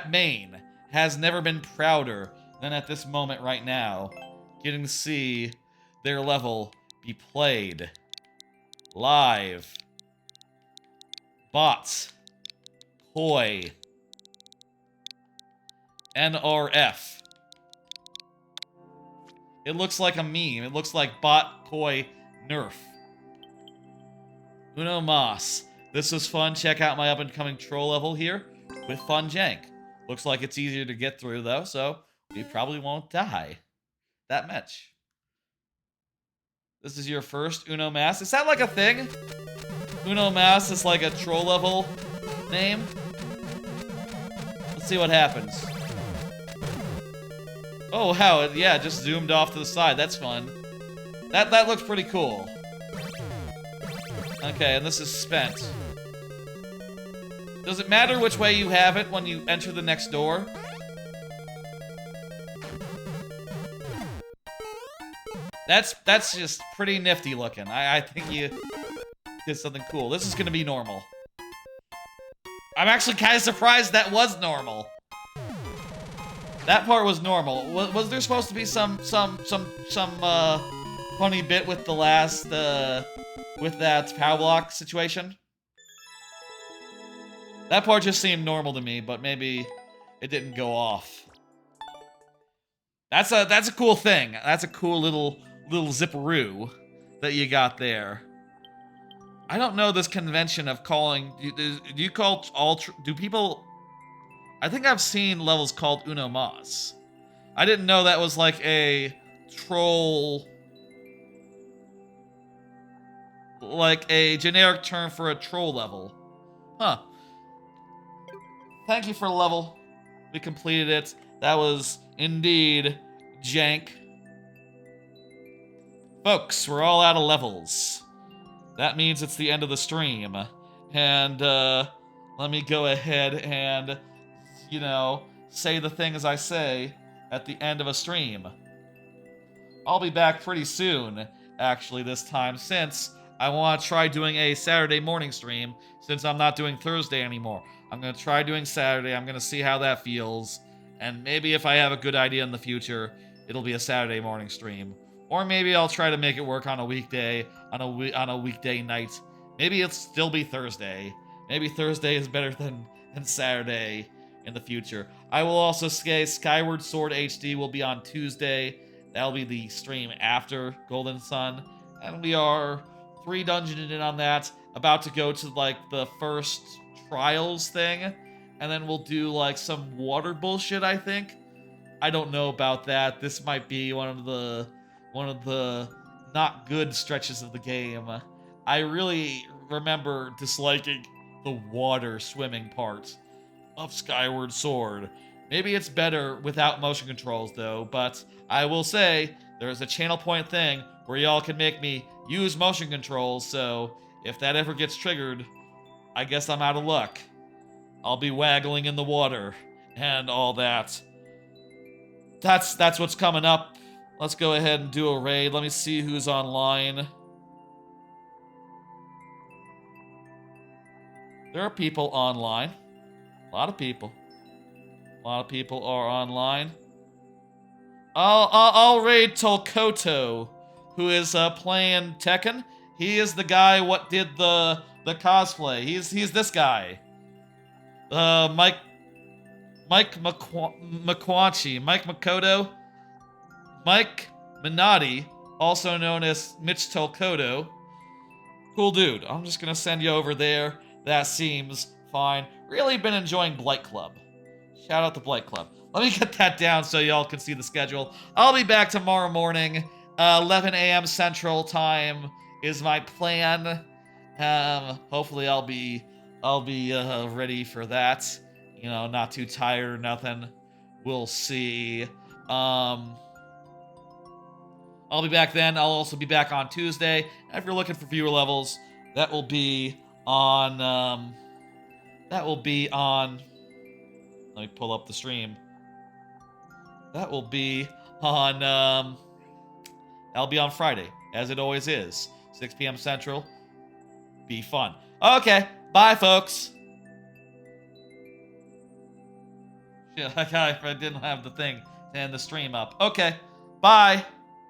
Main has never been prouder than at this moment right now. Getting to see their level be played live. Bots. Koi. NRF. It looks like a meme. It looks like bot, koi, nerf. Uno Mas. This was fun. Check out my up-and-coming troll level here with fun jank. Looks like it's easier to get through, though, so we probably won't die that much. This is your first Uno Mas. Is that like a thing? Uno Mas is like a troll level name? Let's see what happens. Oh, wow, yeah, it just zoomed off to the side. That's fun. That looks pretty cool. Okay, and this is spent. Does it matter which way you have it when you enter the next door? That's just pretty nifty looking. I think you did something cool. This is gonna be normal. I'm actually kind of surprised that was normal. That part was normal. Was there supposed to be some funny bit with the last with that power block situation? That part just seemed normal to me, but maybe it didn't go off. That's a cool thing. That's a cool little zipperoo that you got there. I don't know this convention of calling. Do you call do people? I think I've seen levels called Uno Mas. I didn't know that was like a troll, like a generic term for a troll level. Huh. Thank you for the level. We completed it. That was indeed jank. Folks, we're all out of levels. That means it's the end of the stream. And, let me go ahead and, you know, say the things I say at the end of a stream. I'll be back pretty soon, actually, this time, since I want to try doing a Saturday morning stream, since I'm not doing Thursday anymore. I'm going to try doing Saturday. I'm going to see how that feels. And maybe if I have a good idea in the future, it'll be a Saturday morning stream. Or maybe I'll try to make it work on a weekday, on a weekday night. Maybe it'll still be Thursday. Maybe Thursday is better than Saturday in the future. I will also say Skyward Sword HD will be on Tuesday. That'll be the stream after Golden Sun. And we are 3 dungeons in on that. About to go to, like, the first trials thing. And then we'll do, like, some water bullshit, I think. I don't know about that. This might be one of the not good stretches of the game. I really remember disliking the water swimming part of Skyward Sword. Maybe it's better without motion controls, though, but I will say there's a channel point thing where y'all can make me use motion controls, so if that ever gets triggered, I guess I'm out of luck. I'll be waggling in the water and all that. That's what's coming up. Let's go ahead and do a raid. Let me see who's online. There are people online. A lot of people. A lot of people are online. I'll raid Tolkoto, who is playing Tekken. He is the guy what did the cosplay. He's this guy. Miquanchi, Mike Makoto, Mike Minotti, also known as Mitch Tolkoto. Cool dude. I'm just gonna send you over there. That seems fine. Really been enjoying Blight Club. Shout out to Blight Club. Let me get that down so y'all can see the schedule. I'll be back tomorrow morning. 11 a.m. Central Time is my plan. Hopefully I'll be I'll be ready for that. You know, not too tired or nothing. We'll see. I'll be back then. I'll also be back on Tuesday. And if you're looking for viewer levels, that will be on. Let me pull up the stream. That will be on. That'll be on Friday, as it always is, 6 p.m. Central. Be fun. Okay, bye, folks. Shit, I didn't have the thing to end the stream up. Okay, bye.